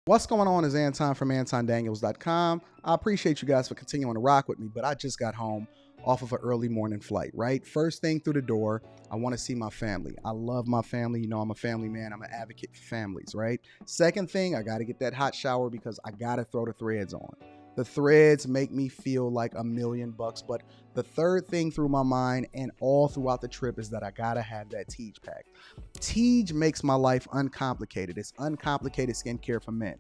What's going on is Anton from AntonDaniels.com. I appreciate you guys for continuing to rock with me, but I just got home off of an early morning flight, right? First thing through the door, I want to see my family. I love my family. You know, I'm a family man. I'm an advocate for families, right? Second thing, I got to get that hot shower because I got to throw the threads on. The threads make me feel like $1,000,000, but the third thing through my mind and all throughout the trip is that I got to have that Tiege pack. Tiege makes my life uncomplicated. It's uncomplicated skincare for men.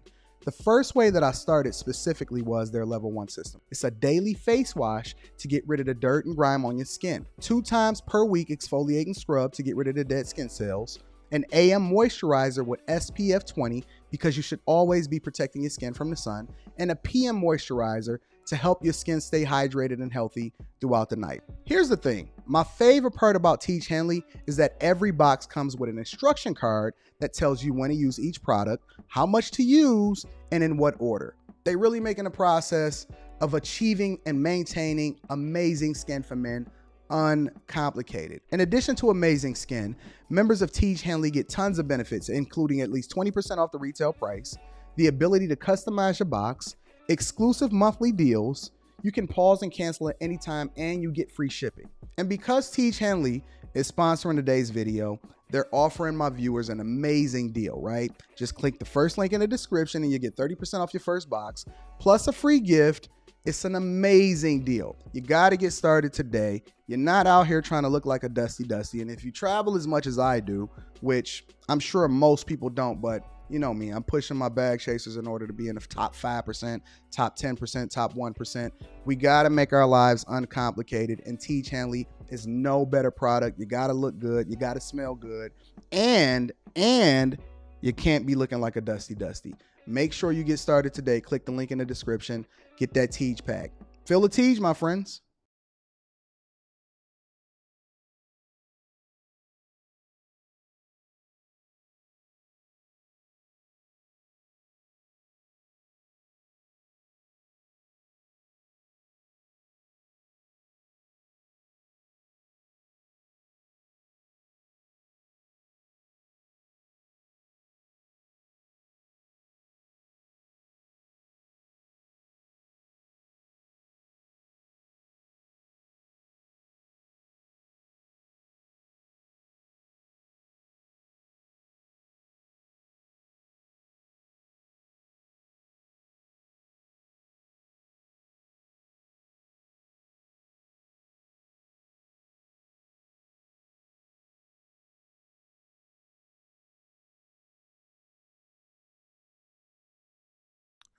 The first way that I started specifically was their level 1 system. It's a daily face wash to get rid of the dirt and grime on your skin. 2 times per week exfoliating scrub to get rid of the dead skin cells. An AM moisturizer with SPF 20 because you should always be protecting your skin from the sun. And a PM moisturizer to help your skin stay hydrated and healthy throughout the night. Here's the thing. My favorite part about Tiege Hanley is that every box comes with an instruction card that tells you when to use each product, how much to use, and in what order. They really making the process of achieving and maintaining amazing skin for men uncomplicated. In addition to amazing skin, members of Tiege Hanley get tons of benefits, including at least 20% off the retail price, the ability to customize your box, exclusive monthly deals, you can pause and cancel at any time, and you get free shipping. And because Tiege Hanley is sponsoring today's video, they're offering my viewers an amazing deal, right? Just click the first link in the description and you get 30% off your first box, plus a free gift. It's an amazing deal. You got to get started today. You're not out here trying to look like a Dusty. And if you travel as much as I do, which I'm sure most people don't, but you know me, I'm pushing my bag chasers in order to be in the top 5%, top 10%, top 1%. We got to make our lives uncomplicated, and Tiege Hanley is no better product. You got to look good. You got to smell good. And you can't be looking like a Dusty. Make sure you get started today. Click the link in the description. Get that Tiege pack. Feel the Tiege, my friends.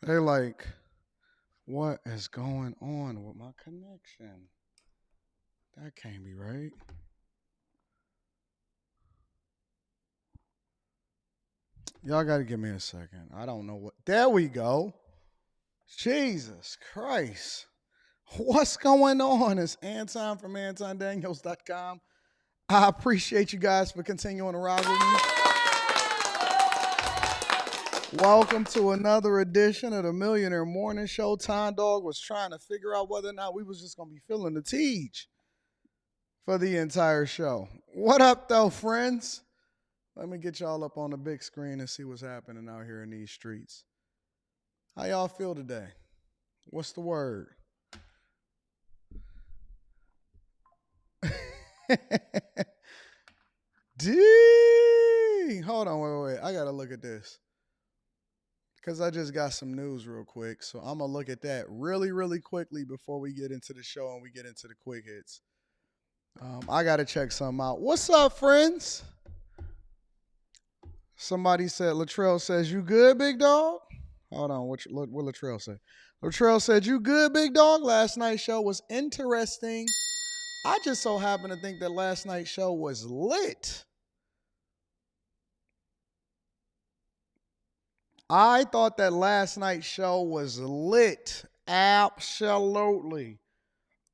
They're like, what is going on with my connection? That can't be right. Y'all got to give me a second. I don't know what. There we go. Jesus Christ. What's going on? It's Anton from AntonDaniels.com. I appreciate you guys for continuing to ride with me. Welcome to another edition of the Millionaire Morning Show. Time Dog was trying to figure out whether or not we was just going to be feeling the Tiege for the entire show. What up, though, friends? Let me get y'all up on the big screen and see what's happening out here in these streets. How y'all feel today? What's the word? Dang. Hold on, wait. I got to look at this because I just got some news real quick. So I'm going to look at that really quickly before we get into the show and we get into the quick hits. I got to check something out. What's up, friends? Somebody said, Latrell says, you good, big dog? Hold on, what Latrell say? Latrell said, you good, big dog? Last night's show was interesting. I just so happen to think that last night's show was lit. I thought that last night's show was lit. Absolutely.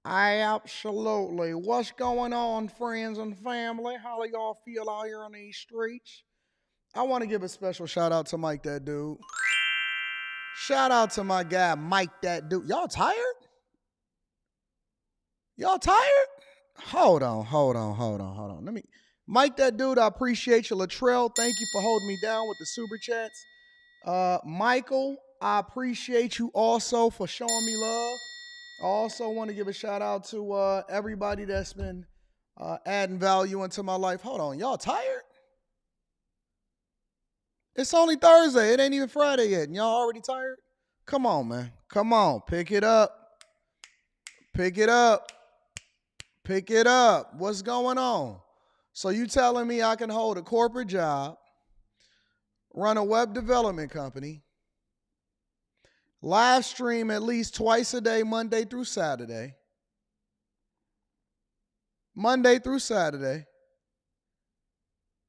Absolutely. What's going on, friends and family? How do y'all feel out here on these streets? I want to give a special shout out to Mike That Dude. Shout out to my guy, Mike That Dude. Y'all tired? Y'all tired? Hold on. Mike That Dude, I appreciate you. Latrell, thank you for holding me down with the super chats. Michael, I appreciate you also for showing me love. I also want to give a shout out to everybody that's been adding value into my life. Hold on, y'all tired? It's only Thursday. It ain't even Friday yet. And y'all already tired? Come on, man. Come on. Pick it up. Pick it up. Pick it up. What's going on? So you telling me I can hold a corporate job, run a web development company, live stream at least twice a day, Monday through Saturday,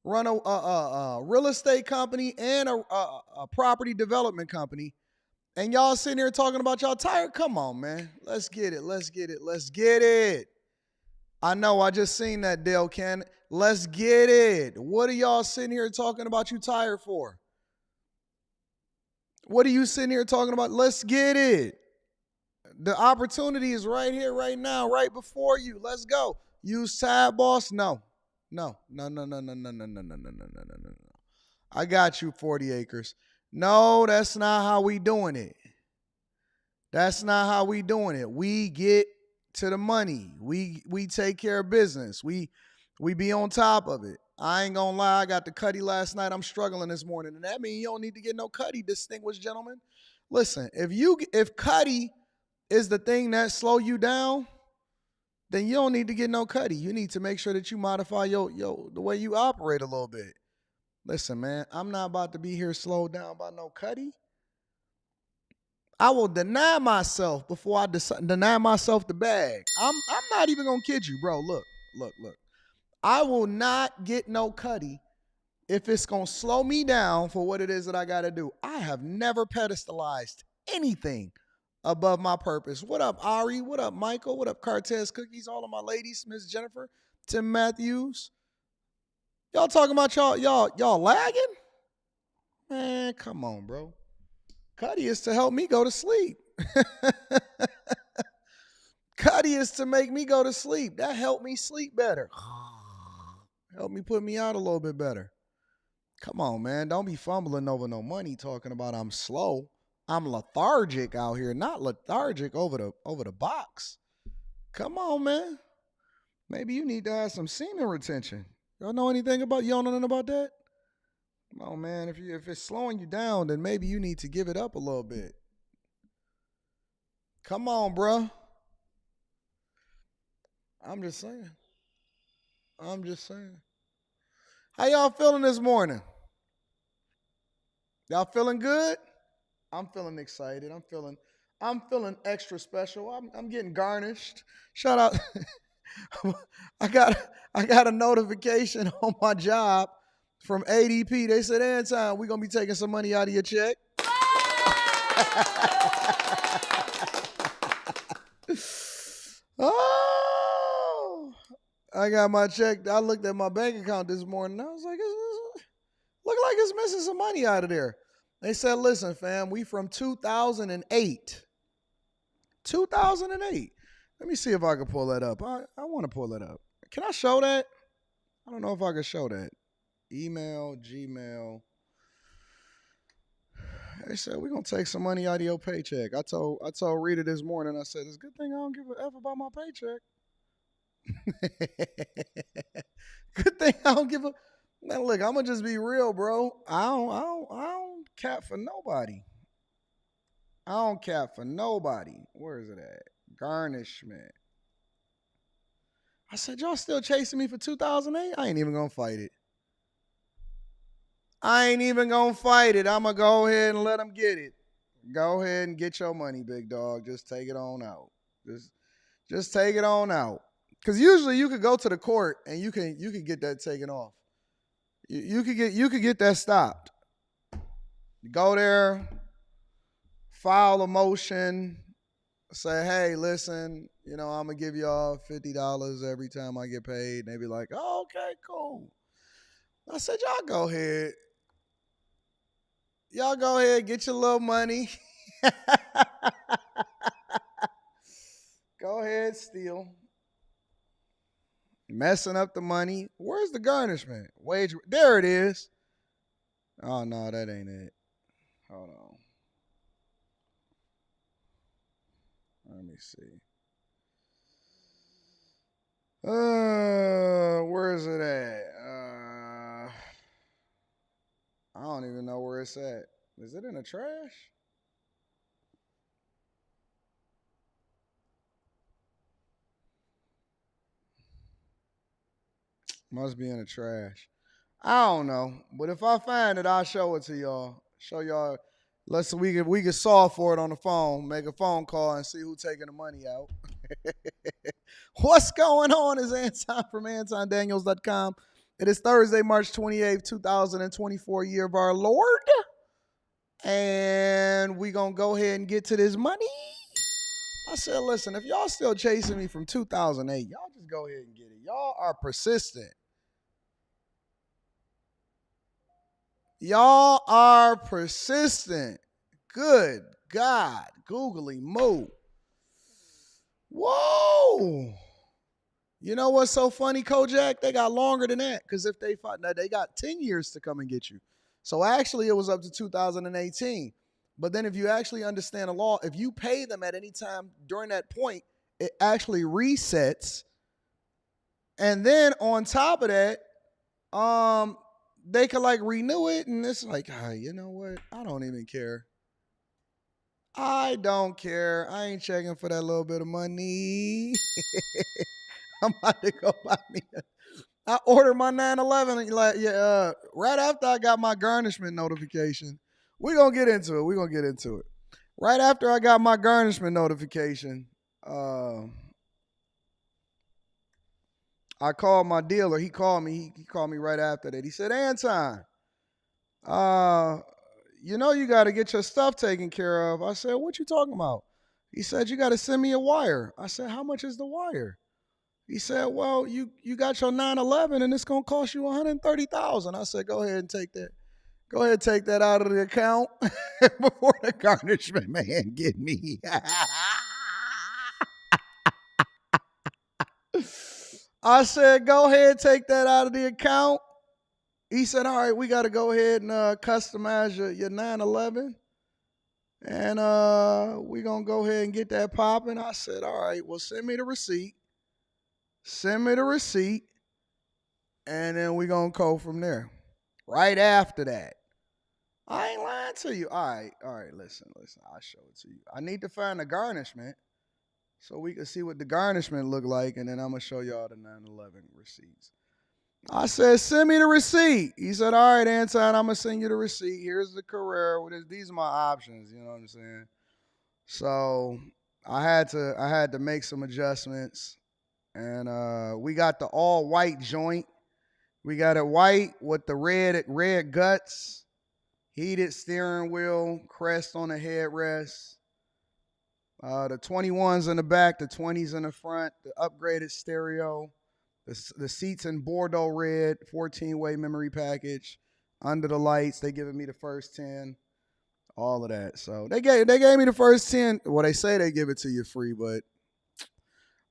run a real estate company and a property development company, and y'all sitting here talking about y'all tired? Come on, man. Let's get it. Let's get it. Let's get it. I know. I just seen that, Dale Ken. Let's get it. What are y'all sitting here talking about you tired for? What are you sitting here talking about? Let's get it. The opportunity is right here, right now, right before you. Let's go. Use Tab Boss? No. No. No, no, no, no, no, no, no, no, no, no, no, no, no, no. I got you, 40 acres. No, that's not how we doing it. That's not how we doing it. We get to the money. We take care of business. We be on top of it. I ain't gonna lie, I got the cutty last night. I'm struggling this morning. And that means you don't need to get no cutty, distinguished gentlemen. Listen, if cutty is the thing that slow you down, then you don't need to get no cutty. You need to make sure that you modify the way you operate a little bit. Listen, man, I'm not about to be here slowed down by no cutty. I will deny myself before I deny myself the bag. I'm not even gonna kid you, bro. Look. I will not get no cutty if it's gonna slow me down for what it is that I gotta do. I have never pedestalized anything above my purpose. What up, Ari? What up, Michael? What up, Cartez Cookies? All of my ladies, Miss Jennifer, Tim Matthews. Y'all talking about y'all lagging? Man, come on, bro. Cuddy is to help me go to sleep. Cuddy is to make me go to sleep. That helped me sleep better. Help me put me out a little bit better. Come on, man. Don't be fumbling over no money talking about I'm slow. I'm lethargic out here, not lethargic over the box. Come on, man. Maybe you need to have some semen retention. Y'all know anything about, y'all know nothing about that? Come on, man. If it's slowing you down, then maybe you need to give it up a little bit. Come on, bro. I'm just saying. How y'all feeling this morning? Y'all feeling good? I'm feeling excited. I'm feeling extra special. I'm getting garnished. Shout out. I got a notification on my job from ADP. They said, Anton, we're gonna be taking some money out of your check. Oh, I got my check. I looked at my bank account this morning. I was like, look like it's missing some money out of there. They said, listen, fam, we from 2008. 2008. Let me see if I can pull that up. I want to pull that up. Can I show that? I don't know if I can show that. Email, Gmail. They said, we're going to take some money out of your paycheck. I told Rita this morning, I said, it's a good thing I don't give a F about my paycheck. Good thing I don't give a... Man, look, I'm going to just be real, bro. I don't cap for nobody. I don't cap for nobody. Where is it at? Garnishment. I said, y'all still chasing me for 2008? I ain't even going to fight it. I'm going to go ahead and let them get it. Go ahead and get your money, big dog. Just take it on out. Just take it on out. Because usually you could go to the court and you can get that taken off. You could get that stopped. You go there, file a motion, say, hey, listen, I'm going to give y'all $50 every time I get paid. And they be like, oh, okay, cool. I said, y'all go ahead. Get your little money. Go ahead, steal. Messing up the money. Where's the garnishment? Wage. There it is. Oh, no, that ain't it. Hold on. Let me see. Where is it at? I don't even know where it's at. Is it in the trash? Must be in the trash. I don't know, but if I find it, I'll show it to y'all. Show y'all. We can solve for it on the phone. Make a phone call and see who's taking the money out. What's going on? Is Anton from AntonDaniels.com. It is Thursday, March 28th, 2024, year of our Lord. And we gonna go ahead and get to this money. I said, listen, if y'all still chasing me from 2008, y'all just go ahead and get it. Y'all are persistent. Y'all are persistent. Good God. Googly moo. Whoa. You know what's so funny, Kojak? They got longer than that. Because if they fought, they got 10 years to come and get you. So actually, it was up to 2018. But then if you actually understand the law, if you pay them at any time during that point, it actually resets. And then on top of that, they could like renew it, and it's like, you know what? I don't even care. I don't care. I ain't checking for that little bit of money. I'm about to go buy me. I ordered my 911 right after I got my garnishment notification. We're gonna get into it. Right after I got my garnishment notification, I called my dealer. He called me. He called me right after that. He said, Anton, you got to get your stuff taken care of. I said, what you talking about? He said, you got to send me a wire. I said, how much is the wire? He said, well, you got your 911 and it's going to cost you $130,000. I said, go ahead and take that. Go ahead and take that out of the account before the garnishment man get me. I said, go ahead and take that out of the account. He said, all right, we got to go ahead and customize your 911. And we're going to go ahead and get that popping. I said, all right, well, send me the receipt. Send me the receipt. And then we're going to go from there. Right after that. I ain't lying to you. All right, listen. I'll show it to you. I need to find the garnishment so we can see what the garnishment look like, and then I'm going to show y'all the 911 receipts. I said, send me the receipt. He said, all right, Anton, I'm going to send you the receipt. Here's the Carrera. These are my options, you know what I'm saying? So I had to make some adjustments, and we got the all-white joint. We got it white with the red guts, heated steering wheel, crest on the headrest. The 21s in the back, the 20s in the front, the upgraded stereo, the seats in Bordeaux red, 14-way memory package, under the lights. They giving me the first 10, all of that. So they gave me the first 10. Well, they say they give it to you free, but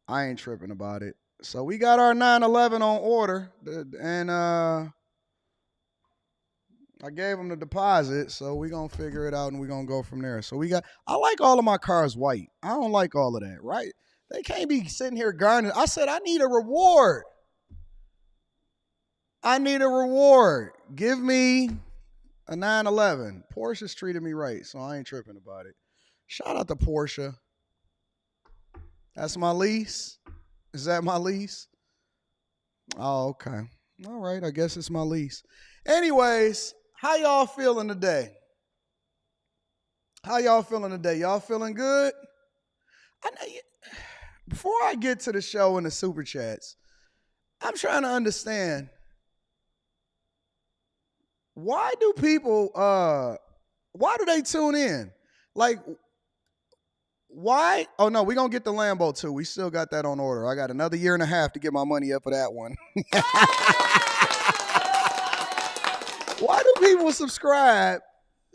I ain't tripping about it. So we got our 911 on order, and I gave them the deposit, so we're going to figure it out and we're going to go from there. So I like all of my cars white. I don't like all of that, right? They can't be sitting here garnished. I said, I need a reward. Give me a 911. Porsche's treated me right, so I ain't tripping about it. Shout out to Porsche. That's my lease? Is that my lease? Oh, okay. All right, I guess it's my lease. Anyways, how y'all feeling today? Y'all feeling good? Before I get to the show and the super chats, I'm trying to understand, why do people why do they tune in? Like, why? Oh no, we're gonna get the Lambo too. We still got that on order. I got another year and a half to get my money up for that one. Why do people subscribe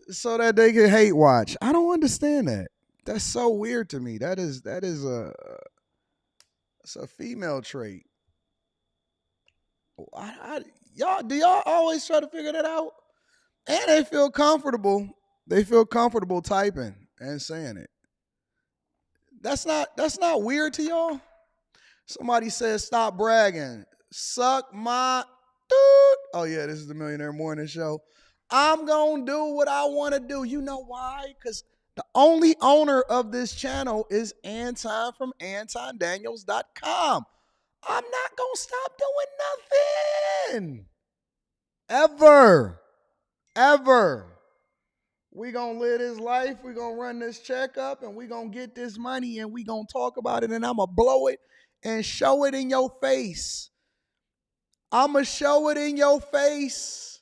so that they can hate watch? I don't understand that. That's so weird to me. It's a female trait. Do y'all always try to figure that out? And they feel comfortable They feel comfortable typing and saying it. That's not weird to y'all. Somebody says stop bragging. Suck my dude. Oh yeah, this is the Millionaire Morning Show. I'm gonna do what I want to do. You know why? Because the only owner of this channel is Anton from AntonDaniels.com. I'm not gonna stop doing nothing. Ever. Ever. We gonna live this life, we gonna run this checkup, and we gonna get this money, and we gonna talk about it, and I'm gonna blow it and show it in your face. I'm gonna show it in your face.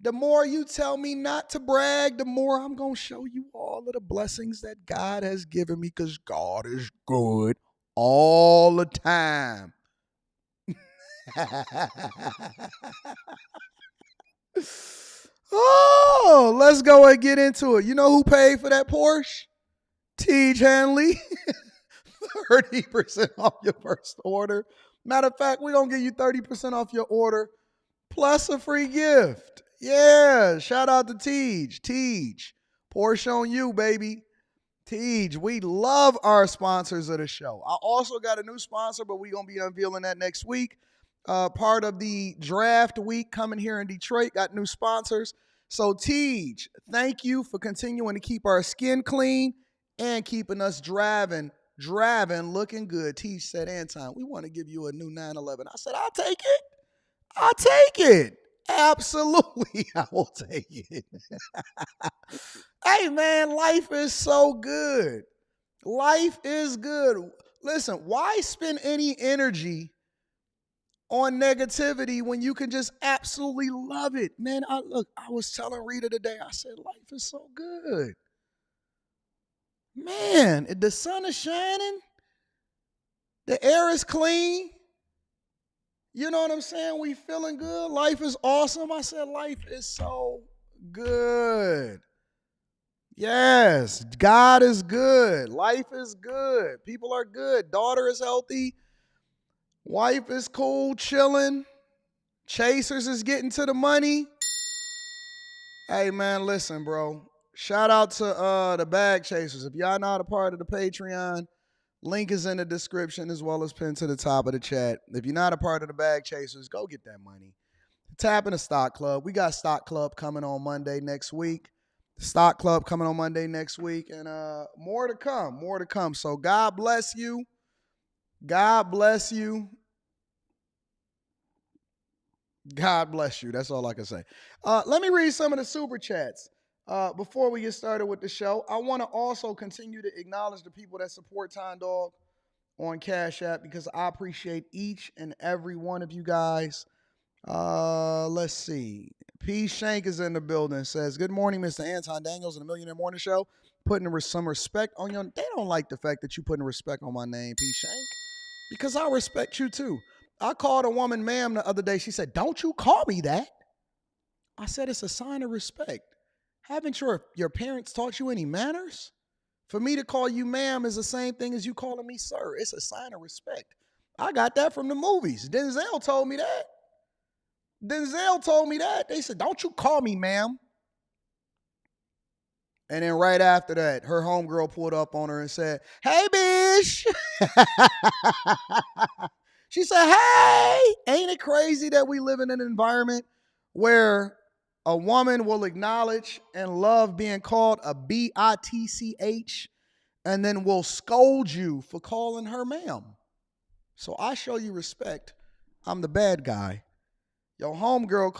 The more you tell me not to brag, the more I'm gonna show you all of the blessings that God has given me, because God is good all the time. Oh, let's go and get into it. You know who paid for that Porsche? Tiege Hanley. 30% off your first order. Matter of fact, we're going to give you 30% off your order plus a free gift. Yeah, shout out to Tiege. Tiege, Porsche on you, baby. Tiege, we love our sponsors of the show. I also got a new sponsor, but we're going to be unveiling that next week. Part of the draft week coming here in Detroit, got new sponsors. So Tiege, thank you for continuing to keep our skin clean and keeping us driving, looking good. Tiege said, Anton, we want to give you a new 911. I said, I'll take it. I'll take it. Absolutely, I will take it. Hey, man, life is so good. Life is good. Listen, why spend any energy on negativity when you can just absolutely love it? Man, I was telling Rita today, I said, life is so good. Man, the sun is shining. The air is clean. You know what I'm saying? We feeling good. Life is awesome. I said, life is so good. Yes, God is good. Life is good. People are good. Daughter is healthy. Wife is cool, chilling. Chasers is getting to the money. Hey, man, listen, bro. Shout out to the bag chasers. If y'all not a part of the Patreon, link is in the description as well as pinned to the top of the chat. If you're not a part of the bag chasers, go get that money. Tap in the Stock Club. We got Stock Club coming on Monday next week. Stock Club coming on Monday next week. And more to come. More to come. So God bless you. God bless you. God bless you. That's all I can say. Let me read some of the super chats before we get started with the show. I want to also continue to acknowledge the people that support Time Dog on Cash App, because I appreciate each and every one of you guys. Let's see. P. Shank is in the building. Says, good morning, Mr. Anton Daniels and the Millionaire Morning Show. Putting some respect on your... They don't like the fact that you putting respect on my name, P. Shank, because I respect you too. I called a woman ma'am the other day. She said, don't you call me that. I said, it's a sign of respect. Haven't your parents taught you any manners? For me to call you ma'am is the same thing as you calling me sir. It's a sign of respect. I got that from the movies. Denzel told me that. They said, don't you call me ma'am. And then right after that, her homegirl pulled up on her and said, hey, bitch. She said, hey, ain't it crazy that we live in an environment where a woman will acknowledge and love being called a bitch and then will scold you for calling her ma'am? So I show you respect. I'm the bad guy. Your homegirl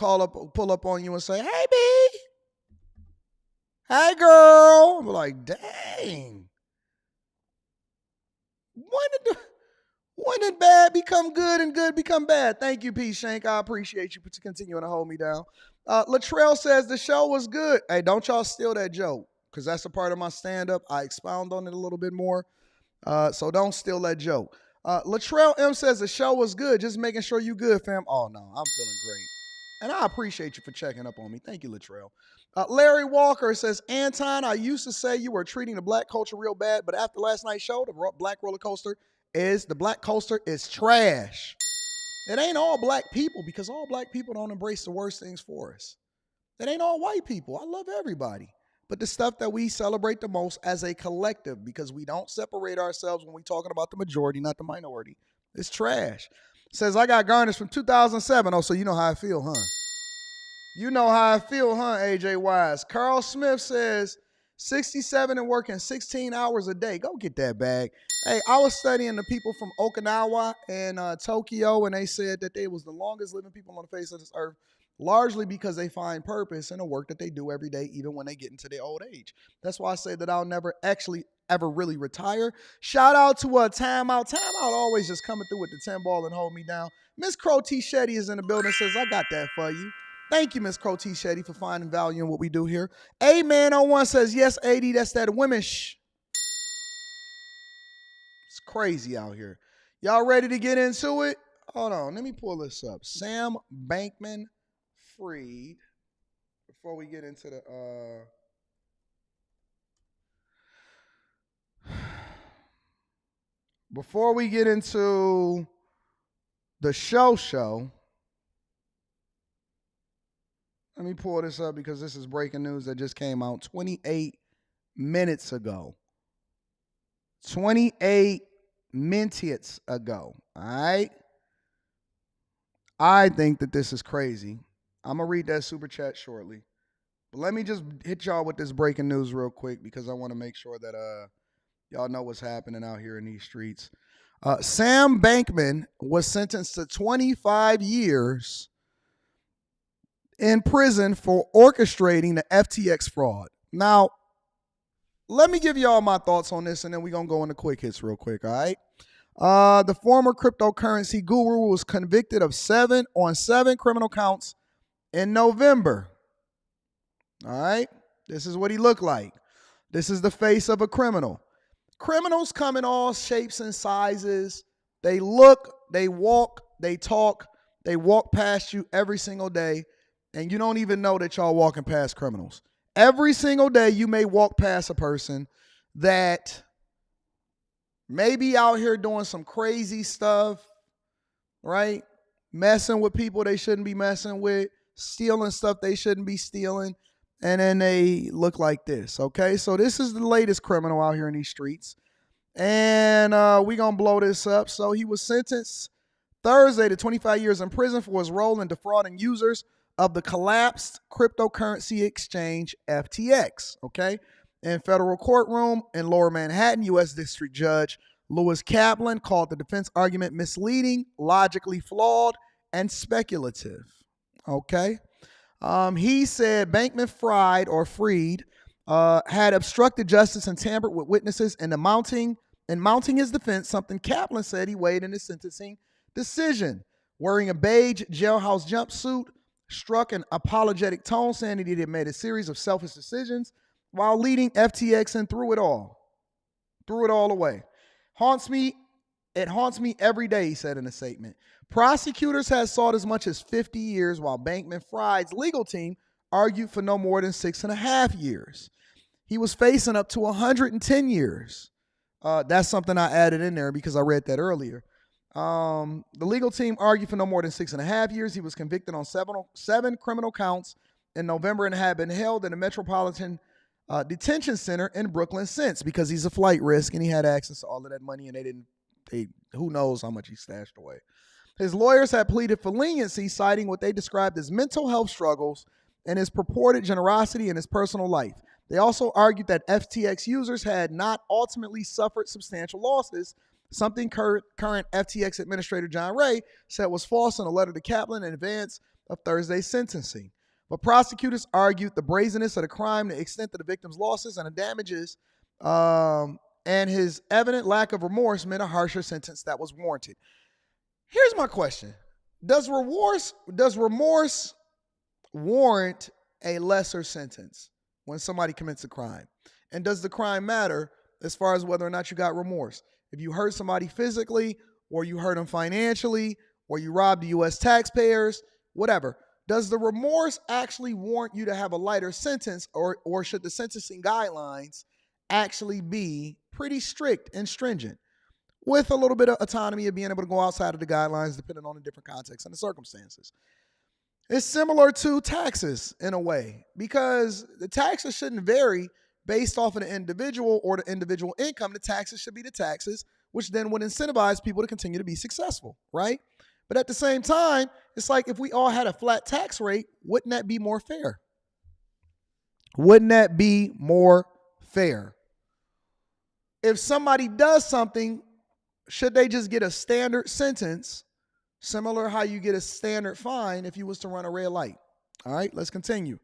pull up on you and say, hey, B. Hey, girl. I'm like, dang. When did bad become good and good become bad? Thank you, P. Shank. I appreciate you for continuing to hold me down. Latrell says the show was good. Hey, don't y'all steal that joke, because that's a part of my stand-up. I expound on it a little bit more. So don't steal that joke. Latrell M says the show was good. Just making sure you good, fam. Oh, no, I'm feeling great. And I appreciate you for checking up on me. Thank you, Latrell. Larry Walker says, Anton, I used to say you were treating the black culture real bad, but after last night's show, the black culture is trash. It ain't all black people, because all black people don't embrace the worst things for us. It ain't all white people. I love everybody. but the stuff that we celebrate the most as a collective, because we don't separate ourselves when we're talking about the majority, not the minority. It's trash. Says, I got garnished from 2007. Oh, so you know how I feel, huh? You know how I feel, huh, AJ Wise? Carl Smith says, 67 and working 16 hours a day. Go get that bag. Hey, I was studying the people from Okinawa and Tokyo, and they said that they was the longest living people on the face of this earth, largely because they find purpose in the work that they do every day, even when they get into their old age. That's why I say that I'll never actually ever really retire. Shout out to Timeout. Timeout always just coming through with the 10 ball and hold me down. Miss Crow T. Shetty is in the building, says, I got that for you. Thank you, Miss Crow T. Shetty, for finding value in what we do here. A-Man01 says, yes, AD, that's that women. Shh. It's crazy out here. Y'all ready to get into it? Hold on, let me pull this up. Sam Bankman-Fried. Before we get into the before we get into the show, let me pull this up because this is breaking news that just came out 28 minutes ago. 28 minutes ago. All right. I think that this is crazy. I'm going to read that super chat shortly. But let me just hit y'all with this breaking news real quick because I want to make sure that y'all know what's happening out here in these streets. Sam Bankman was sentenced to 25 years in prison for orchestrating the FTX fraud. Now, let me give y'all my thoughts on this, and then we're going to go into quick hits real quick, all right? The former cryptocurrency guru was convicted of 7 criminal counts in November. All right? This is what he looked like. This is the face of a criminal. Criminals come in all shapes and sizes. They look, they walk, they talk, they walk past you every single day, and you don't even know that y'all walking past criminals. Every single day you may walk past a person that may be out here doing some crazy stuff, right? Messing with people they shouldn't be messing with, stealing stuff they shouldn't be stealing, and then they look like this, okay? So this is the latest criminal out here in these streets, and we're going to blow this up. So he was sentenced Thursday to 25 years in prison for his role in defrauding users of the collapsed cryptocurrency exchange FTX, okay? In federal courtroom in Lower Manhattan, U.S. District Judge Lewis Kaplan called the defense argument misleading, logically flawed, and speculative, okay? He said Bankman-Fried or Freed had obstructed justice and tampered with witnesses in mounting his defense, something Kaplan said he weighed in his sentencing decision. Wearing a beige jailhouse jumpsuit, struck an apologetic tone, saying that he had made a series of selfish decisions while leading FTX and threw it all away. It haunts me every day, he said in a statement. Prosecutors had sought as much as 50 years, while Bankman-Fried's legal team argued for no more than 6.5 years. He was facing up to 110 years. That's something I added in there because I read that earlier. The legal team argued for no more than 6.5 years. He was convicted on seven criminal counts in November and had been held in the Metropolitan Detention Center in Brooklyn since, because he's a flight risk and he had access to all of that money, and who knows how much he stashed away. His lawyers had pleaded for leniency, citing what they described as mental health struggles and his purported generosity in his personal life. They also argued that FTX users had not ultimately suffered substantial losses, something current FTX Administrator John Ray said was false in a letter to Kaplan in advance of Thursday's sentencing. But prosecutors argued the brazenness of the crime, the extent of the victim's losses and the damages, and his evident lack of remorse meant a harsher sentence that was warranted. Here's my question. Does remorse warrant a lesser sentence when somebody commits a crime? And does the crime matter as far as whether or not you got remorse? If you hurt somebody physically, or you hurt them financially, or you robbed the U.S. taxpayers, whatever, does the remorse actually warrant you to have a lighter sentence, or should the sentencing guidelines actually be pretty strict and stringent, with a little bit of autonomy of being able to go outside of the guidelines depending on the different context and the circumstances? It's similar to taxes in a way because the taxes shouldn't vary based off of the individual or the individual income. The taxes should be the taxes, which then would incentivize people to continue to be successful, right? But at the same time, it's like if we all had a flat tax rate, wouldn't that be more fair? Wouldn't that be more fair? If somebody does something, should they just get a standard sentence, similar how you get a standard fine if you was to run a red light? All right, let's continue.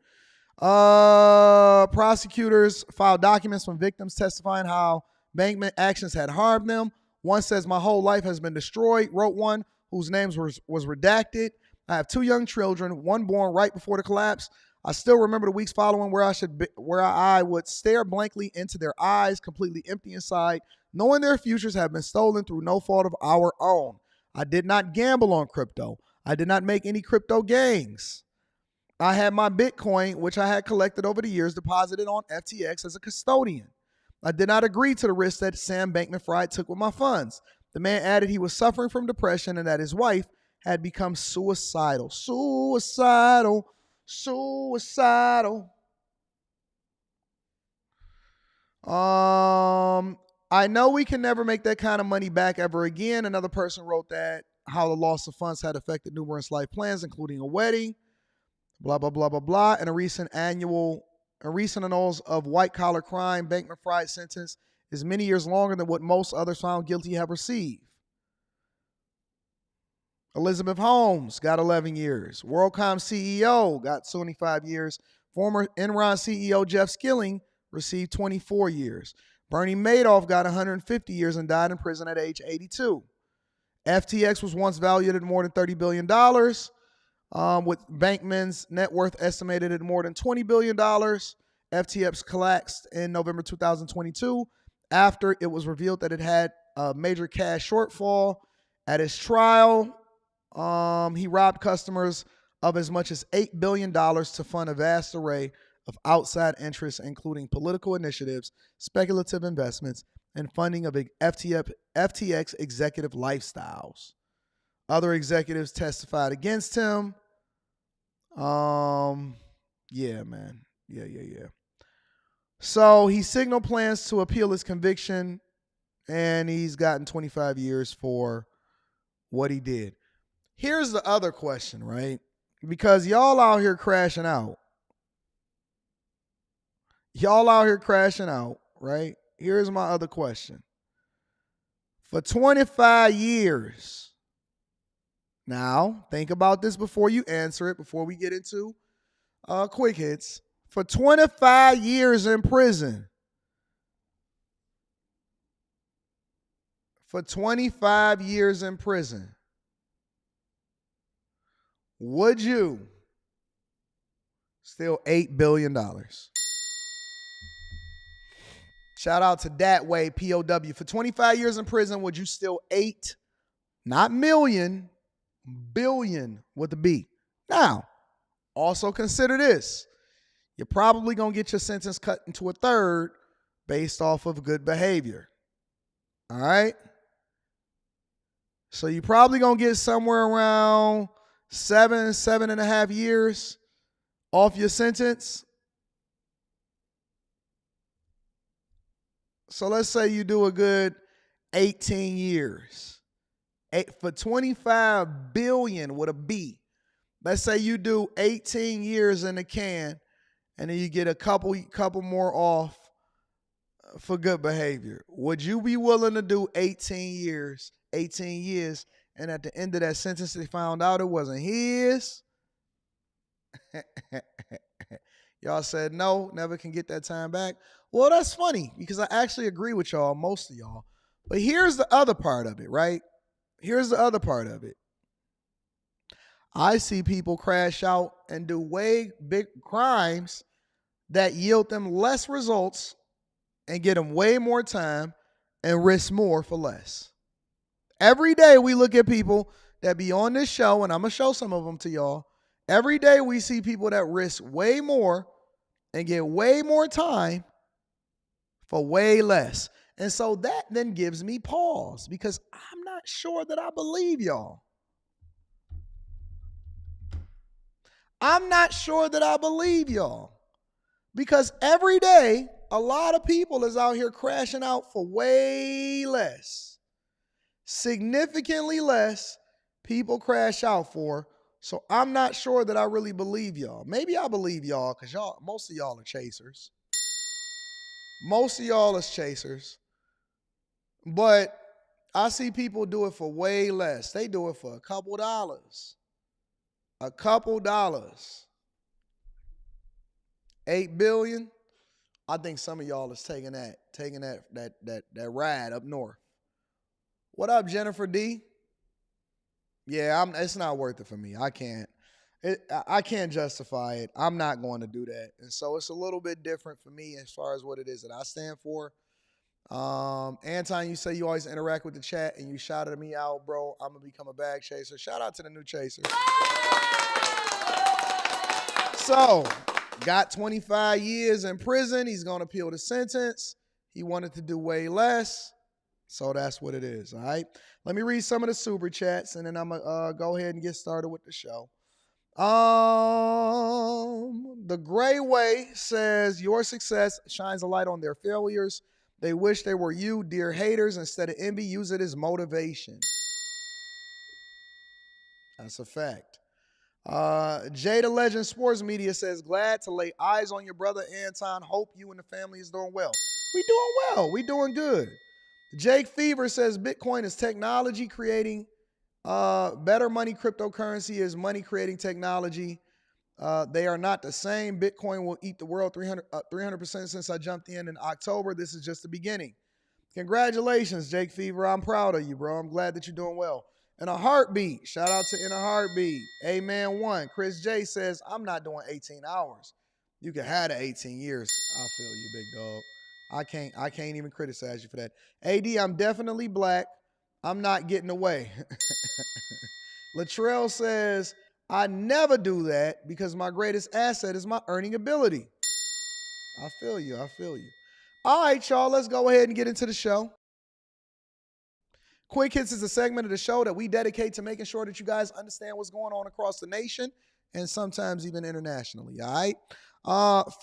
Prosecutors filed documents from victims testifying how Bankman actions had harmed them. One says, "My whole life has been destroyed," wrote one whose name was redacted. "I have 2 young children, one born right before the collapse. I still remember the weeks following where I would stare blankly into their eyes, completely empty inside, knowing their futures have been stolen through no fault of our own. I did not gamble on crypto. I did not make any crypto gains. I had my Bitcoin, which I had collected over the years, deposited on FTX as a custodian. I did not agree to the risk that Sam Bankman-Fried took with my funds." The man added he was suffering from depression and that his wife had become suicidal. Suicidal. I know we can never make that kind of money back ever again. Another person wrote that how the loss of funds had affected numerous life plans, including a wedding, blah, blah, blah, blah, blah. In a recent annals of white-collar crime, Bankman-Fried sentence is many years longer than what most others found guilty have received. Elizabeth Holmes got 11 years. WorldCom CEO got 25 years. Former Enron CEO Jeff Skilling received 24 years. Bernie Madoff got 150 years and died in prison at age 82. FTX was once valued at more than $30 billion, with Bankman's net worth estimated at more than $20 billion. FTX collapsed in November 2022 after it was revealed that it had a major cash shortfall. At his trial, he robbed customers of as much as $8 billion to fund a vast array of outside interests, including political initiatives, speculative investments, and funding of FTX executive lifestyles. Other executives testified against him. Yeah, man. Yeah. So he signaled plans to appeal his conviction, and he's gotten 25 years for what he did. Here's the other question, right? Because y'all out here crashing out. Right? Here's my other question. For 25 years, now think about this before you answer it, before we get into quick hits. For 25 years in prison. For 25 years in prison. Would you steal $8 billion? Shout out to that way, POW. For 25 years in prison, would you steal 8, not million, billion with a B? Now, also consider this. You're probably going to get your sentence cut into a third based off of good behavior. All right? So you're probably going to get somewhere around 7.5 years off your sentence. So let's say you do a good 18 years. For 25 billion with a B. Let's say you do 18 years in the can, and then you get a couple more off for good behavior. Would you be willing to do 18 years, and at the end of that sentence they found out it wasn't his? Y'all said no, never can get that time back. Well, that's funny because I actually agree with y'all, most of y'all. But here's the other part of it, right? I see people crash out and do way big crimes that yield them less results and get them way more time and risk more for less. Every day we look at people that be on this show, and I'm going to show some of them to y'all. Every day we see people that risk way more and get way more time for way less. And so that then gives me pause because I'm not sure that I believe y'all. I'm not sure that I believe y'all. Because every day, a lot of people is out here crashing out for way less. Significantly less people crash out for. So I'm not sure that I really believe y'all. Maybe I believe y'all because most of y'all are chasers. Most of y'all is chasers. But I see people do it for way less. They do it for a couple dollars. A couple dollars. 8 billion. I think some of y'all is taking that ride up north. What up, Jennifer D? Yeah, it's not worth it for me. I can't justify it. I'm not going to do that. And so it's a little bit different for me as far as what it is that I stand for. Anton, you say you always interact with the chat and you shouted me out, bro. I'm gonna become a bag chaser. Shout out to the new chaser. So, got 25 years in prison. He's gonna appeal the sentence. He wanted to do way less. So that's what it is, all right? Let me read some of the super chats, and then I'm going to go ahead and get started with the show. The Gray Way says, your success shines a light on their failures. They wish they were you, dear haters. Instead of envy, use it as motivation. That's a fact. Jada Legend Sports Media says, glad to lay eyes on your brother, Anton. Hope you and the family is doing well. We doing well. We doing good. Jake Fever says Bitcoin is technology creating better money. Cryptocurrency is money creating technology. They are not the same. Bitcoin will eat the world 300% since I jumped in October. This is just the beginning. Congratulations, Jake Fever. I'm proud of you, bro. I'm glad that you're doing well. In a Heartbeat. Shout out to In a Heartbeat. Amen 1. Chris J says, I'm not doing 18 hours. You can have the 18 years. I feel you, big dog. I can't even criticize you for that. AD, I'm definitely black. I'm not getting away. Latrell says, I never do that because my greatest asset is my earning ability. I feel you. I feel you. All right, y'all, let's go ahead and get into the show. Quick Hits is a segment of the show that we dedicate to making sure that you guys understand what's going on across the nation and sometimes even internationally, all right?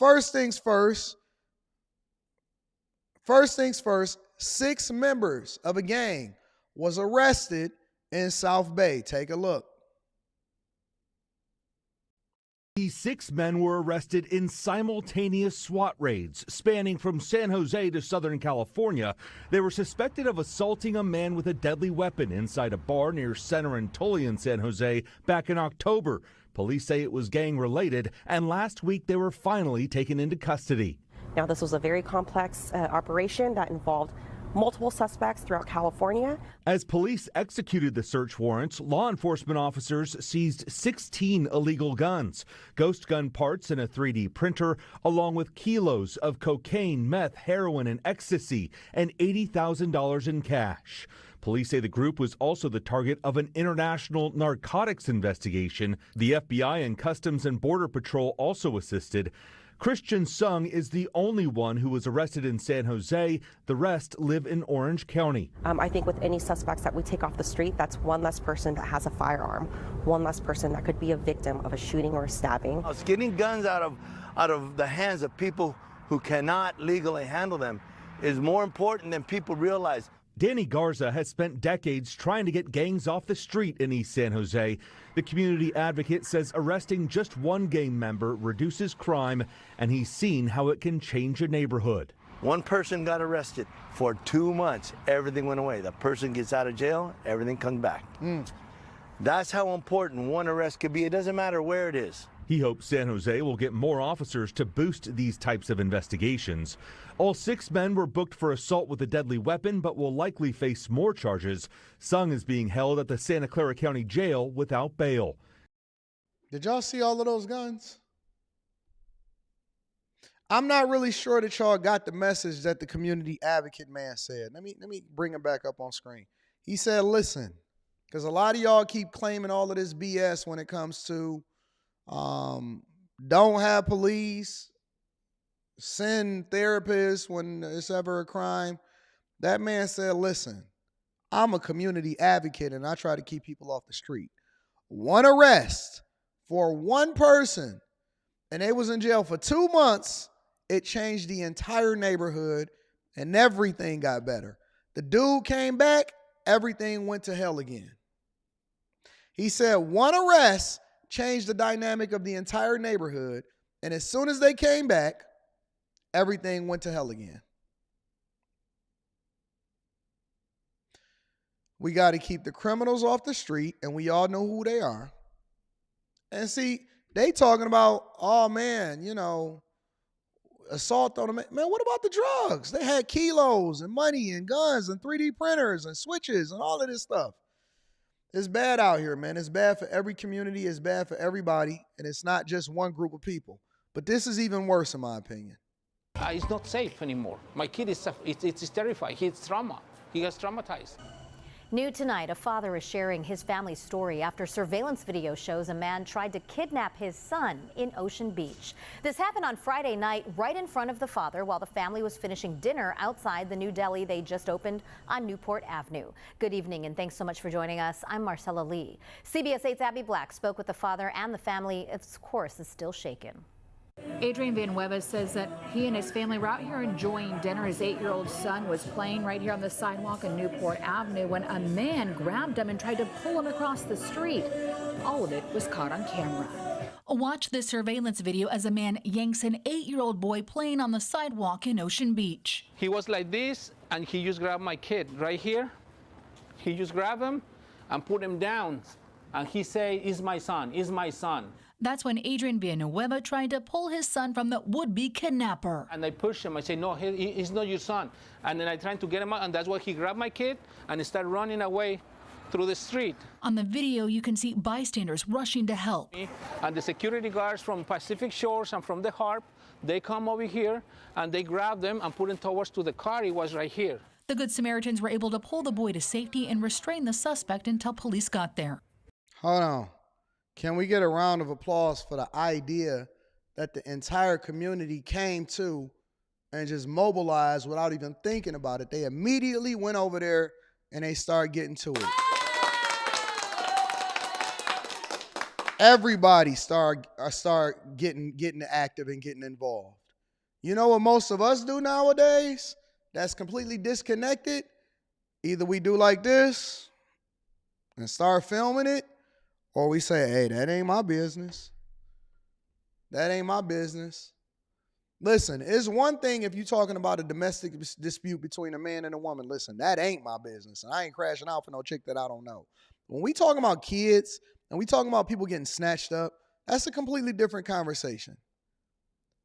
First things first, 6 members of a gang was arrested in South Bay. Take a look. These 6 men were arrested in simultaneous SWAT raids spanning from San Jose to Southern California. They were suspected of assaulting a man with a deadly weapon inside a bar near Center and Tully in San Jose back in October. Police say it was gang-related, and last week they were finally taken into custody. Now, this was a very complex operation that involved multiple suspects throughout California. As police executed the search warrants, law enforcement officers seized 16 illegal guns, ghost gun parts and a 3D printer, along with kilos of cocaine, meth, heroin, and ecstasy, and $80,000 in cash. Police say the group was also the target of an international narcotics investigation. The FBI and Customs and Border Patrol also assisted. Christian Sung is the only one who was arrested in San Jose. The rest live in Orange County. I think with any suspects that we take off the street, that's one less person that has a firearm, one less person that could be a victim of a shooting or a stabbing. Getting guns out of the hands of people who cannot legally handle them is more important than people realize. Danny Garza has spent decades trying to get gangs off the street in East San Jose. The community advocate says arresting just one gang member reduces crime, and he's seen how it can change a neighborhood. One person got arrested for 2 months. Everything went away. The person gets out of jail, everything comes back. That's how important one arrest could be. It doesn't matter where it is. He hopes San Jose will get more officers to boost these types of investigations. All 6 men were booked for assault with a deadly weapon, but will likely face more charges. Sung is being held at the Santa Clara County Jail without bail. Did y'all see all of those guns? I'm not really sure that y'all got the message that the community advocate man said. Let me bring it back up on screen. He said, listen, because a lot of y'all keep claiming all of this BS when it comes to don't have police, send therapists when it's ever a crime. That man said, listen, I'm a community advocate and I try to keep people off the street. One arrest for one person, and they was in jail for 2 months, it changed the entire neighborhood and everything got better. The dude came back, everything went to hell again. He said one arrest changed the dynamic of the entire neighborhood, and as soon as they came back, everything went to hell again. We got to keep the criminals off the street, and we all know who they are. And see, they talking about, oh man, you know, assault on them. Man, what about the drugs? They had kilos and money and guns and 3D printers and switches and all of this stuff. It's bad out here, man. It's bad for every community. It's bad for everybody. And it's not just one group of people. But this is even worse, in my opinion. It's not safe anymore. My kid is terrified. He's trauma. He has traumatized. New tonight, a father is sharing his family's story after surveillance video shows a man tried to kidnap his son in Ocean Beach. This happened on Friday night right in front of the father while the family was finishing dinner outside the new deli they just opened on Newport Avenue. Good evening and thanks so much for joining us. I'm Marcella Lee. CBS 8's Abby Black spoke with the father and the family, of course, is still shaken. Adrian Villanueva says that he and his family were out here enjoying dinner. His 8-year-old son was playing right here on the sidewalk on Newport Avenue when a man grabbed him and tried to pull him across the street. All of it was caught on camera. Watch this surveillance video as a man yanks an 8-year-old boy playing on the sidewalk in Ocean Beach. He was like this, and he just grabbed my kid right here. He just grabbed him and put him down. And he said, "Is my son, is my son." That's when Adrian Villanueva tried to pull his son from the would-be kidnapper. And I pushed him. I said, "No, he's not your son." And then I tried to get him out, and that's why he grabbed my kid and he started running away through the street. On the video, you can see bystanders rushing to help. And the security guards from Pacific Shores and from the Harp, they come over here and they grab them and put him towards to the car. He was right here. The Good Samaritans were able to pull the boy to safety and restrain the suspect until police got there. Hold on. Can we get a round of applause for the idea that the entire community came to and just mobilized without even thinking about it? They immediately went over there and they started getting to it. Everybody start getting active and getting involved. You know what most of us do nowadays that's completely disconnected? Either we do like this and start filming it, or we say, hey, that ain't my business. That ain't my business. Listen, it's one thing if you're talking about a domestic dispute between a man and a woman. Listen, that ain't my business. And I ain't crashing out for no chick that I don't know. When we talking about kids and we talking about people getting snatched up, that's a completely different conversation.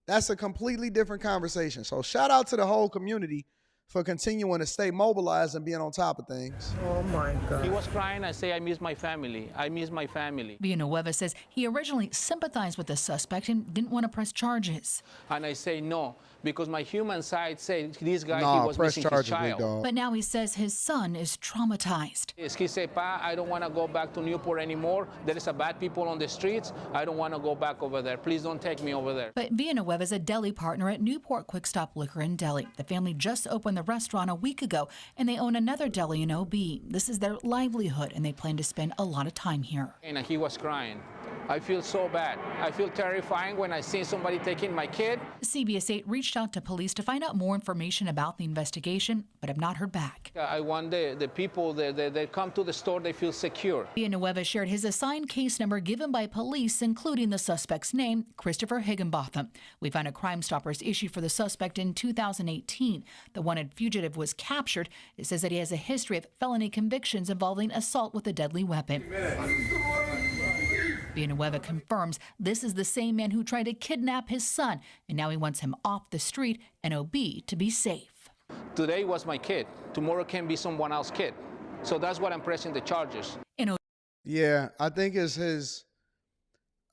That's a completely different conversation. So shout out to the whole community for continuing to stay mobilized and being on top of things. Oh my God. He was crying. I say, "I miss my family. I miss my family." Villanueva says he originally sympathized with the suspect and didn't want to press charges. And I say no, because my human side said this guy, he was missing his child. But now he says his son is traumatized. He said, "Pa, I don't want to go back to Newport anymore. There is a bad people on the streets. I don't want to go back over there. Please don't take me over there." But Villanueva is a deli partner at Newport Quick Stop Liquor and Deli. The family just opened the restaurant a week ago, and they own another deli in OB. This is their livelihood, and they plan to spend a lot of time here. And he was crying. I feel so bad. I feel terrifying when I see somebody taking my kid. CBS 8 reached out to police to find out more information about the investigation, but have not heard back. I want the people that come to the store, they feel secure. Villanueva shared his assigned case number given by police, including the suspect's name, Christopher Higginbotham. We found a Crime Stoppers issued for the suspect in 2018. The wanted fugitive was captured. It says that he has a history of felony convictions involving assault with a deadly weapon. Villanueva confirms this is the same man who tried to kidnap his son, and now he wants him off the street and OB to be safe. Today was my kid. Tomorrow can be someone else's kid. So that's what I'm pressing the charges. Yeah, I think it's his.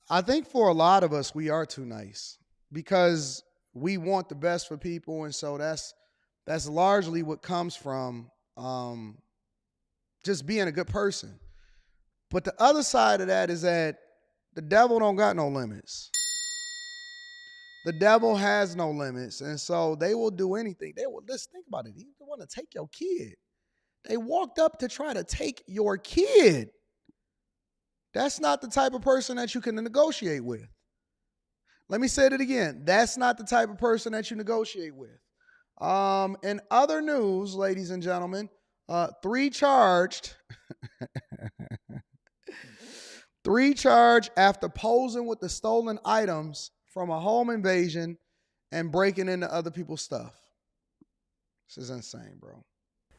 I think for a lot of us, we are too nice because we want the best for people, and so that's largely what comes from just being a good person. But the other side of that is that the devil don't got no limits. The devil has no limits, and so they will do anything. They will. Let's think about it. They want to take your kid. They walked up to try to take your kid. That's not the type of person that you can negotiate with. Let me say it again. That's not the type of person that you negotiate with. In other news, ladies and gentlemen, three charged after posing with the stolen items from a home invasion and breaking into other people's stuff. This is insane, bro.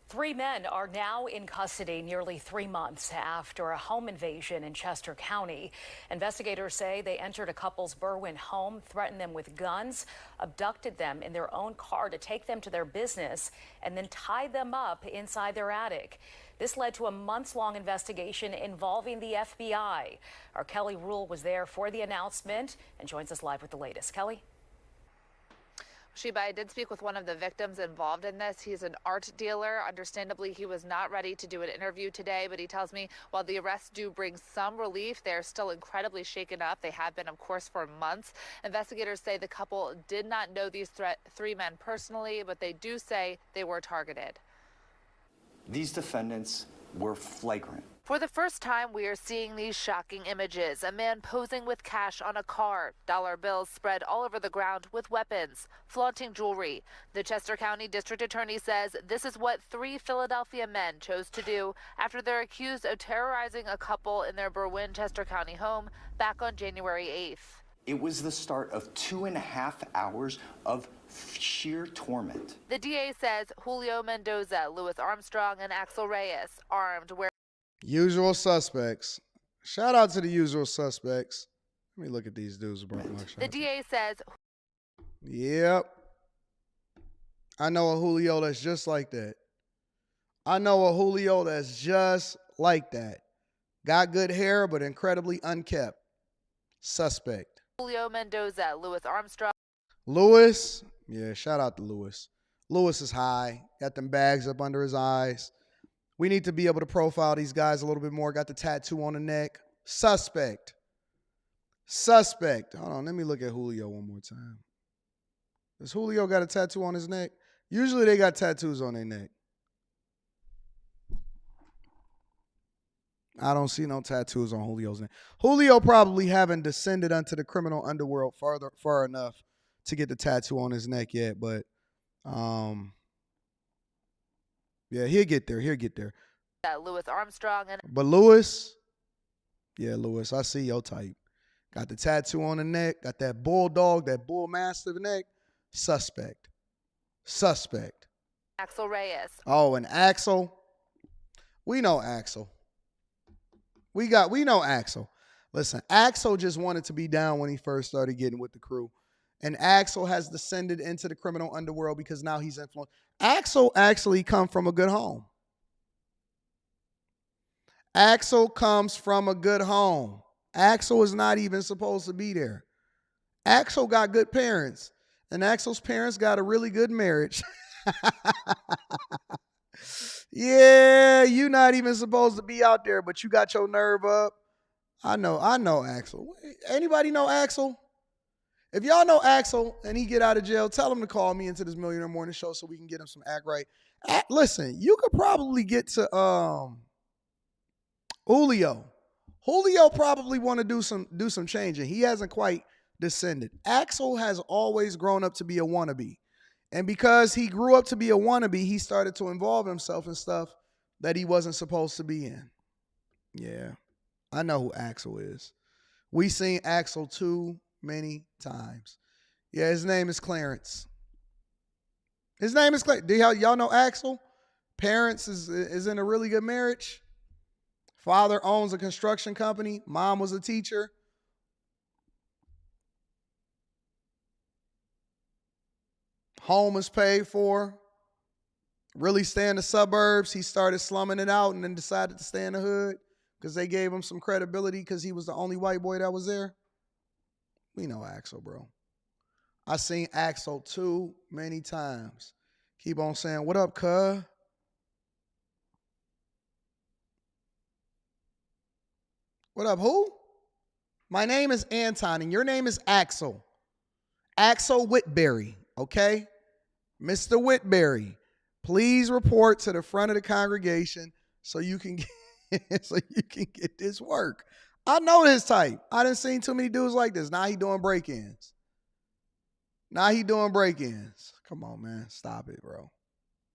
3 men are now in custody nearly 3 months after a home invasion in Chester County. Investigators say they entered a couple's Berwyn home, threatened them with guns, abducted them in their own car to take them to their business, and then tied them up inside their attic. This led to a months-long investigation involving the FBI. Our Kelly Rule was there for the announcement and joins us live with the latest. Kelly? Sheba, I did speak with one of the victims involved in this. He's an art dealer. Understandably, he was not ready to do an interview today, but he tells me while the arrests do bring some relief, they're still incredibly shaken up. They have been, of course, for months. Investigators say the couple did not know these three men personally, but they do say they were targeted. These defendants were flagrant. For the first time, we are seeing these shocking images. A man posing with cash on a car, dollar bills spread all over the ground with weapons, flaunting jewelry. The Chester County District Attorney says this is what 3 Philadelphia men chose to do after they're accused of terrorizing a couple in their Berwyn, Chester County home back on January 8th. It was the start of 2.5 hours of sheer torment. The DA says Julio Mendoza, Louis Armstrong, and Axel Reyes, armed where Usual suspects. Shout out to the usual suspects. Let me look at these dudes. The DA says. Yep. I know a Julio that's just like that. I know a Julio that's just like that. Got good hair, but incredibly unkept. Suspect. Julio Mendoza, Louis Armstrong. Louis. Yeah, shout out to Louis. Louis is high. Got them bags up under his eyes. We need to be able to profile these guys a little bit more. Got the tattoo on the neck. Suspect. Suspect. Hold on. Let me look at Julio one more time. Does Julio got a tattoo on his neck? Usually they got tattoos on their neck. I don't see no tattoos on Julio's neck. Julio probably haven't descended onto the criminal underworld far enough to get the tattoo on his neck yet, but yeah, he'll get there. He'll get there. Louis Armstrong and. But Louis, yeah, Louis, I see your type. Got the tattoo on the neck. Got that bulldog, that bull mastiff neck. Suspect. Suspect. Axel Reyes. Oh, and Axel. We know Axel. We know Axel. Listen, Axel just wanted to be down when he first started getting with the crew. And Axel has descended into the criminal underworld because now he's influenced. Axel actually come from a good home. Axel comes from a good home. Axel is not even supposed to be there. Axel got good parents. And Axel's parents got a really good marriage. Yeah, you're not even supposed to be out there, but you got your nerve up. I know Axel. Anybody know Axel? If y'all know Axel and he get out of jail, tell him to call me into this Millionaire Morning Show so we can get him some act right. Listen, you could probably get to Julio. Julio probably want to do some changing. He hasn't quite descended. Axel has always grown up to be a wannabe. And because he grew up to be a wannabe, he started to involve himself in stuff that he wasn't supposed to be in. Yeah, I know who Axel is. We seen Axel too many times. Yeah, his name is Clarence. His name is Clarence. Do y'all know Axel? Parents is in a really good marriage. Father owns a construction company. Mom was a teacher. Home is paid for. Really stay in the suburbs. He started slumming it out and then decided to stay in the hood because they gave him some credibility because he was the only white boy that was there. We know Axel, bro. I seen Axel too many times. Keep on saying, what up, cuz? What up, who? My name is Anton and your name is Axel. Axel Whitberry, okay? Mr. Whitberry, please report to the front of the congregation so you can get, get this work. I know this type. I done seen too many dudes like this. Now he doing break-ins. Come on, man. Stop it, bro.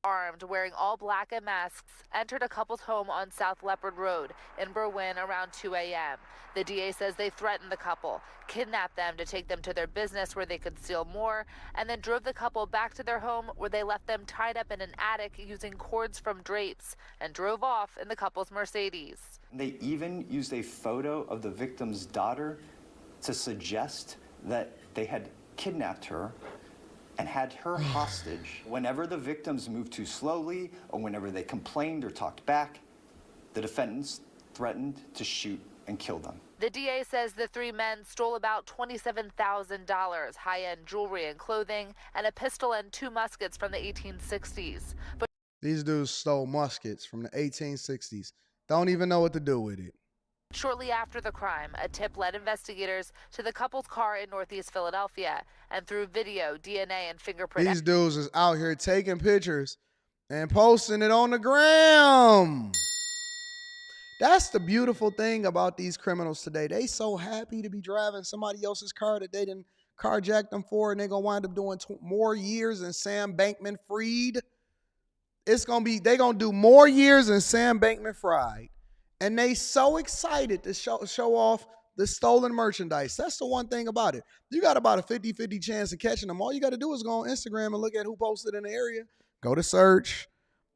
Armed, wearing all black and masks, entered a couple's home on South Leopard Road in Berwyn around 2 a.m. The DA says they threatened the couple, kidnapped them to take them to their business where they could steal more, and then drove the couple back to their home where they left them tied up in an attic using cords from drapes and drove off in the couple's Mercedes. They even used a photo of the victim's daughter to suggest that they had kidnapped her and had her hostage. Whenever the victims moved too slowly or whenever they complained or talked back, the defendants threatened to shoot and kill them. The DA says the three men stole about $27,000, high-end jewelry and clothing, and a pistol and 2 muskets from the 1860s. But these dudes stole muskets from the 1860s. Don't even know what to do with it. shortly after the crime, a tip led investigators to the couple's car in Northeast Philadelphia, and through video, DNA, and fingerprint. These dudes is out here taking pictures and posting it on the gram. That's the beautiful thing about these criminals today. They so happy to be driving somebody else's car that they didn't carjack them for, and they're going to wind up doing more years than Sam Bankman-Fried. They're going to do more years than Sam Bankman-Fried. And they so excited to show off the stolen merchandise. That's the one thing about it. You got about a 50-50 chance of catching them. All you got to do is go on Instagram and look at who posted in the area. Go to search,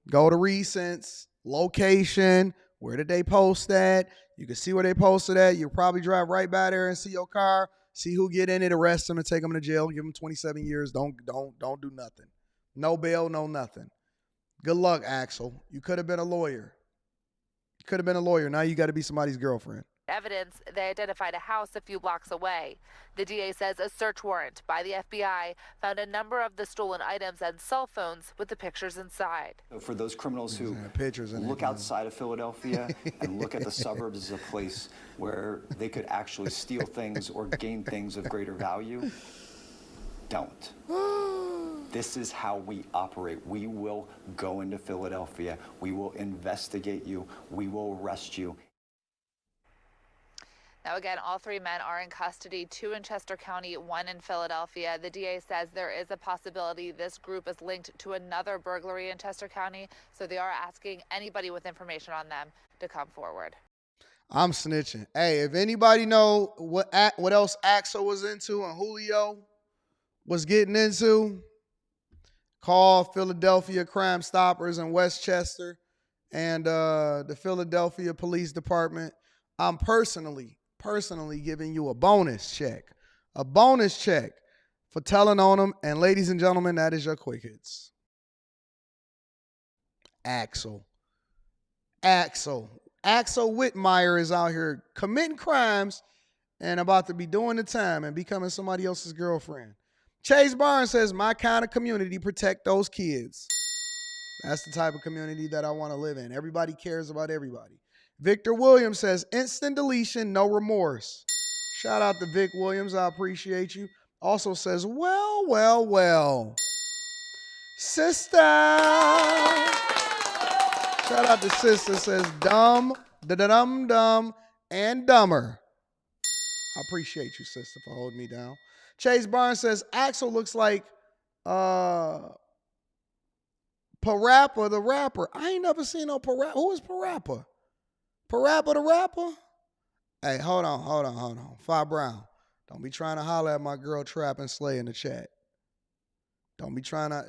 go to recents, location, where did they post that? You can see where they posted at. You'll probably drive right by there and see your car, see who get in it, arrest them and take them to jail, give them 27 years. Don't do nothing. No bail, no nothing. Good luck, Axel. You could have been a lawyer. Now you got to be somebody's girlfriend. Evidence, they identified a house a few blocks away. The DA says a search warrant by the FBI found a number of the stolen items and cell phones with the pictures inside. So for those criminals who look outside of Philadelphia and look at the suburbs as a place where they could actually steal things or gain things of greater value, don't. This is how we operate. We will go into Philadelphia. We will investigate you. We will arrest you. Now, again, all 3 men are in custody, 2 in Chester County, 1 in Philadelphia. The DA says there is a possibility this group is linked to another burglary in Chester County, so they are asking anybody with information on them to come forward. I'm snitching. Hey, if anybody know what else Axel was into and Julio was getting into, call Philadelphia Crime Stoppers in Westchester and the Philadelphia Police Department. I'm personally giving you a bonus check for telling on them. And ladies and gentlemen, that is your quick hits. Axel Whitmire is out here committing crimes and about to be doing the time and becoming somebody else's girlfriend. Chase Barnes says, my kind of community, protect those kids. That's the type of community that I want to live in. Everybody cares about everybody. Victor Williams says, instant deletion, no remorse. Shout out to Vic Williams. I appreciate you. Also says, well. Sister. Shout out to Sister. Says, dumb, and dumber. I appreciate you, sister, for holding me down. Chase Barnes says, Axel looks like Parappa the rapper. I ain't never seen no Parappa. Who is Parappa? Parappa the rapper? Hey, hold on. Fi Brown. Don't be trying to holler at my girl Trap and Slay in the chat. Don't be trying to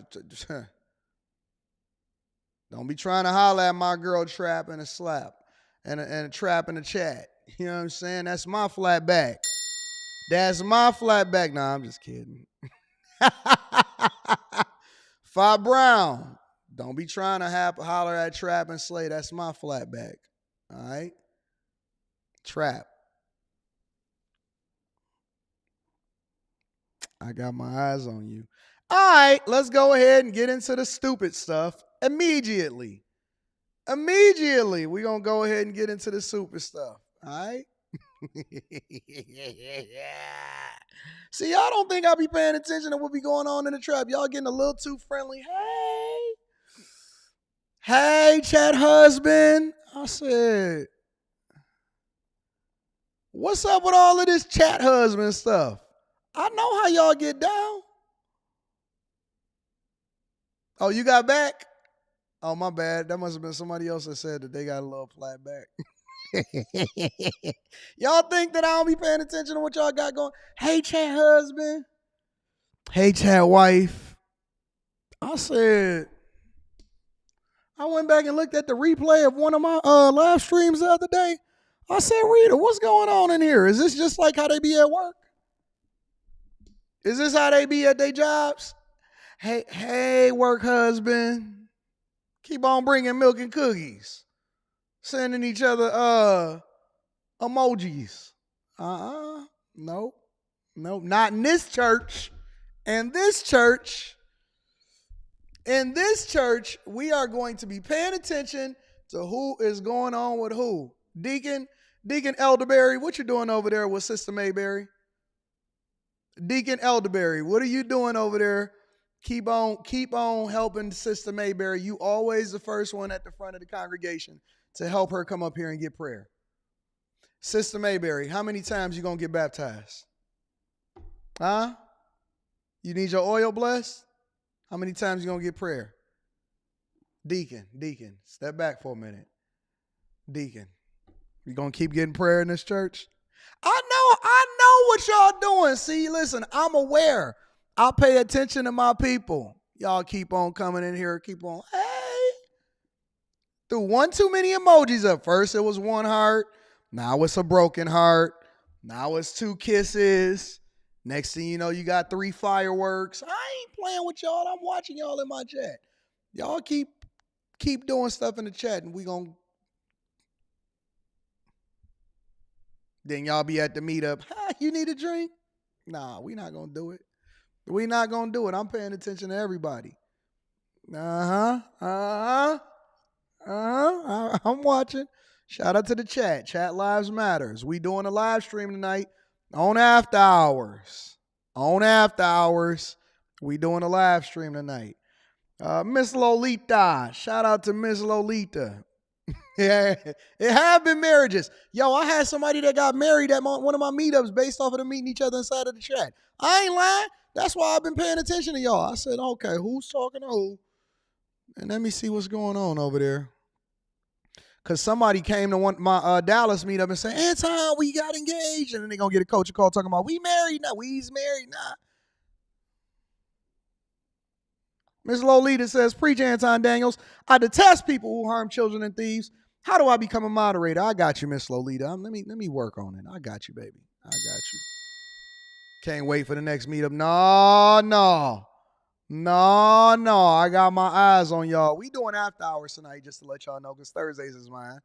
holler at my girl Trap and a slap and a trap in the chat. You know what I'm saying? That's my flat back. Nah, I'm just kidding. Fi Brown. Don't be trying to holler at Trap and Slay. That's my flat back. All right? Trap. I got my eyes on you. All right, let's go ahead and get into the stupid stuff immediately. We're going to go ahead and get into the stupid stuff. All right? See, y'all don't think I'll be paying attention to what be going on in the trap. Y'all getting a little too friendly. Hey, chat husband. I said, What's up with all of this chat husband stuff? I know how y'all get down. Oh, you got back? Oh, my bad. That must have been somebody else that said that they got a little flat back. Y'all think that I don't be paying attention to what y'all got going? Hey, chat husband. Hey, chat wife. I went back and looked at the replay of one of my live streams the other day. I said, Rita, what's going on in here? Is this just like how they be at work? Is this how they be at their jobs? Hey, work husband. Keep on bringing milk and cookies. Sending each other emojis. Nope, not in this church. In this church, we are going to be paying attention to who is going on with who. Deacon Elderberry, what you doing over there with Sister Mayberry? Deacon Elderberry, what are you doing over there? Keep on helping Sister Mayberry. You always the first one at the front of the congregation to help her come up here and get prayer. Sister Mayberry, how many times you gonna get baptized? Huh? You need your oil blessed? How many times you gonna get prayer? Deacon, step back for a minute. Deacon, you gonna keep getting prayer in this church? I know what y'all doing. See, listen, I'm aware. I pay attention to my people. Y'all keep on coming in here, keep on, hey. Threw one too many emojis up. First it was one heart. Now it's a broken heart. Now it's 2 kisses. Next thing you know, you got 3 fireworks. I ain't playing with y'all. I'm watching y'all in my chat. Y'all keep doing stuff in the chat and we gonna. Then y'all be at the meetup. You need a drink? Nah, we not gonna do it. We not gonna do it. I'm paying attention to everybody. I'm watching. Shout out to the chat. Chat Lives Matters. We doing a live stream tonight on After Hours. We doing a live stream tonight. Miss Lolita. Shout out to Miss Lolita. Yeah, it have been marriages. Yo, I had somebody that got married at one of my meetups based off of them meeting each other inside of the chat. I ain't lying. That's why I've been paying attention to y'all. I said, okay, who's talking to who? And let me see what's going on over there. Because somebody came to my Dallas meetup and said, Anton, we got engaged. And then they're going to get a coach call talking about, we married now. We's married now. Ms. Lolita says, preach Anton Daniels. I detest people who harm children and thieves. How do I become a moderator? I got you, Miss Lolita. Let me work on it. I got you, baby. I got you. Can't wait for the next meetup. No. I got my eyes on y'all. We doing after hours tonight just to let y'all know because Thursdays is mine.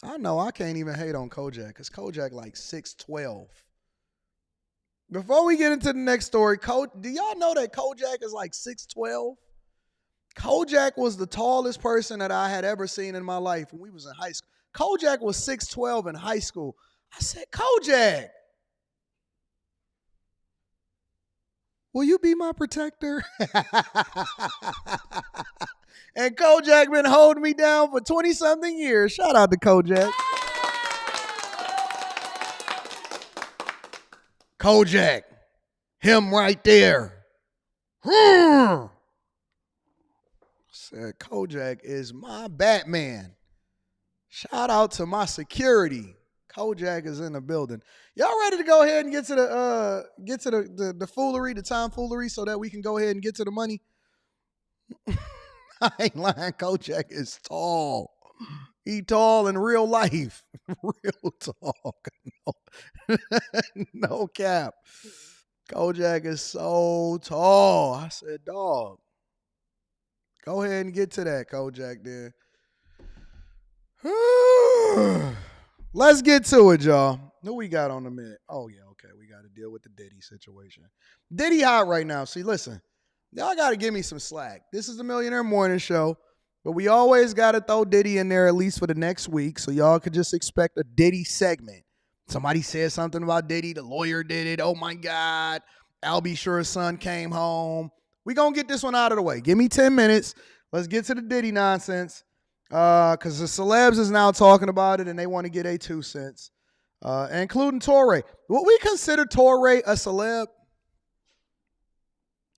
I know I can't even hate on Kojak because Kojak like 6'12". Before we get into the next story, do y'all know that Kojak is like 6'12"? Kojak was the tallest person that I had ever seen in my life when we was in high school. Kojak was 6'12" in high school. I said, Kojak, will you be my protector? And Kojak been holding me down for 20-something years. Shout out to Kojak. Kojak, him right there. Said Kojak is my Batman. Shout out to my security. Kojak is in the building. Y'all ready to go ahead and get to the foolery, the tomfoolery, so that we can go ahead and get to the money? I ain't lying. Kojak is tall. He tall in real life. Real tall. No cap. Kojak is so tall. I said, dog, go ahead and get to that, Kojak, then. Let's get to it, y'all. Who we got on the minute? Oh, yeah, okay. We got to deal with the Diddy situation. Diddy hot right now. See, listen, y'all got to give me some slack. This is the Millionaire Morning Show, but we always got to throw Diddy in there at least for the next week, so y'all could just expect a Diddy segment. Somebody said something about Diddy. The lawyer did it. Oh, my God. I'll be sure his son came home. We going to get this one out of the way. Give me 10 minutes. Let's get to the Diddy nonsense. Because the Celebs is now talking about it, and they want to get a 2 cents. including Toure. Would we consider Toure a celeb?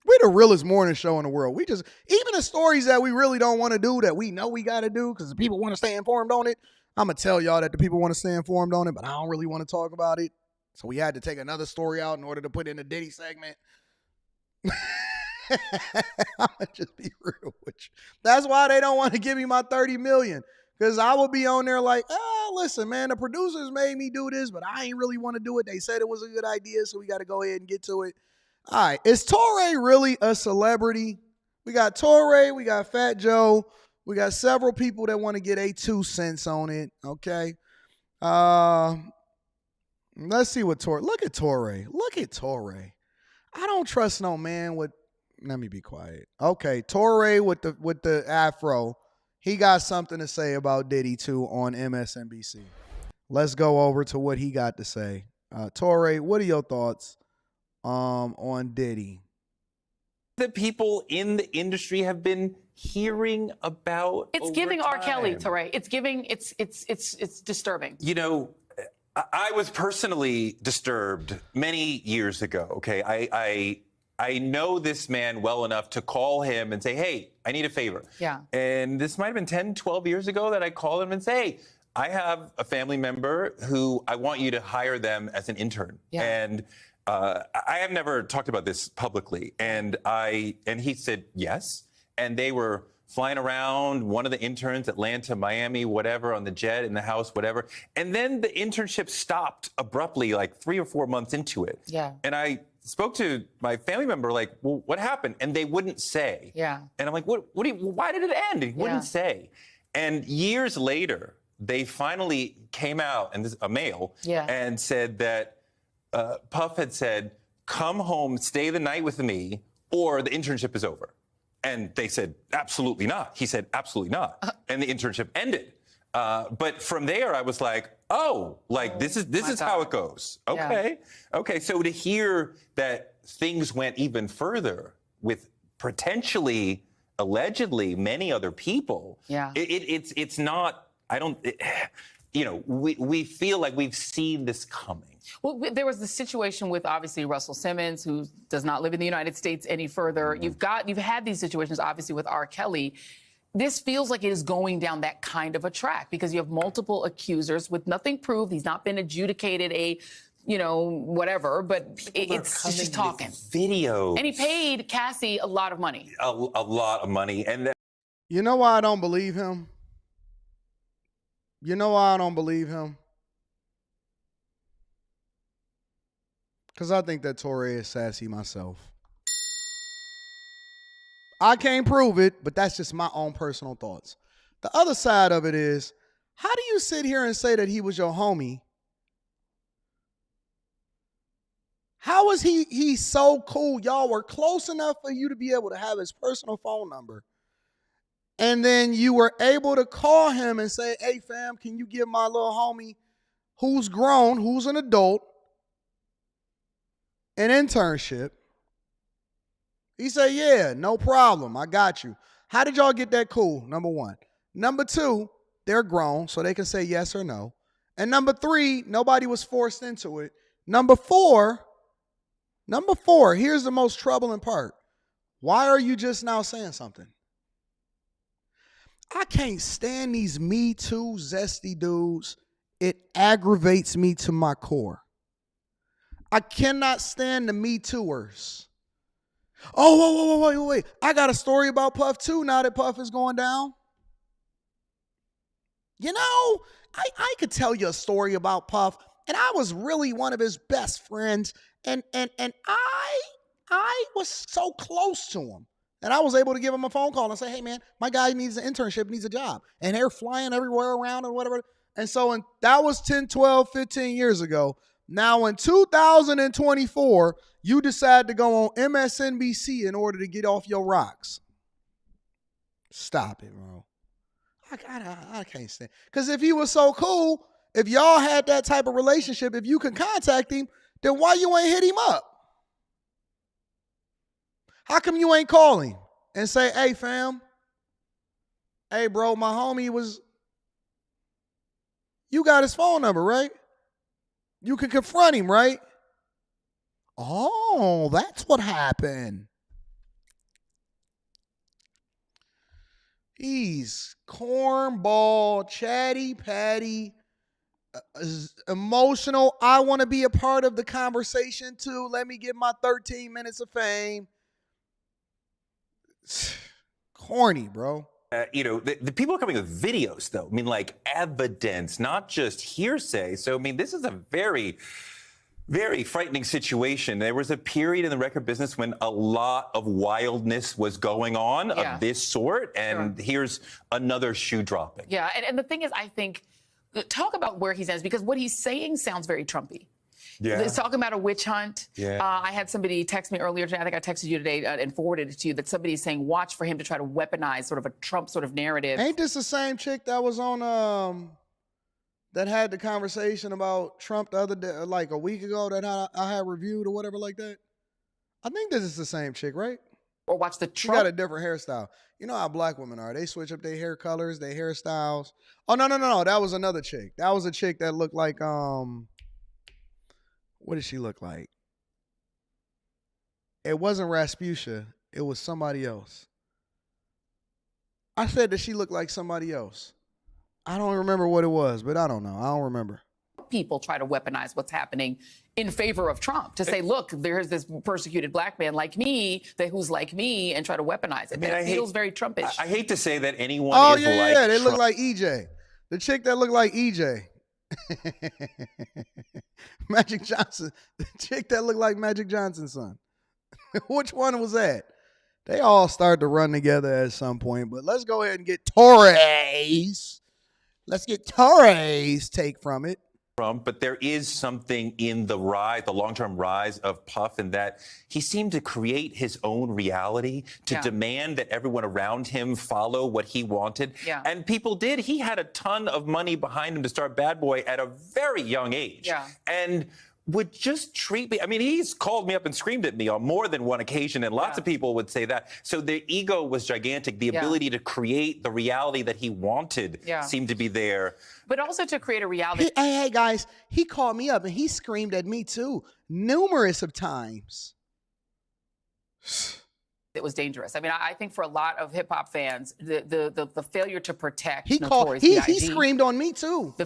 We're the realest morning show in the world. We just, even the stories that we really don't want to do that we know we got to do because the people want to stay informed on it, I'm going to tell y'all that the people want to stay informed on it, but I don't really want to talk about it. So we had to take another story out in order to put in the Diddy segment. I'm going to just be real with you. That's why they don't want to give me my $30 million. Because I will be on there like, listen, man, the producers made me do this, but I ain't really want to do it. They said it was a good idea, so we got to go ahead and get to it. All right, is Toure really a celebrity? We got Toure, we got Fat Joe, we got several people that want to get a 2 cents on it, okay? Let's see what Toure, look at Toure. I don't trust no man with, let me be quiet. Okay, Toure with the afro, he got something to say about Diddy too on MSNBC. Let's go over to what he got to say. Toure, what are your thoughts on Diddy? The people in the industry have been hearing about. It's giving R. Kelly, Toure. It's giving. It's disturbing. You know, I was personally disturbed many years ago. Okay, I know this man well enough to call him and say, hey, I need a favor. Yeah. And this might have been 10, 12 years ago that I called him and say, hey, I have a family member who I want you to hire them as an intern. Yeah. And I have never talked about this publicly. And he said yes. And they were flying around, one of the interns, Atlanta, Miami, whatever, on the jet, in the house, whatever. And then the internship stopped abruptly, like 3 or 4 months into it. Yeah. And I spoke to my family member, like, well, what happened? And they wouldn't say. Yeah. And I'm like, why did it end? He wouldn't say. And years later, they finally came out, and this a male, and said that Puff had said, come home, stay the night with me, or the internship is over. And they said, absolutely not. He said, absolutely not. And the internship ended. But from there, I was like, this is how it goes. Okay. Yeah. Okay. So to hear that things went even further with potentially, allegedly, many other people, it's not, we feel like we've seen this coming. Well, there was the situation with obviously Russell Simmons, who does not live in the United States any further. Mm-hmm. You've had these situations obviously with R. Kelly. This feels like it is going down that kind of a track because you have multiple accusers with nothing proved. He's not been adjudicated whatever, but it's just talking. Video. And he paid Cassie a lot of money. A lot of money. And you know why I don't believe him? You know why I don't believe him? Because I think that Toure is sassy myself. I can't prove it, but that's just my own personal thoughts. The other side of it is, how do you sit here and say that he was your homie? How is he so cool? Y'all were close enough for you to be able to have his personal phone number. And then you were able to call him and say, hey, fam, can you give my little homie who's grown, who's an adult, an internship? He said, yeah, no problem. I got you. How did y'all get that cool? Number one. Number two, they're grown, so they can say yes or no. And number three, nobody was forced into it. Number four, here's the most troubling part. Why are you just now saying something? I can't stand these Me Too zesty dudes. It aggravates me to my core. I cannot stand the Me Tooers. Oh, wait. I got a story about Puff too now that Puff is going down. You know, I could tell you a story about Puff, and I was really one of his best friends, and I was so close to him. And I was able to give him a phone call and say, hey, man, my guy needs an internship, needs a job. And they're flying everywhere around and whatever. And so that was 10, 12, 15 years ago. Now in 2024, you decide to go on MSNBC in order to get off your rocks. Stop it, bro. I can't stand. Because if he was so cool, if y'all had that type of relationship, if you can contact him, then why you ain't hit him up? How come you ain't call him and say, hey, fam, hey, bro, my homie you got his phone number, right? you can confront him, right? Oh, that's what happened. He's cornball, chatty patty, emotional. I want to be a part of the conversation too. Let me get my 13 minutes of fame. Corny, bro. The people are coming with videos, though. I mean, like evidence, not just hearsay. So, I mean, this is a very, very frightening situation. There was a period in the record business when a lot of wildness was going on of this sort. And here's another shoe dropping. Yeah. And the thing is, I think, talk about where he stands, because what he's saying sounds very Trumpy. Yeah. He's talking about a witch hunt. Yeah. I had somebody text me earlier today. I think I texted you today and forwarded it to you, that somebody's saying watch for him to try to weaponize sort of a Trump sort of narrative. Ain't this the same chick that was on that had the conversation about Trump the other day, like a week ago, that I had reviewed or whatever like that? I think this is the same chick, right? Or watch the She Trump. got a different hairstyle. You know how black women are. They switch up their hair colors, their hairstyles. Oh, no. That was another chick. That was a chick that looked like, what did she look like? It wasn't Rasputia. It was somebody else. I said that she looked like somebody else. I don't remember what it was, but I don't know. I don't remember. People try to weaponize what's happening in favor of Trump to say, look, there's this persecuted black man like me who's like me, and try to weaponize it. I mean, it feels very Trumpish. I hate to say that anyone is like yeah. They Trump. look like EJ. The chick that looked like EJ. Magic Johnson. The chick that looked like Magic Johnson's son. Which one was that? They all start to run together at some point, but let's go ahead and get Toure's. Let's get Toure's take from it. But there is something in the long-term rise of Puff, in that he seemed to create his own reality, to demand that everyone around him follow what he wanted. Yeah. And people did. He had a ton of money behind him to start Bad Boy at a very young age. Yeah. And would just treat me. I mean, he's called me up and screamed at me on more than one occasion, and lots of people would say that. So the ego was gigantic. The ability to create the reality that he wanted seemed to be there. But also to create a reality. Hey, guys, he called me up and he screamed at me too, numerous of times. It was dangerous. I mean, I think for a lot of hip hop fans, the failure to protect he screamed on me too. The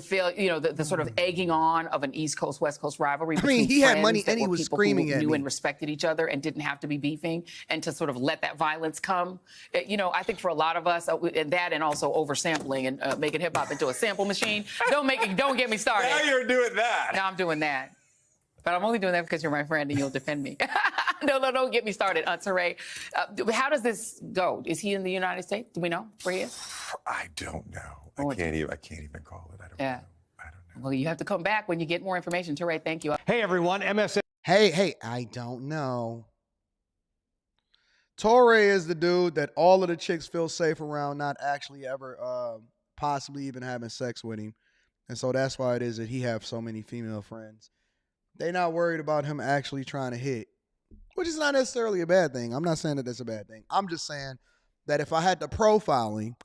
the sort of egging on of an East Coast West Coast rivalry. I mean, he had money and he was screaming at me. Knew and respected each other and didn't have to be beefing, and to sort of let that violence come. I think for a lot of us, and that, and also oversampling and making hip hop into a sample machine. Don't get me started. Now you're doing that. Now I'm doing that. But I'm only doing that because you're my friend and you'll defend me. No, don't get me started, Toure. How does this go? Is he in the United States? Do we know where he is? I don't know. I can't even call it. I don't know. Well, you have to come back when you get more information. Toure, thank you. Hey, everyone. MSN. Hey, I don't know. Toure is the dude that all of the chicks feel safe around, not actually ever possibly even having sex with him. And so that's why it is that he have so many female friends. They're not worried about him actually trying to hit, which is not necessarily a bad thing. I'm not saying that that's a bad thing. I'm just saying that if I had to profile him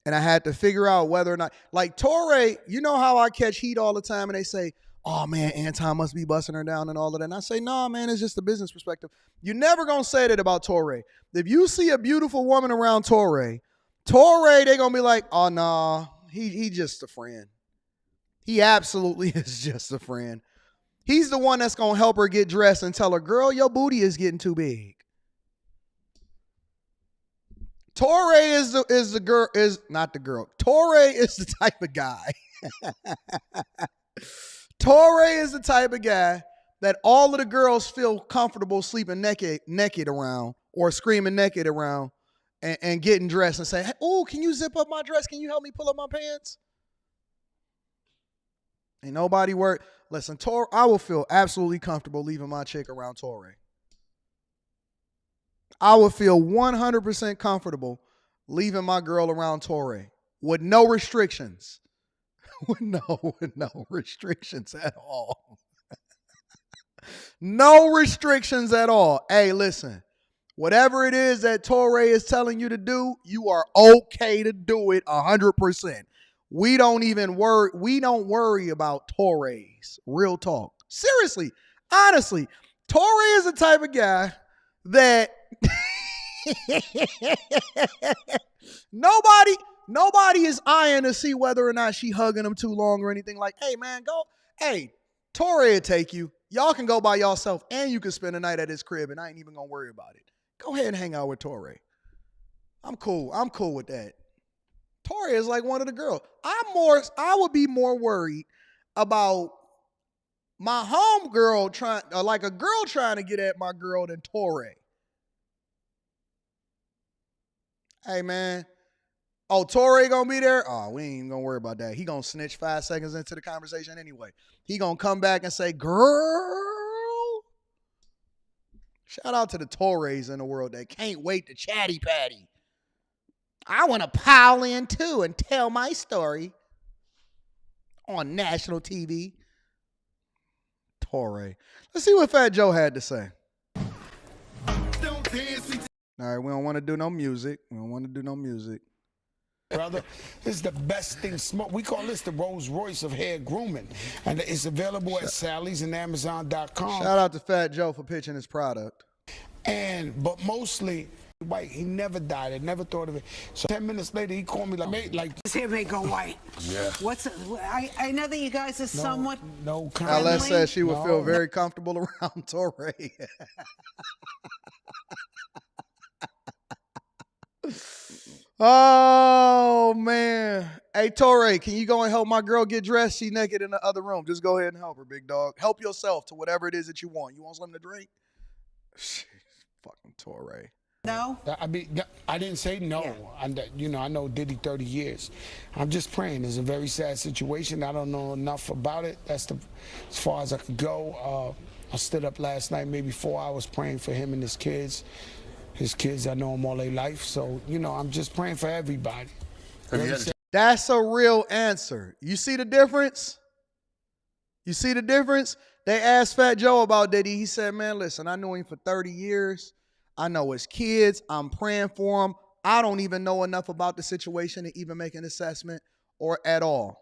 and I had to figure out whether or not, like Toure, you know how I catch heat all the time and they say, oh man, Anton must be busting her down and all of that. And I say, no, man, it's just a business perspective. You're never going to say that about Toure. If you see a beautiful woman around Toure, they're going to be like, oh, nah, he just a friend. He absolutely is just a friend. He's the one that's going to help her get dressed and tell her, girl, your booty is getting too big. Toure Toure is the type of guy. Toure is the type of guy that all of the girls feel comfortable sleeping naked around, or screaming naked around, and getting dressed and say, hey, oh, can you zip up my dress? Can you help me pull up my pants? Ain't nobody worried. Listen, Toure, I will feel absolutely comfortable leaving my chick around Toure. I would feel 100% comfortable leaving my girl around Toure with no restrictions. with no restrictions at all. No restrictions at all. Hey, listen, whatever it is that Toure is telling you to do, you are okay to do it 100%. We don't worry about Toure's. Real talk. Seriously, honestly, Toure is the type of guy that nobody is eyeing to see whether or not she hugging him too long or anything like, hey, man, go. Hey, Toure will take you. Y'all can go by yourself and you can spend the night at his crib and I ain't even going to worry about it. Go ahead and hang out with Toure. I'm cool. I'm cool with that. Toure is like one of the girls. I would be more worried about my homegirl trying, or like a girl trying to get at my girl than Toure. Hey, man. Oh, Toure gonna be there? Oh, we ain't even gonna worry about that. He gonna snitch 5 seconds into the conversation anyway. He gonna come back and say, girl. Shout out to the Toures in the world that can't wait to chatty patty. I want to pile in too and tell my story on national TV. Toure. Let's see what Fat Joe had to say. All right, we don't want to do no music. Brother, this is the best thing. We call this the Rolls Royce of hair grooming. And it's available at Sally's and Amazon.com. Shout out to Fat Joe for pitching his product. But mostly white. He never dyed it, never thought of it. So 10 minutes later, he called me like his hair may go white. Yeah. I know that you guys are somewhat. No, LS said she would feel very comfortable around Toure. Oh, man. Hey, Toure, can you go and help my girl get dressed? She's naked in the other room. Just go ahead and help her, big dog. Help yourself to whatever it is that you want. You want something to drink? Fucking Toure. No? I didn't say no. Yeah. I know Diddy 30 years. I'm just praying. It's a very sad situation. I don't know enough about it. That's as far as I could go. I stood up last night, maybe 4 hours praying for him and his kids. His kids, I know them all their life. So, I'm just praying for everybody. That's a real answer. You see the difference? You see the difference? They asked Fat Joe about Diddy. He said, man, listen, I knew him for 30 years. I know his kids. I'm praying for him. I don't even know enough about the situation to even make an assessment or at all.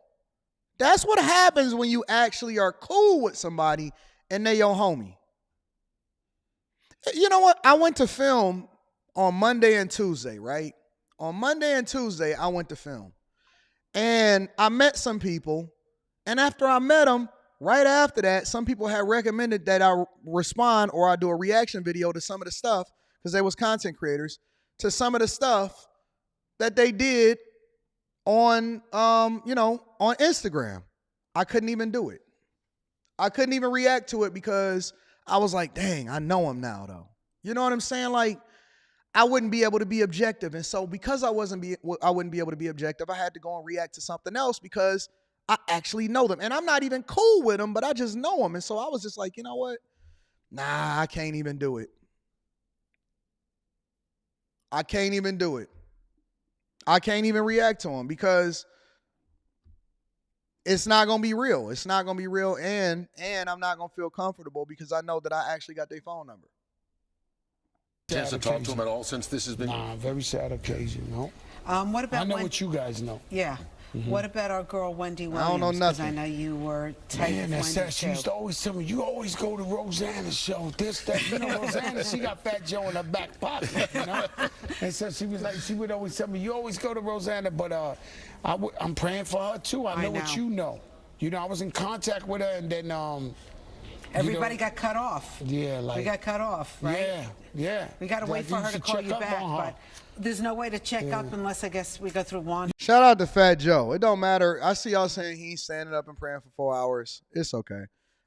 That's what happens when you actually are cool with somebody and they your homie. You know what? I went to film on Monday and Tuesday, right? On Monday and Tuesday, I went to film. And I met some people. And after I met them, right after that, some people had recommended that I respond or I do a reaction video to some of the stuff, because they was content creators, to some of the stuff that they did on, on Instagram. I couldn't even do it. I couldn't even react to it because I was like, dang, I know him now, though. You know what I'm saying? Like, I wouldn't be able to be objective. And so because I wouldn't be able to be objective, I had to go and react to something else because I actually know them. And I'm not even cool with them, but I just know them. And so I was just like, you know what? Nah, I can't even do it. I can't even do it. I can't even react to them because it's not going to be real. It's not going to be real. And I'm not going to feel comfortable because I know that I actually got their phone number. Chance to talk to him at all since this has been? Nah, very sad occasion, no. What about I know what you guys know. Yeah. Mm-hmm. What about our girl, Wendy Williams? I don't know nothing. I know you were tight with Wendy, sad. She used to always tell me, you always go to Rosanna's show, this, that. You know, Rosanna, she got Fat Joe in her back pocket, you know? And so she was like, she would always tell me, you always go to Rosanna, but I'm praying for her, too. I know what you know. You know, I was in contact with her, and then... Everybody got cut off. Yeah, we got cut off, right? Yeah. We got to wait for her to call you back, but there's no way to check up unless I guess we go through one. Shout out to Fat Joe. It don't matter. I see y'all saying he's standing up and praying for 4 hours. It's okay.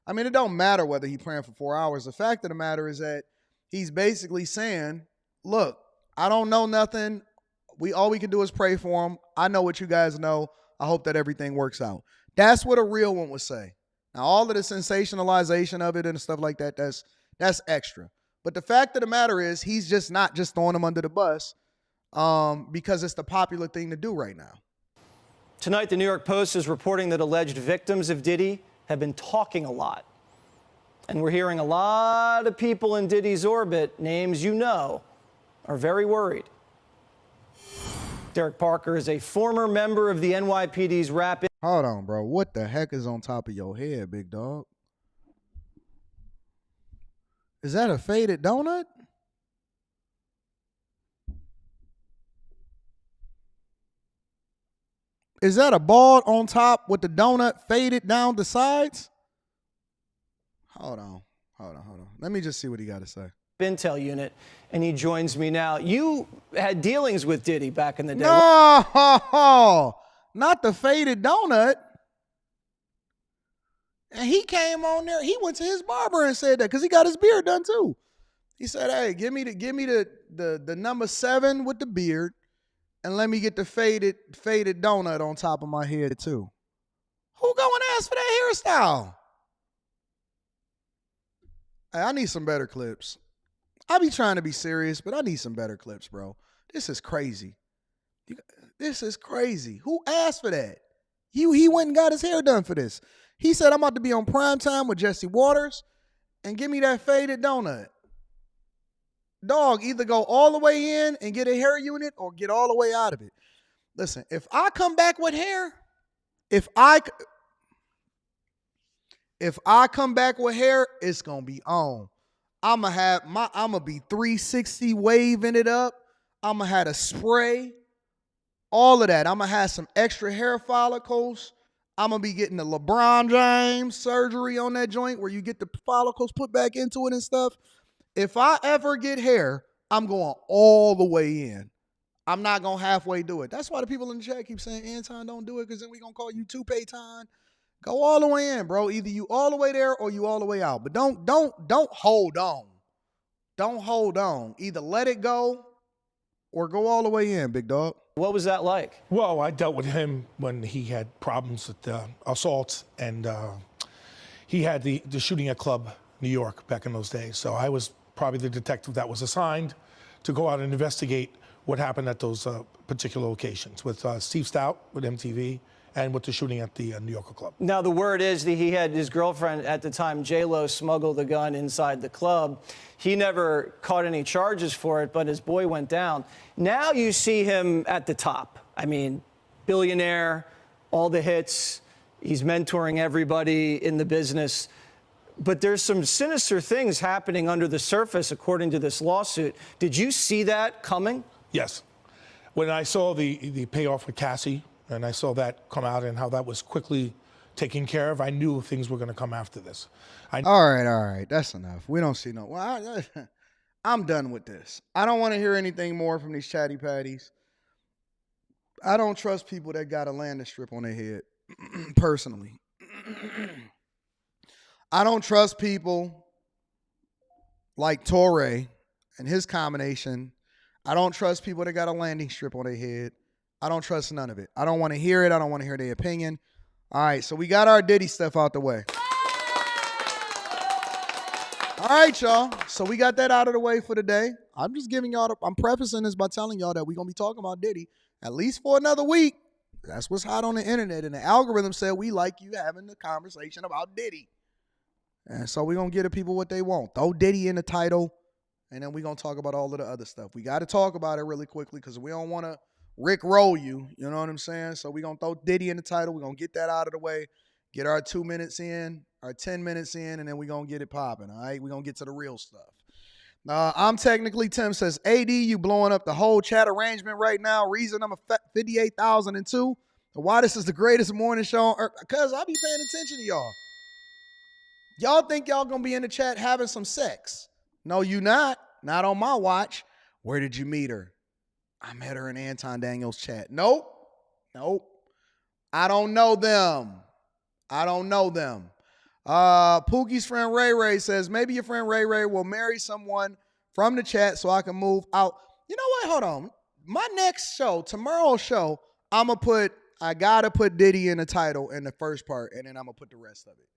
I mean, it don't matter whether he's praying for 4 hours. The fact of the matter is that he's basically saying, look, I don't know nothing. All we can do is pray for him. I know what you guys know. I hope that everything works out. That's what a real one would say. Now, all of the sensationalization of it and stuff like that, that's extra. But the fact of the matter is he's just not just throwing him under the bus because it's the popular thing to do right now. Tonight, the New York Post is reporting that alleged victims of Diddy have been talking a lot. And we're hearing a lot of people in Diddy's orbit, names you know, are very worried. Derek Parker is a former member of the NYPD's rapid... Hold on, bro. What the heck is on top of your head, big dog? Is that a faded donut? Is that a ball on top with the donut faded down the sides? Hold on. Let me just see what he got to say. Intel unit, and he joins me now. You had dealings with Diddy back in the day. No, not the faded donut. And he came on there. He went to his barber and said that because he got his beard done too. He said, "Hey, give me the number 7 with the beard, and let me get the faded donut on top of my head too." Who go and ask for that hairstyle? Hey, I need some better clips. I be trying to be serious, but I need some better clips, bro. This is crazy. This is crazy. Who asked for that? He went and got his hair done for this. He said, I'm about to be on primetime with Jesse Waters and give me that faded donut. Dog, either go all the way in and get a hair unit or get all the way out of it. Listen, if I come back with hair, if I come back with hair, it's going to be on. I'm going to be 360 waving it up. I'm going to have a spray. All of that. I'm going to have some extra hair follicles. I'm going to be getting the LeBron James surgery on that joint where you get the follicles put back into it and stuff. If I ever get hair, I'm going all the way in. I'm not going to halfway do it. That's why the people in the chat keep saying, Anton, don't do it because then we're going to call you two-pay-time. Go all the way in, bro. Either you all the way there or you all the way out. But don't hold on. Don't hold on. Either let it go or go all the way in, big dog. What was that like? Well, I dealt with him when he had problems with assaults, and he had the shooting at Club New York back in those days. So I was probably the detective that was assigned to go out and investigate what happened at those particular locations with Steve Stout with MTV and with the shooting at the New Yorker Club. Now, the word is that he had his girlfriend at the time, J-Lo, smuggle the gun inside the club. He never caught any charges for it, but his boy went down. Now you see him at the top. I mean, billionaire, all the hits. He's mentoring everybody in the business. But there's some sinister things happening under the surface, according to this lawsuit. Did you see that coming? Yes. When I saw the payoff with Cassie, and I saw that come out and how that was quickly taken care of, I knew things were going to come after this. All right. That's enough. We don't see no. Well, I'm done with this. I don't want to hear anything more from these chatty patties. I don't trust people that got a landing strip on their head, personally. I don't trust people like Toure and his combination. I don't trust people that got a landing strip on their head. I don't trust none of it. I don't want to hear it. I don't want to hear their opinion. All right, so we got our Diddy stuff out the way. All right, y'all. So we got that out of the way for today. I'm just giving y'all, I'm prefacing this by telling y'all that we're going to be talking about Diddy at least for another week. That's what's hot on the internet. And the algorithm said we like you having the conversation about Diddy. And so we're going to give the people what they want. Throw Diddy in the title, and then we're going to talk about all of the other stuff. We got to talk about it really quickly because we don't want to Rick roll you know what I'm saying? So we're going to throw Diddy in the title. We're going to get that out of the way, get our 2 minutes in, our 10 minutes in, and then we're going to get it popping, all right? We're going to get to the real stuff. I'm technically, Tim says, AD, you blowing up the whole chat arrangement right now. Reason I'm 58,002. Why this is the greatest morning show on earth? Because I be paying attention to y'all. Y'all think y'all going to be in the chat having some sex. No, you not. Not on my watch. Where did you meet her? I met her in Anton Daniels' chat. Nope. I don't know them. Pookie's friend Ray Ray says, maybe your friend Ray Ray will marry someone from the chat so I can move out. You know what? Hold on. My next show, tomorrow's show, I got to put Diddy in the title in the first part, and then I'm going to put the rest of it.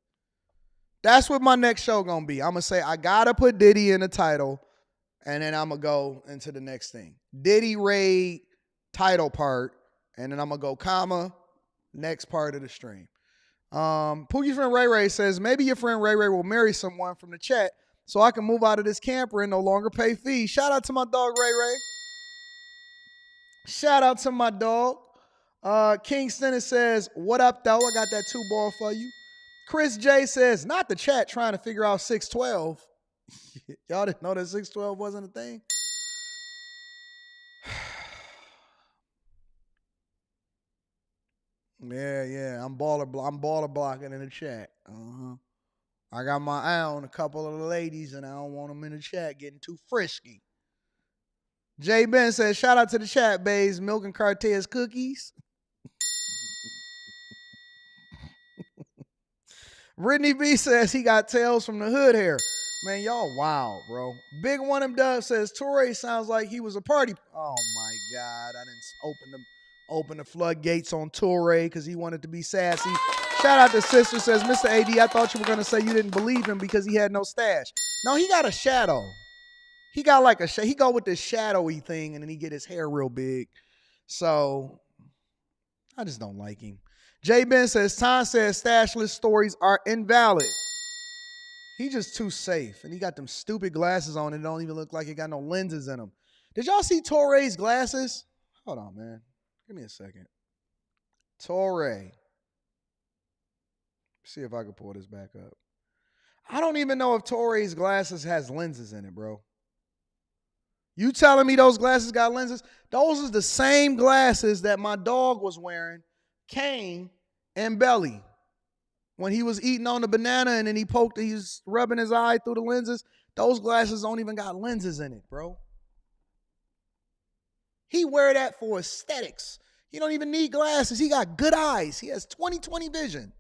That's what my next show going to be. I'm going to say, I got to put Diddy in the title, and then I'm going to go into the next thing. Diddy Ray title part, and then I'm going to go comma, next part of the stream. Pookie's friend Ray Ray says, maybe your friend Ray Ray will marry someone from the chat so I can move out of this camper and no longer pay fees. Shout out to my dog, Ray Ray. Shout out to my dog. Kingston says, what up, though? I got that 2 ball for you. Chris J says, not the chat trying to figure out 612. Y'all didn't know that 612 wasn't a thing? Yeah. I'm baller blocking in the chat. I got my eye on a couple of the ladies, and I don't want them in the chat getting too frisky. Jay Ben says, shout out to the chat, bays. Milk and Cartez cookies. Brittany B says he got tails from the hood hair. Man, y'all wild, bro. Big One M Dub says Toure sounds like he was a party. Oh my God. I didn't open the floodgates on Toure because he wanted to be sassy. Shout out to Sister says, Mr. AD, I thought you were going to say you didn't believe him because he had no stash. No, he got a shadow. He got like he go with this shadowy thing and then he get his hair real big. So I just don't like him. J Ben says, Tom says stashless stories are invalid. He just too safe. And he got them stupid glasses on and don't even look like he got no lenses in them. Did y'all see Toure's glasses? Hold on, man. Give me a second. Toure. See if I can pull this back up. I don't even know if Toure's glasses has lenses in it, bro. You telling me those glasses got lenses? Those is the same glasses that my dog was wearing, Kane and Belly. When he was eating on the banana and then he was rubbing his eye through the lenses. Those glasses don't even got lenses in it, bro. He wear that for aesthetics. He don't even need glasses. He got good eyes. He has 20/20 vision.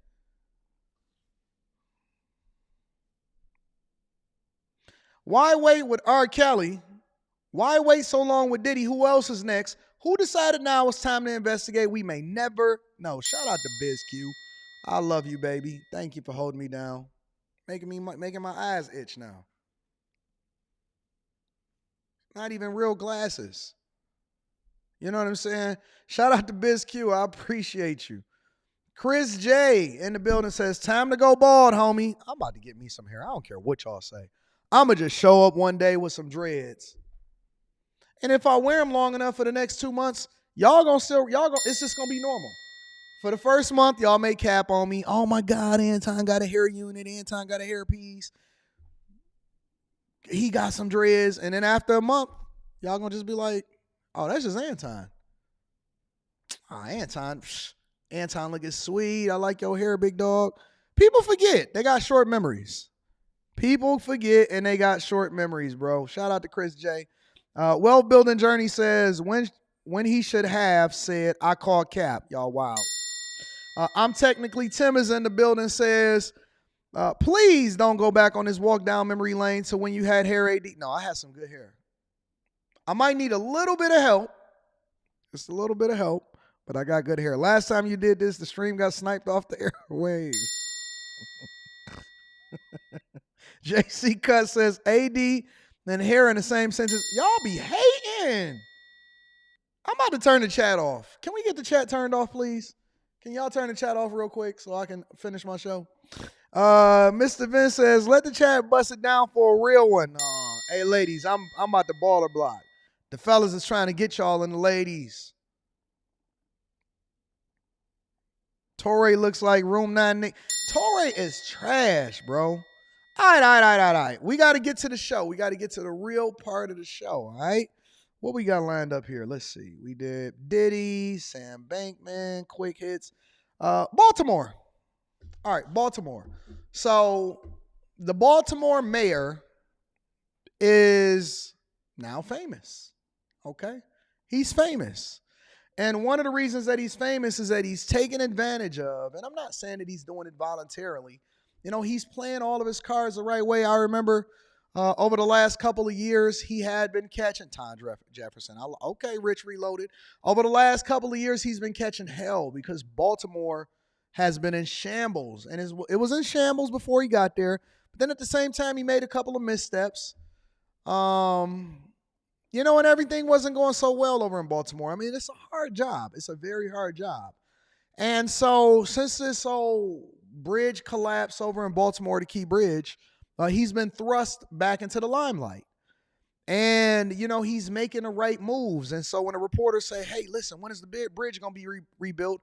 Why wait with R. Kelly? Why wait so long with Diddy? Who else is next? Who decided now it's time to investigate? We may never know. Shout out to BizQ. I love you, baby. Thank you for holding me down. Making my eyes itch now. Not even real glasses. You know what I'm saying? Shout out to BizQ. I appreciate you. Chris J in the building says, time to go bald, homie. I'm about to get me some hair. I don't care what y'all say. I'm going to just show up one day with some dreads. And if I wear them long enough for the next 2 months, it's just going to be normal. For the first month, y'all may cap on me. Oh my God, Anton got a hair unit. Anton got a hair piece. He got some dreads. And then after a month, y'all going to just be like, oh, that's just Anton. Oh, Anton looking sweet. I like your hair, big dog. People forget. They got short memories. People forget and they got short memories, bro. Shout out to Chris J. Wealth Building Journey says, when he should have said, I call cap. Y'all wild. I'm technically Tim is in the building says, please don't go back on this walk down memory lane to when you had hair AD. No, I had some good hair. I might need a little bit of help. Just a little bit of help, but I got good hair. Last time you did this, the stream got sniped off the airwaves. JC Cut says, AD and hair in the same sentence. Y'all be hating. I'm about to turn the chat off. Can we get the chat turned off, please? Can y'all turn the chat off real quick so I can finish my show? Mr. Vince says, let the chat bust it down for a real one. Hey, ladies, I'm about to baller block. The fellas is trying to get y'all and the ladies. Toure looks like room 9. Toure is trash, bro. All right. We got to get to the show. We got to get to the real part of the show, all right? What we got lined up here? Let's see. We did Diddy, Sam Bankman, quick hits. Baltimore. All right, Baltimore. So the Baltimore mayor is now famous, okay? He's famous. And one of the reasons that he's famous is that he's taken advantage of, and I'm not saying that he's doing it voluntarily. You know, he's playing all of his cards the right way. I remember over the last couple of years, he had been catching Tom Jefferson. Okay, Rich Reloaded. Over the last couple of years, he's been catching hell because Baltimore has been in shambles. And it was in shambles before he got there. But then at the same time, he made a couple of missteps. You know, and everything wasn't going so well over in Baltimore. I mean, it's a hard job. It's a very hard job. And so since this whole bridge collapse over in Baltimore, the Key Bridge, he's been thrust back into the limelight. And, you know, he's making the right moves. And so when the reporters say, hey, listen, when is the bridge going to be rebuilt?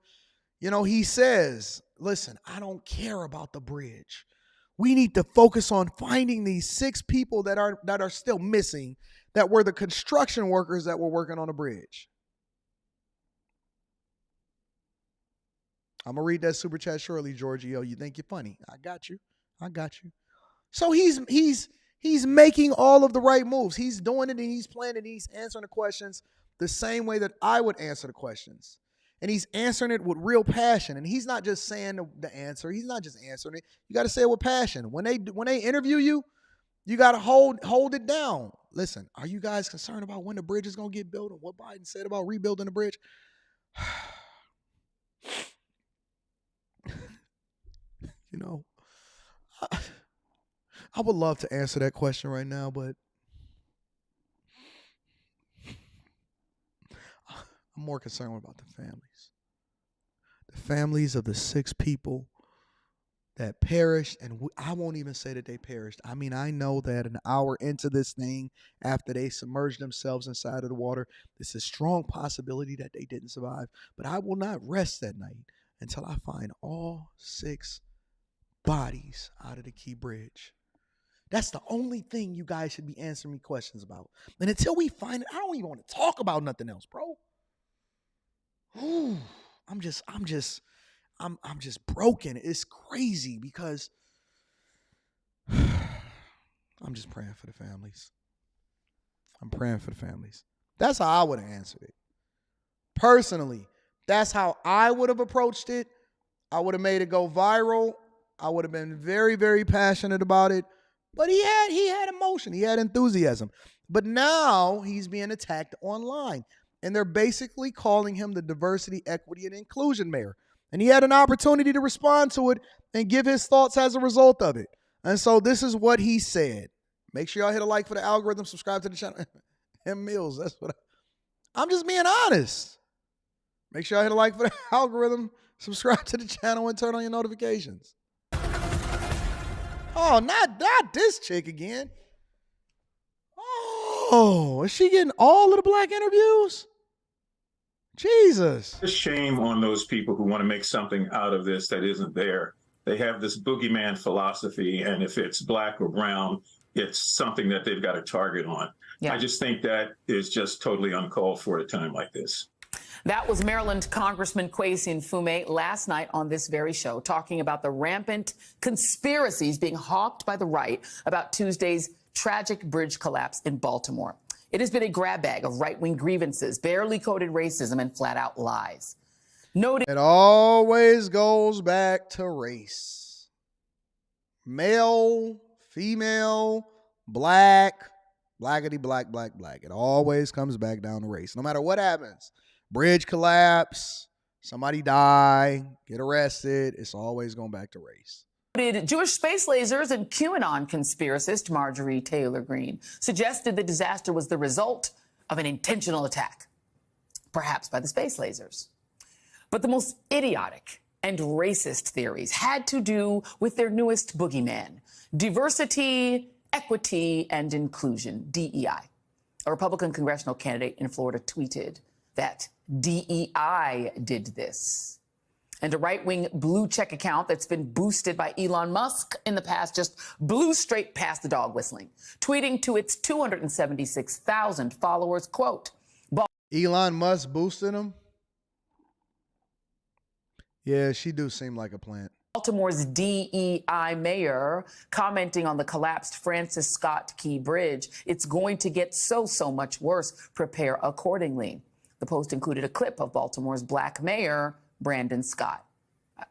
You know, he says, listen, I don't care about the bridge. We need to focus on finding these 6 people that are still missing, that were the construction workers that were working on the bridge. I'm going to read that super chat shortly, Giorgio. You think you're funny. I got you. So he's making all of the right moves. He's doing it and he's planning and he's answering the questions the same way that I would answer the questions. And he's answering it with real passion. And he's not just saying the answer. He's not just answering it. You got to say it with passion. When they interview you, you got to hold it down. Listen, are you guys concerned about when the bridge is going to get built and what Biden said about rebuilding the bridge? You know, I would love to answer that question right now, but I'm more concerned about the families. The families of the 6 people that perished, and I won't even say that they perished. I mean, I know that an hour into this thing, after they submerged themselves inside of the water, there's a strong possibility that they didn't survive. But I will not rest that night until I find all 6 bodies out of the Key Bridge. That's the only thing you guys should be answering me questions about. And until we find it, I don't even want to talk about nothing else, bro. Ooh, I'm just broken. It's crazy because I'm just praying for the families. I'm praying for the families. That's how I would have answered it. Personally, that's how I would have approached it. I would have made it go viral. I would have been very, very passionate about it. But he had emotion. He had enthusiasm. But now he's being attacked online. And they're basically calling him the diversity, equity, and inclusion mayor. And he had an opportunity to respond to it and give his thoughts as a result of it. And so this is what he said. Make sure y'all hit a like for the algorithm, subscribe to the channel. M Mills, that's what I'm just being honest. Make sure y'all hit a like for the algorithm, subscribe to the channel, and turn on your notifications. Oh, not this chick again. Oh, is she getting all of the black interviews? Jesus. Shame on those people who want to make something out of this that isn't there. They have this boogeyman philosophy, and if it's black or brown, it's something that they've got a target on. Yeah. I just think that is just totally uncalled for at a time like this. That was Maryland Congressman Kwesi Mfume last night on this very show, talking about the rampant conspiracies being hawked by the right about Tuesday's tragic bridge collapse in Baltimore. It has been a grab bag of right-wing grievances, barely coded racism, and flat-out lies. It always goes back to race. Male, female, black, blackity, black. It always comes back down to race, no matter what happens. Bridge collapse, somebody die, get arrested. It's always going back to race. Jewish space lasers and QAnon conspiracist Marjorie Taylor Greene suggested the disaster was the result of an intentional attack, perhaps by the space lasers. But the most idiotic and racist theories had to do with their newest boogeyman, diversity, equity, and inclusion, DEI. A Republican congressional candidate in Florida tweeted that DEI did this. And a right-wing blue check account that's been boosted by Elon Musk in the past just blew straight past the dog whistling, tweeting to its 276,000 followers, quote, Elon Musk boosted him? Yeah, she do seem like a plant. Baltimore's DEI mayor commenting on the collapsed Francis Scott Key Bridge. It's going to get so much worse. Prepare accordingly. The post included a clip of Baltimore's black mayor, Brandon Scott.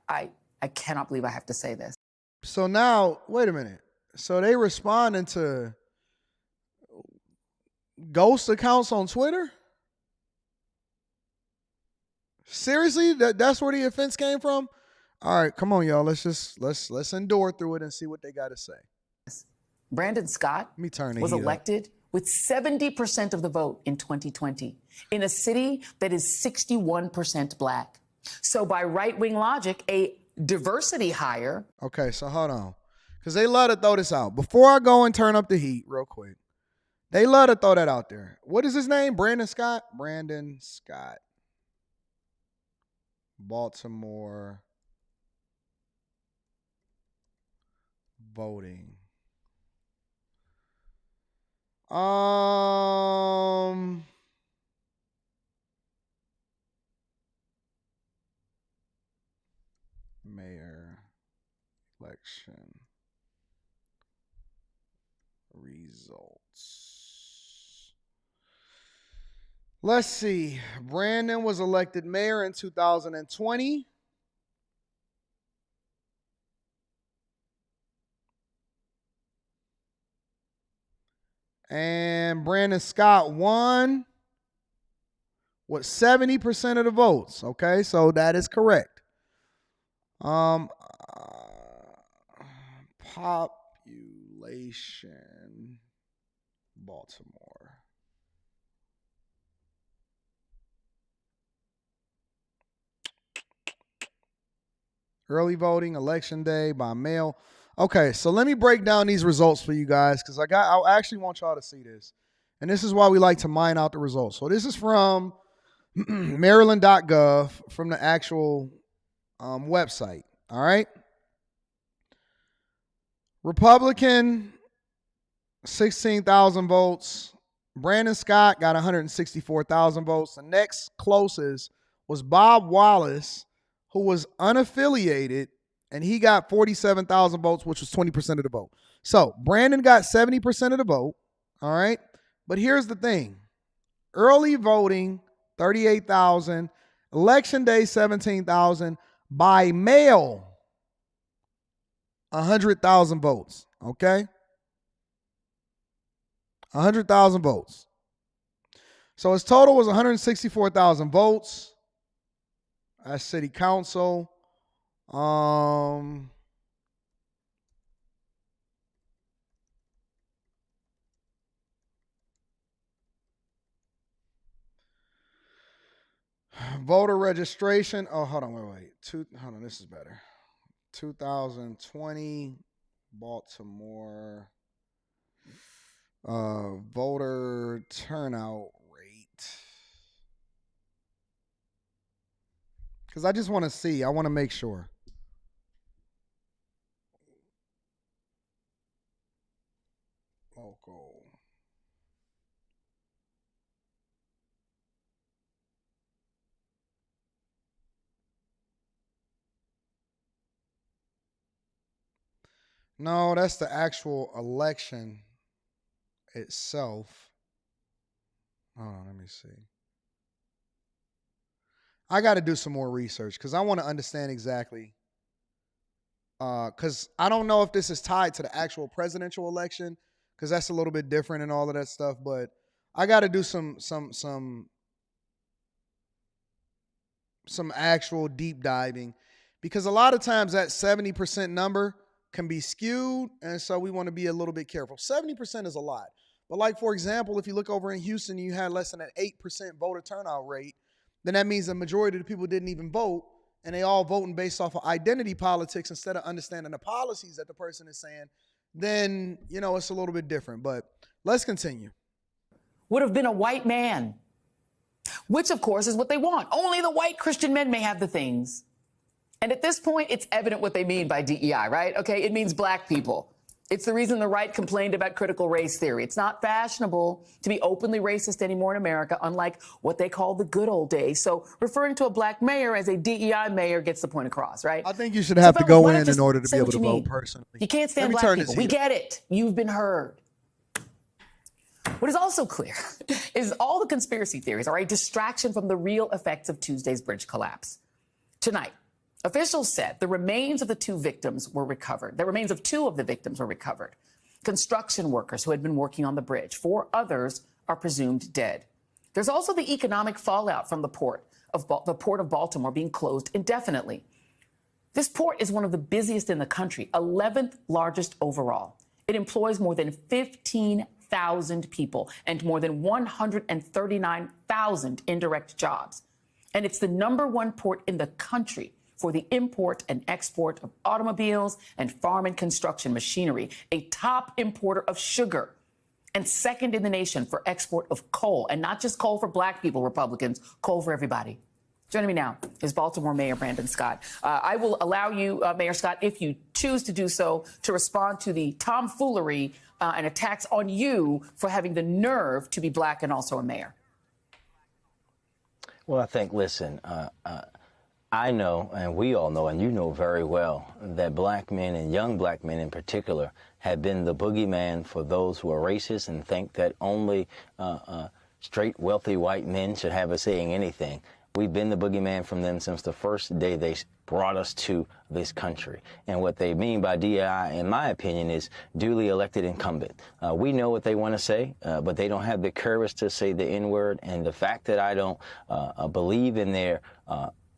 I cannot believe I have to say this. So now, wait a minute. So they responding to ghost accounts on Twitter? Seriously? That's where the offense came from? All right, come on, y'all. Let's endure through it and see what they got to say. Brandon Scott was elected with 70% of the vote in 2020 in a city that is 61% black. So by right-wing logic, a diversity hire. Okay, so hold on. Because they love to throw this out. Before I go and turn up the heat real quick, they love to throw that out there. What is his name? Brandon Scott? Brandon Scott. Baltimore voting. Mayor election results. Let's see. Brandon was elected mayor in 2020. And Brandon Scott won with 70% of the votes. Okay, so that is correct. Population, Baltimore. Early voting, election day by mail. Okay, so let me break down these results for you guys because I actually want y'all to see this. And this is why we like to mine out the results. So this is from Maryland.gov from the actual website. All right. Republican, 16,000 votes. Brandon Scott got 164,000 votes. The next closest was Bob Wallace, who was unaffiliated, and he got 47,000 votes, which was 20% of the vote. So Brandon got 70% of the vote. All right. But here's the thing. Early voting, 38,000. Election day, 17,000. By mail, 100,000 votes. Okay. 100,000 votes. So his total was 164,000 votes. That's city council. Voter registration. Oh, hold on, wait. Hold on, this is better. 2020 Baltimore voter turnout rate. Because I just want to see. I want to make sure. Local. No, that's the actual election itself. Hold on, let me see. I got to do some more research because I want to understand exactly. Because I don't know if this is tied to the actual presidential election because that's a little bit different and all of that stuff. But I got to do some actual deep diving because a lot of times that 70% number can be skewed, and so we want to be a little bit careful. 70% is a lot. But like, for example, if you look over in Houston, you had less than an 8% voter turnout rate, then that means the majority of the people didn't even vote, and they all voting based off of identity politics instead of understanding the policies that the person is saying, then, you know, it's a little bit different. But let's continue. Would have been a white man, which, of course, is what they want. Only the white Christian men may have the things. And at this point, it's evident what they mean by DEI, right? Okay, it means black people. It's the reason the right complained about critical race theory. It's not fashionable to be openly racist anymore in America, unlike what they call the good old days. So referring to a black mayor as a DEI mayor gets the point across, right? I think you should have to go in order to be able to vote personally. You can't stand black people. We get it. You've been heard. What is also clear is all the conspiracy theories are a distraction from the real effects of Tuesday's bridge collapse. Tonight, officials said the remains of the two victims were recovered. The remains of two of the victims were recovered. Construction workers who had been working on the bridge. 4 others are presumed dead. There's also the economic fallout from the port of Baltimore being closed indefinitely. This port is one of the busiest in the country, 11th largest overall. It employs more than 15,000 people and more than 139,000 indirect jobs. And it's the #1 port in the country for the import and export of automobiles and farm and construction machinery, a top importer of sugar, and second in the nation for export of coal, and not just coal for black people, Republicans, coal for everybody. Joining me now is Baltimore Mayor Brandon Scott. I will allow you, Mayor Scott, if you choose to do so, to respond to the tomfoolery and attacks on you for having the nerve to be black and also a mayor. Well, I think, listen, I know, and we all know, and you know very well, that black men and young black men in particular have been the boogeyman for those who are racist and think that only straight, wealthy white men should have a say in anything. We've been the boogeyman from them since the first day they brought us to this country. And what they mean by DEI, in my opinion, is duly elected incumbent. We know what they want to say, but they don't have the courage to say the N-word. And the fact that I don't believe in their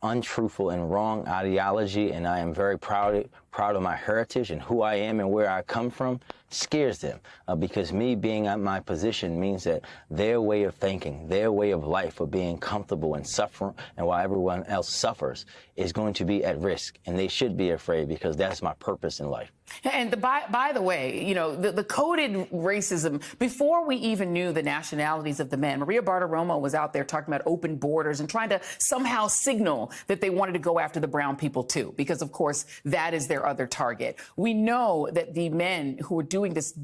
untruthful and wrong ideology, and I am very proud of my heritage and who I am and where I come from, scares them, because me being at my position means that their way of thinking, their way of life of being comfortable and suffering, and while everyone else suffers, is going to be at risk, and they should be afraid, because that's my purpose in life. And by the way, you know, the coded racism, before we even knew the nationalities of the men, Maria Bartiromo was out there talking about open borders and trying to somehow signal that they wanted to go after the brown people too, because of course that is their other target. We know that the men who were doing this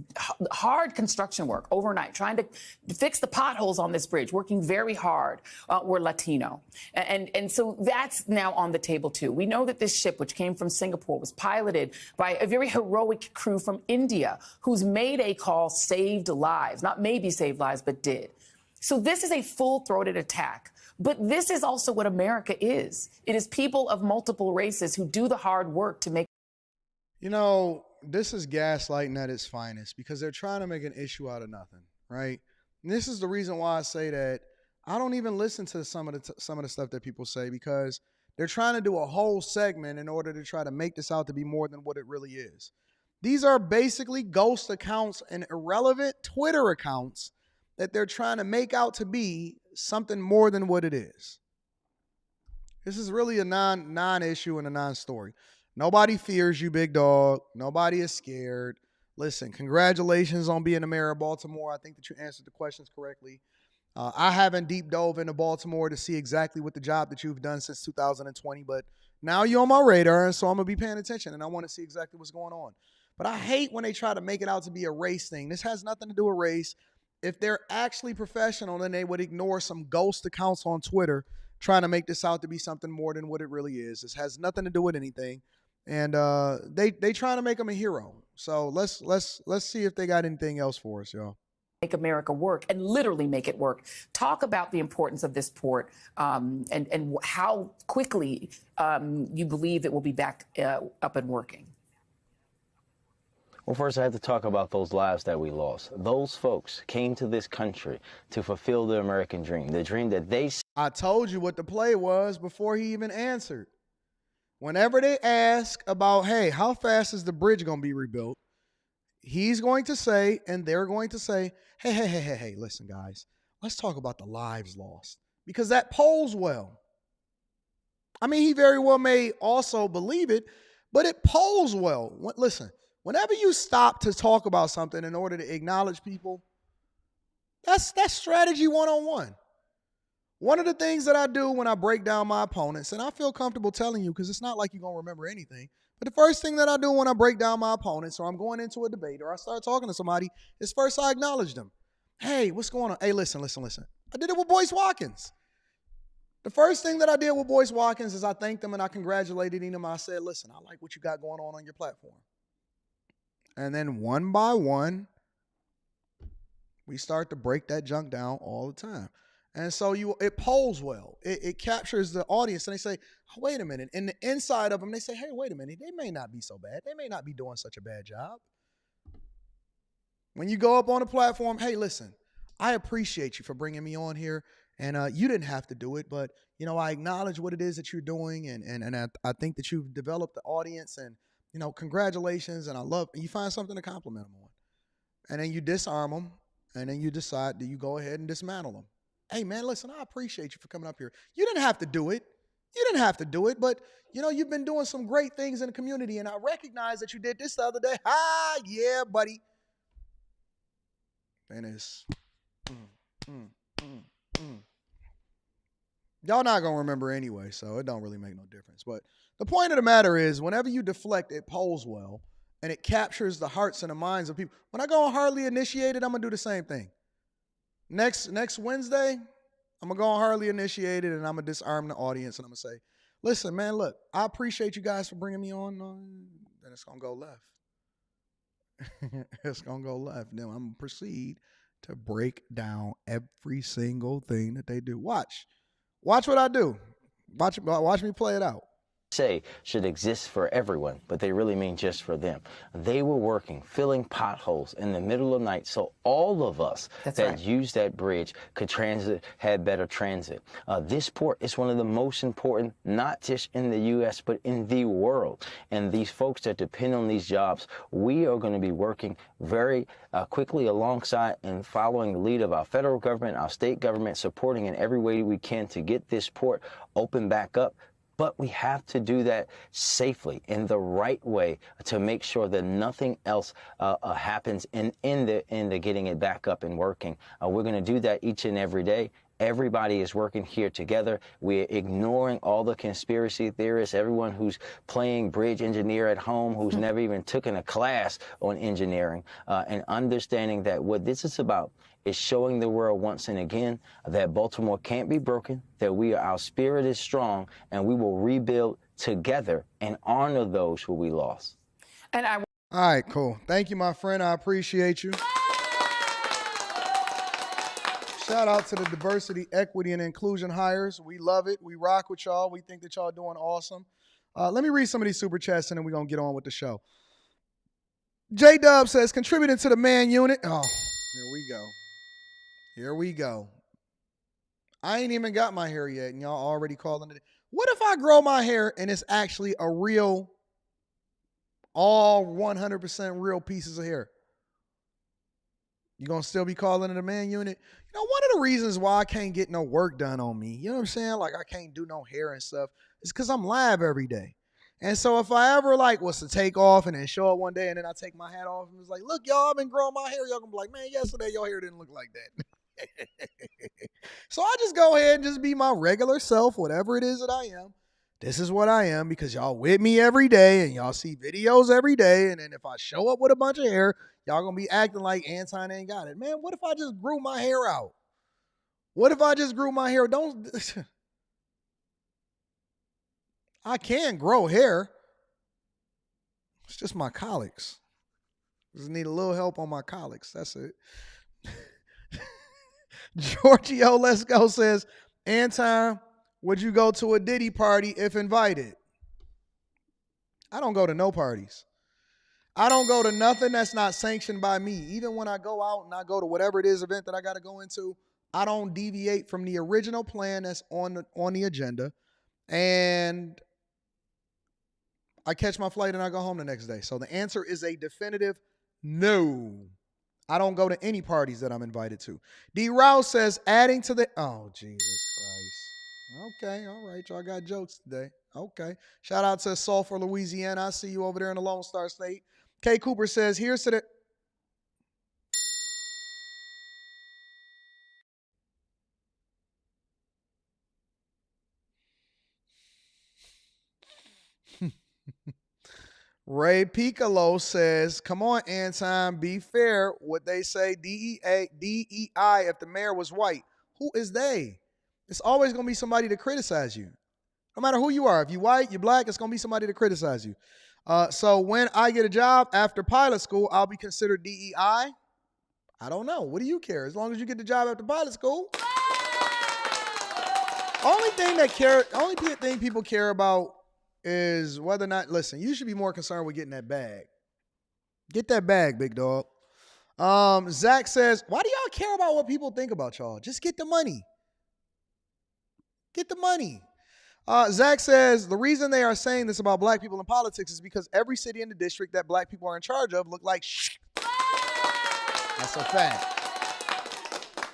hard construction work overnight, trying to fix the potholes on this bridge, working very hard, were Latino. And so that's now on the table too. We know that this ship, which came from Singapore, was piloted by a very heroic crew from India whose Mayday call saved lives, not maybe saved lives, but did. So this is a full-throated attack. But this is also what America is. It is people of multiple races who do the hard work to make. You know, this is gaslighting at its finest, because they're trying to make an issue out of nothing, right? And this is the reason why I say that I don't even listen to some of the stuff that people say, because they're trying to do a whole segment in order to try to make this out to be more than what it really is. These are basically ghost accounts and irrelevant Twitter accounts that they're trying to make out to be something more than what it is. This is really a non-issue and a non-story. Nobody fears you, big dog. Nobody is scared. Listen, congratulations on being the mayor of Baltimore. I think that you answered the questions correctly. I haven't deep dove into Baltimore to see exactly what the job that you've done since 2020, but now you're on my radar, and so I'm going to be paying attention, and I want to see exactly what's going on. But I hate when they try to make it out to be a race thing. This has nothing to do with race. If they're actually professional, then they would ignore some ghost accounts on Twitter trying to make this out to be something more than what it really is. This has nothing to do with anything. And they trying to make him a hero. So let's see if they got anything else for us, y'all. Make America work and literally make it work. Talk about the importance of this port and how quickly you believe it will be back up and working. Well, first I have to talk about those lives that we lost. Those folks came to this country to fulfill the American dream, the dream that they... I told you what the play was before he even answered. Whenever they ask about, hey, how fast is the bridge going to be rebuilt? He's going to say, and they're going to say, hey, listen, guys, let's talk about the lives lost, because that polls well. I mean, he very well may also believe it, but it polls well. Listen, whenever you stop to talk about something in order to acknowledge people, that's strategy 101. One of the things that I do when I break down my opponents, and I feel comfortable telling you because it's not like you're going to remember anything, but the first thing that I do when I break down my opponents, or I'm going into a debate, or I start talking to somebody, is first I acknowledge them. Hey, what's going on? Hey, listen. I did it with Boyce Watkins. The first thing that I did with Boyce Watkins is I thanked him and I congratulated him. I said, listen, I like what you got going on your platform. And then one by one, we start to break that junk down all the time. And so it polls well. It captures the audience, and they say, oh, wait a minute. In the inside of them, they say, hey, wait a minute. They may not be so bad. They may not be doing such a bad job. When you go up on a platform, hey, listen, I appreciate you for bringing me on here, and you didn't have to do it, but, you know, I acknowledge what it is that you're doing, and I think that you've developed the audience, and, you know, congratulations, and you find something to compliment them on. And then you disarm them, and then you decide, do you go ahead and dismantle them? Hey, man, listen, I appreciate you for coming up here. You didn't have to do it. But, you know, you've been doing some great things in the community, and I recognize that you did this the other day. Yeah, buddy. Then it's, Y'all not going to remember anyway, so it don't really make no difference. But the point of the matter is, whenever you deflect, it polls well, and it captures the hearts and the minds of people. When I go on Hardly Initiated, I'm going to do the same thing. Next Wednesday, I'm going to go on Hardly Initiated, and I'm going to disarm the audience, and I'm going to say, listen, man, look, I appreciate you guys for bringing me on, and it's going to go left. It's going to go left. Then I'm going to proceed to break down every single thing that they do. Watch what I do. Watch me play it out. Say should exist for everyone, but they really mean just for them. They were working, filling potholes in the middle of the night, so all of us use that bridge could had better transit. This port is one of the most important, not just in the U.S., but in the world. And these folks that depend on these jobs, we are going to be working very quickly alongside and following the lead of our federal government, our state government, supporting in every way we can to get this port open back up. But we have to do that safely, in the right way, to make sure that nothing else happens in the getting it back up and working. We're going to do that each and every day. Everybody is working here together. We're ignoring all the conspiracy theorists, everyone who's playing bridge engineer at home, who's never even taken a class on engineering, and understanding that what this is about is showing the world once and again that Baltimore can't be broken, that our spirit is strong, and we will rebuild together and honor those who we lost. All right, cool. Thank you, my friend. I appreciate you. Shout out to the diversity, equity, and inclusion hires. We love it. We rock with y'all. We think that y'all doing awesome. Let me read some of these super chats, and then we're going to get on with the show. J-Dub says, contributing to the man unit. Oh, here we go. Here we go. I ain't even got my hair yet, and y'all already calling it. What if I grow my hair and it's actually a real, all 100% real pieces of hair? You going to still be calling it a man unit? You know, one of the reasons why I can't get no work done on me, you know what I'm saying? Like, I can't do no hair and stuff, is because I'm live every day. And so if I ever, was to take off and then show up one day and then I take my hat off and it's like, look, y'all, I've been growing my hair. Y'all going to be like, man, yesterday your hair didn't look like that. So I just go ahead and just be my regular self, whatever it is that I am. This is what I am because y'all with me every day and y'all see videos every day. And then if I show up with a bunch of hair, y'all going to be acting like Anton ain't got it. Man, what if I just grew my hair out? What if I just grew my hair? I can grow hair. It's just my colics. Just need a little help on my colics. That's it. Giorgio Let's Go says, Anton, would you go to a Diddy party if invited? I don't go to no parties. I don't go to nothing that's not sanctioned by me. Even when I go out and I go to whatever it is event that I got to go into, I don't deviate from the original plan that's on the agenda. And I catch my flight and I go home the next day. So the answer is a definitive no. I don't go to any parties that I'm invited to. D. Rouse says, adding to the... Oh, Jesus Christ. Okay, all right. Y'all got jokes today. Okay. Shout out to Sulphur, Louisiana. I see you over there in the Lone Star State. K. Cooper says, here's to the... Ray Piccolo says, come on, Anton, be fair. Would they say DEI if the mayor was white? Who is they? It's always going to be somebody to criticize you. No matter who you are. If you're white, you're black, it's going to be somebody to criticize you. So when I get a job after pilot school, I'll be considered DEI? I don't know. What do you care? As long as you get the job after pilot school. Only thing people care about is whether or not, listen, you should be more concerned with getting that bag. Get that bag, big dog. Zach says, why do y'all care about what people think about y'all? Just get the money. Get the money. Zach says, the reason they are saying this about black people in politics is because every city in the district that black people are in charge of look like shh. That's a fact.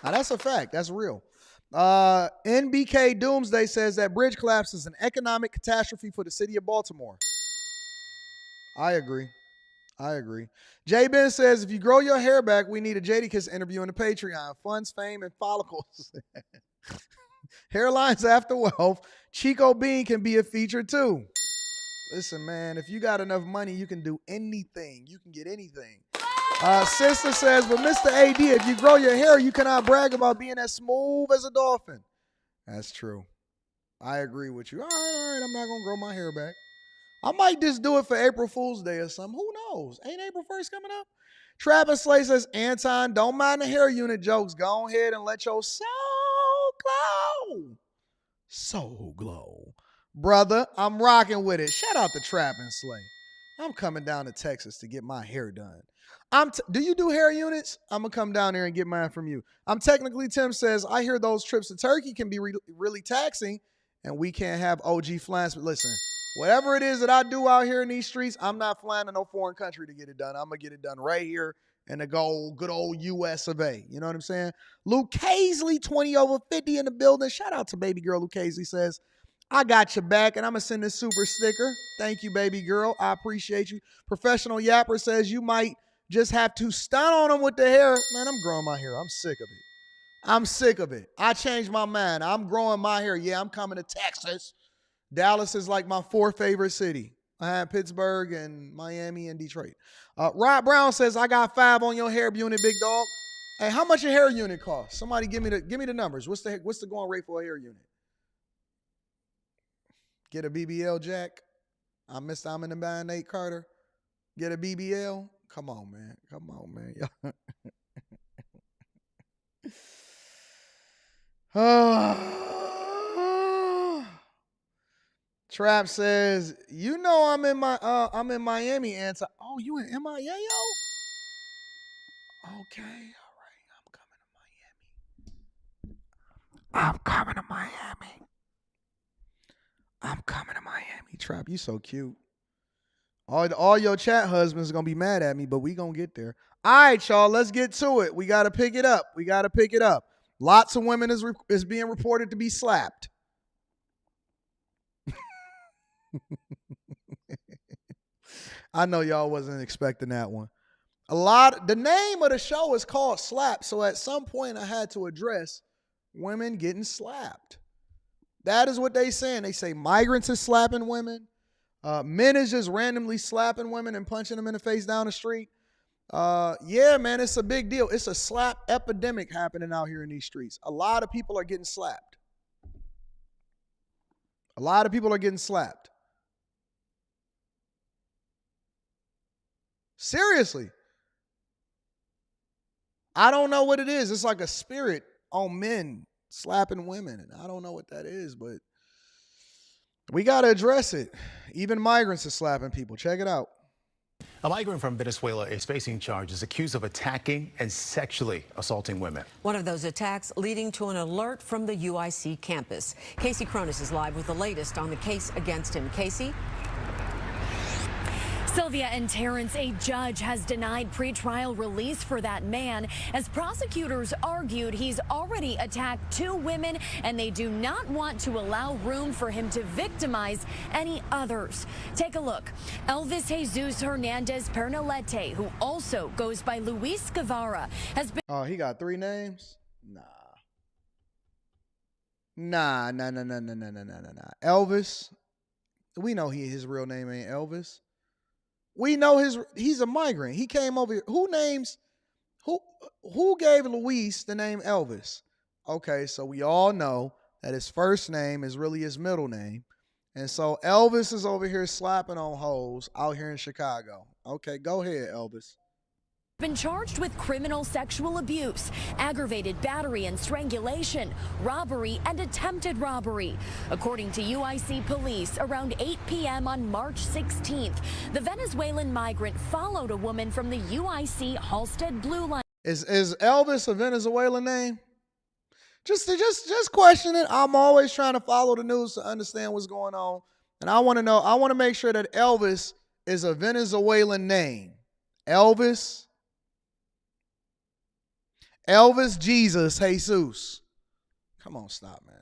Now, that's a fact. That's real. NBK Doomsday says that bridge collapse is an economic catastrophe for the city of Baltimore. I agree. J Ben says, if you grow your hair back, we need a Jadakiss interview on the Patreon. Funds, fame, and follicles. Hairlines after wealth. Chico Bean can be a feature too. Listen, man, if you got enough money, you can do anything. You can get anything. Sister says, but Mr. AD, if you grow your hair, you cannot brag about being as smooth as a dolphin. That's true. I agree with you. All right, I'm not going to grow my hair back. I might just do it for April Fool's Day or something. Who knows? Ain't April 1st coming up? Travis Slay says, Anton, don't mind the hair unit jokes. Go ahead and let your soul glow. Soul glow. Brother, I'm rocking with it. Shout out to Trap and Slay. I'm coming down to Texas to get my hair done. Do you do hair units? I'm going to come down there and get mine from you. Tim says, I hear those trips to Turkey can be really taxing, and we can't have OG flans. But listen, whatever it is that I do out here in these streets, I'm not flying to no foreign country to get it done. I'm going to get it done right here in the good old US of A. You know what I'm saying? Luke Casey, 20 over 50 in the building. Shout out to baby girl Luke Casey says, I got your back, and I'm going to send this super sticker. Thank you, baby girl. I appreciate you. Professional Yapper says you might just have to stun on them with the hair. Man, I'm growing my hair. I'm sick of it. I changed my mind. I'm growing my hair. Yeah, I'm coming to Texas. Dallas is like my fourth favorite city. I had Pittsburgh and Miami and Detroit. Rob Brown says, I got 5 on your hair unit, big dog. Hey, how much a hair unit cost? Somebody give me the numbers. What's the going rate for a hair unit? Get a BBL, Jack. I'm in the band, Nate Carter. Get a BBL. Come on, man. Trap says, you know I'm in Miami, Anton. Oh, you in MIA, yo? Okay, all right. I'm coming to Miami. Trap, you so cute. All your chat husbands are going to be mad at me, but we going to get there. All right, y'all, let's get to it. We got to pick it up. Lots of women is being reported to be slapped. I know y'all wasn't expecting that one. The name of the show is called Slap, so at some point I had to address women getting slapped. That is what they saying. They say migrants is slapping women. Men is just randomly slapping women and punching them in the face down the street. Yeah, man, it's a big deal. It's a slap epidemic happening out here in these streets. A lot of people are getting slapped. Seriously. I don't know what it is. It's like a spirit on men slapping women. And I don't know what that is, but we got to address it. Even migrants are slapping people. Check it out. A migrant from Venezuela is facing charges accused of attacking and sexually assaulting women. One of those attacks leading to an alert from the UIC campus. Casey Cronus is live with the latest on the case against him. Casey? Sylvia and Terrence, a judge has denied pretrial release for that man as prosecutors argued he's already attacked 2 women and they do not want to allow room for him to victimize any others. Take a look. Elvis Jesus Hernandez Pernalete, who also goes by Luis Guevara, has been... Oh, he got 3 names? Nah. Elvis, we know his real name ain't Elvis. We know he's a migrant. He came over here. Who gave Luis the name Elvis? Okay, so we all know that his first name is really his middle name. And so Elvis is over here slapping on hoes out here in Chicago. Okay, go ahead, Elvis. Been charged with criminal sexual abuse, aggravated battery and strangulation, robbery and attempted robbery. According to UIC police, around 8 p.m. on March 16th, the Venezuelan migrant followed a woman from the UIC Halstead Blue Line. Is Elvis a Venezuelan name? Just question it. I'm always trying to follow the news to understand what's going on. And I want to make sure that Elvis is a Venezuelan name. Elvis Jesus. Come on, stop, man.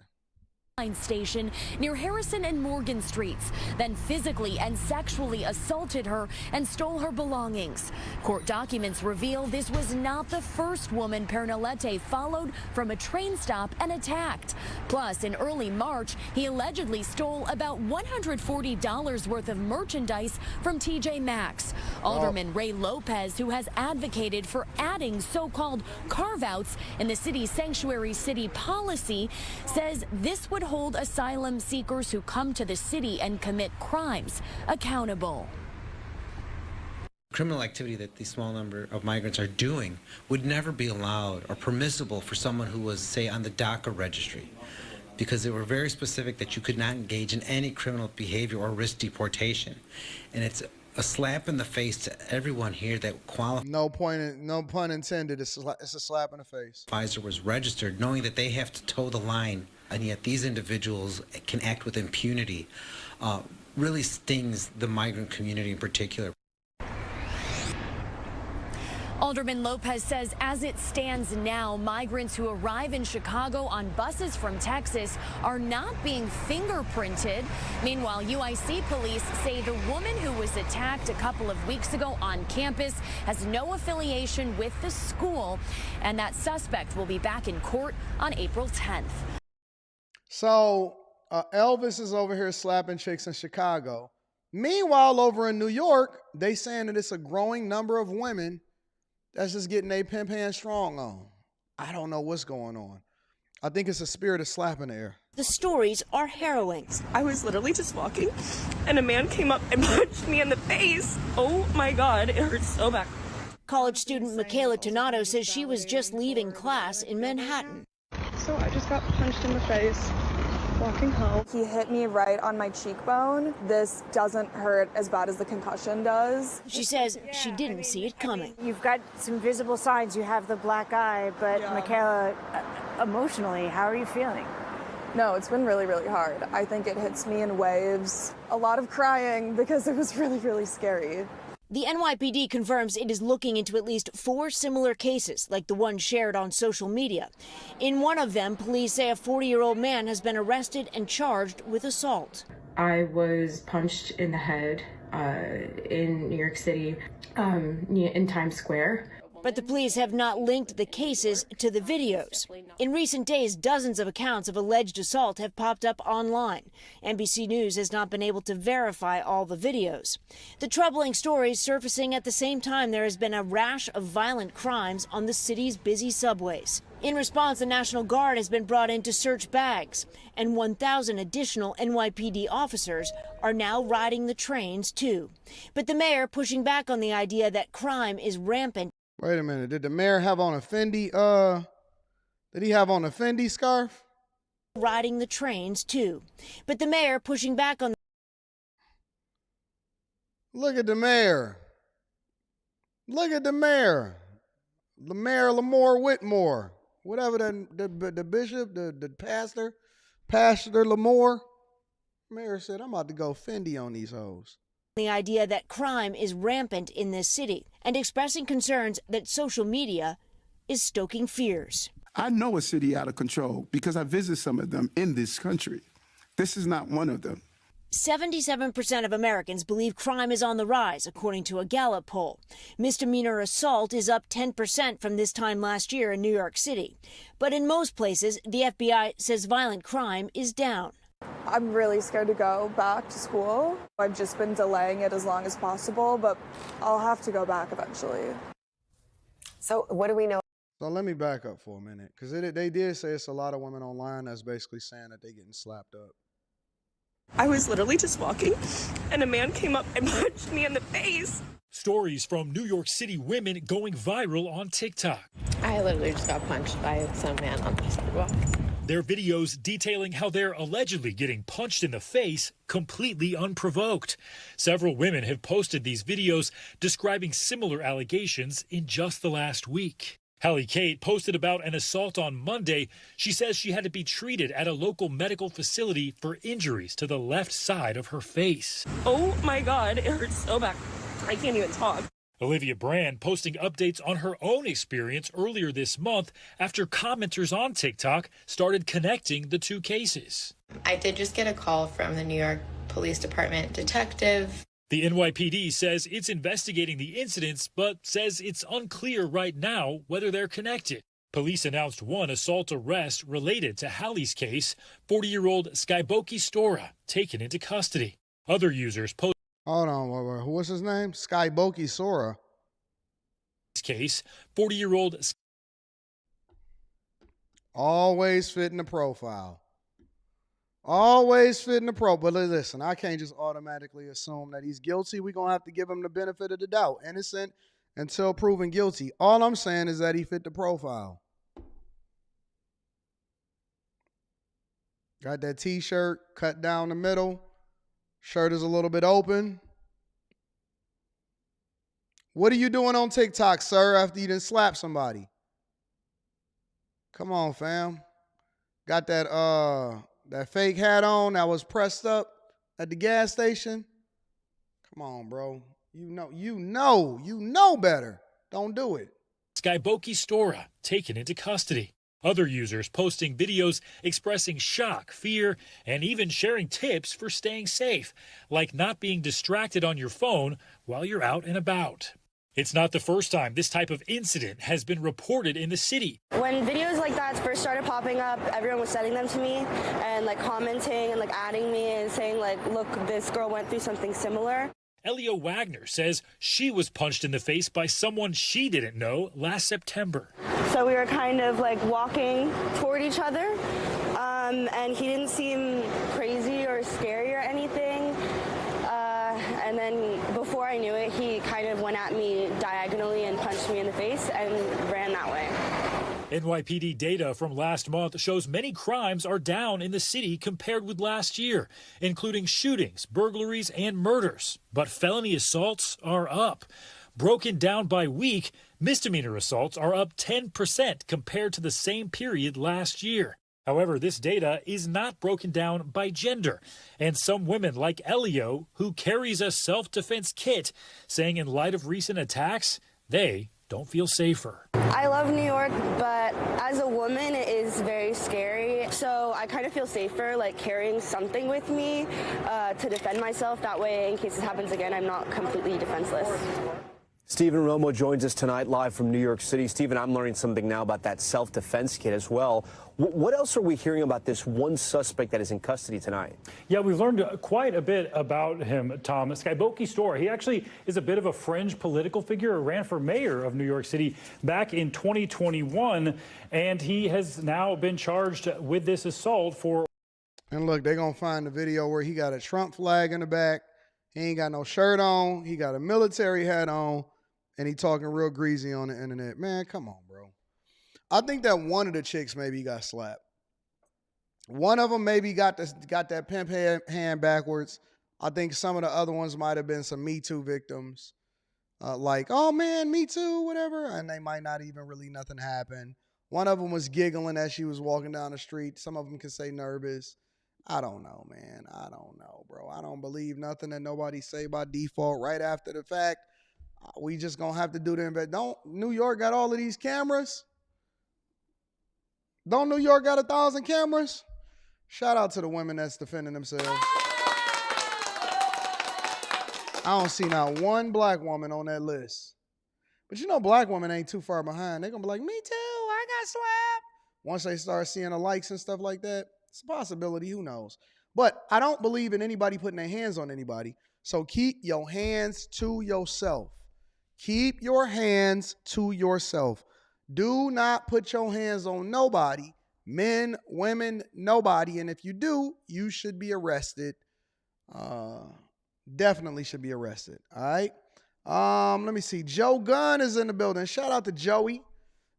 station near Harrison and Morgan Streets, then physically and sexually assaulted her and stole her belongings. Court documents reveal this was not the first woman Pernalete followed from a train stop and attacked. Plus, in early March, he allegedly stole about $140 worth of merchandise from TJ Maxx. Alderman Ray Lopez, who has advocated for adding so-called carve-outs in the city's sanctuary city policy, says this would hold asylum seekers who come to the city and commit crimes accountable. Criminal activity that the small number of migrants are doing would never be allowed or permissible for someone who was, say, on the DACA registry, because they were very specific that you could not engage in any criminal behavior or risk deportation. And it's a slap in the face to everyone here that qualifies. No pun intended. It's a slap in the face. Pfizer was registered, knowing that they have to toe the line, and yet these individuals can act with impunity, really stings the migrant community in particular. Alderman Lopez says as it stands now, migrants who arrive in Chicago on buses from Texas are not being fingerprinted. Meanwhile, UIC police say the woman who was attacked a couple of weeks ago on campus has no affiliation with the school, and that suspect will be back in court on April 10th. So Elvis is over here slapping chicks in Chicago. Meanwhile, over in New York, they saying that it's a growing number of women that's just getting a pimp hand strong on. I don't know what's going on. I think it's a spirit of slapping the air. The stories are harrowing. I was literally just walking, and a man came up and punched me in the face. Oh my God, it hurts so bad. College student Michaela Tonato says she was just leaving class in Manhattan. So I just got punched in the face walking home. He hit me right on my cheekbone. This doesn't hurt as bad as the concussion does. She says she didn't see it coming. You've got some visible signs. You have the black eye, but Michaela, emotionally, how are you feeling? No, it's been really, really hard. I think it hits me in waves. A lot of crying because it was really, really scary. The NYPD confirms it is looking into at least 4 similar cases, like the one shared on social media. In one of them, police say a 40-year-old man has been arrested and charged with assault. I was punched in the head in New York City, in Times Square. But the police have not linked the cases to the videos. In recent days, dozens of accounts of alleged assault have popped up online. NBC News has not been able to verify all the videos. The troubling stories surfacing at the same time there has been a rash of violent crimes on the city's busy subways. In response, the National Guard has been brought in to search bags, and 1,000 additional NYPD officers are now riding the trains, too. But the mayor pushing back on the idea that crime is rampant. Wait a minute. Did the mayor have on a Fendi, did he have on a Fendi scarf? Riding the trains, too. But the mayor pushing back on. Look at the mayor. Look at the mayor. The mayor Lamore Whitmore. Whatever the bishop, the pastor Lamore. Mayor said, I'm about to go Fendi on these hoes. The idea that crime is rampant in this city and expressing concerns that social media is stoking fears. I know a city out of control because I visit some of them in this country. This is not one of them. 77% of Americans believe crime is on the rise, according to a Gallup poll. Misdemeanor assault is up 10% from this time last year in New York City. But in most places, the FBI says violent crime is down. I'm really scared to go back to school. I've just been delaying it as long as possible, but I'll have to go back eventually. So what do we know? So let me back up for a minute, because they did say it's a lot of women online that's basically saying that they're getting slapped up. I was literally just walking, and a man came up and punched me in the face. Stories from New York City women going viral on TikTok. I literally just got punched by some man on the sidewalk. Their videos detailing how they're allegedly getting punched in the face completely unprovoked. Several women have posted these videos describing similar allegations in just the last week. Hallie Kate posted about an assault on Monday. She says she had to be treated at a local medical facility for injuries to the left side of her face. Oh my God, it hurts so bad. I can't even talk. Olivia Brand posting updates on her own experience earlier this month after commenters on TikTok started connecting the two cases. I did just get a call from the New York Police Department detective. The NYPD says it's investigating the incidents, but says it's unclear right now whether they're connected. Police announced one assault arrest related to Halle's case, 40-year-old Skyboki Stora taken into custody. Other users posted. Hold on, what's his name? Skyboki Sora. Case, 40-year-old. Always fit in the profile. Always fit in the pro. But listen, I can't just automatically assume that he's guilty. We're going to have to give him the benefit of the doubt. Innocent until proven guilty. All I'm saying is that he fit the profile. Got that T-shirt cut down the middle. Shirt is a little bit open. What are you doing on TikTok, sir, after you done slap somebody? Come on, fam. Got that fake hat on that was pressed up at the gas station. Come on, bro. You know better. Don't do it. Skyboki Stora taken into custody. Other users posting videos expressing shock, fear, and even sharing tips for staying safe, like not being distracted on your phone while you're out and about. It's not the first time this type of incident has been reported in the city. When videos like that first started popping up, everyone was sending them to me and commenting and adding me and saying look, this girl went through something similar. Elio Wagner says she was punched in the face by someone she didn't know last September. So we were kind of walking toward each other, and he didn't seem crazy or scary or anything. And then before I knew it, he kind of went at me diagonally and punched me in the face and ran that way. NYPD data from last month shows many crimes are down in the city compared with last year, including shootings, burglaries, and murders. But felony assaults are up. Broken down by week, misdemeanor assaults are up 10% compared to the same period last year. However, this data is not broken down by gender, and some women like Elio, who carries a self-defense kit, saying in light of recent attacks, they don't feel safer. I love New York, but as a woman, it is very scary. So I kind of feel safer carrying something with me to defend myself. That way, in case it happens again, I'm not completely defenseless. Stephen Romo joins us tonight live from New York City. Stephen, I'm learning something now about that self-defense kit as well. What else are we hearing about this one suspect that is in custody tonight? Yeah, we've learned quite a bit about him, Tom. Skyboki Stora, he actually is a bit of a fringe political figure, ran for mayor of New York City back in 2021, and he has now been charged with this assault for... And look, they're going to find the video where he got a Trump flag in the back. He ain't got no shirt on. He got a military hat on. And he talking real greasy on the internet. Man, come on, bro. I think that one of the chicks maybe got slapped. One of them maybe got that pimp hand backwards. I think some of the other ones might have been some Me Too victims. Oh, man, Me Too, whatever. And they might not even really nothing happen. One of them was giggling as she was walking down the street. Some of them could say nervous. I don't know, man. I don't know, bro. I don't believe nothing that nobody say by default right after the fact. We just going to have to do them. But don't New York got all of these cameras? Don't New York got 1,000 cameras? Shout out to the women that's defending themselves. I don't see not one black woman on that list. But black women ain't too far behind. They're going to be like, me too, I got slapped. Once they start seeing the likes and stuff like that, it's a possibility, who knows. But I don't believe in anybody putting their hands on anybody. So keep your hands to yourself. Keep your hands to yourself. Do not put your hands on nobody, men, women, nobody. And if you do, you should be arrested. Definitely should be arrested. All right. Let me see. Joe Gunn is in the building. Shout out to Joey.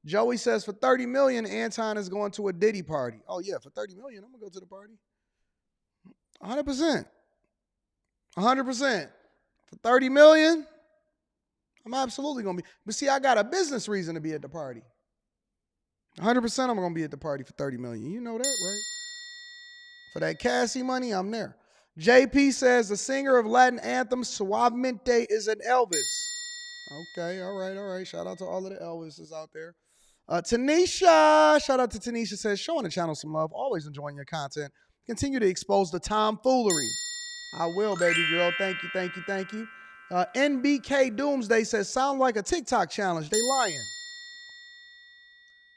Joey says for $30 million, Anton is going to a Diddy party. Oh yeah, for $30 million, I'm gonna go to the party. 100%. 100%. For $30 million. I'm absolutely going to be. But see, I got a business reason to be at the party. 100% I'm going to be at the party for $30 million. You know that, right? For that Cassie money, I'm there. JP says the singer of Latin anthem Suavemente is an Elvis. Okay, all right. Shout out to all of the Elvises out there. Tanisha, shout out to Tanisha, says, showing the channel some love, always enjoying your content. Continue to expose the tomfoolery. I will, baby girl. Thank you. NBK Doomsday says, sound like a TikTok challenge. They lying.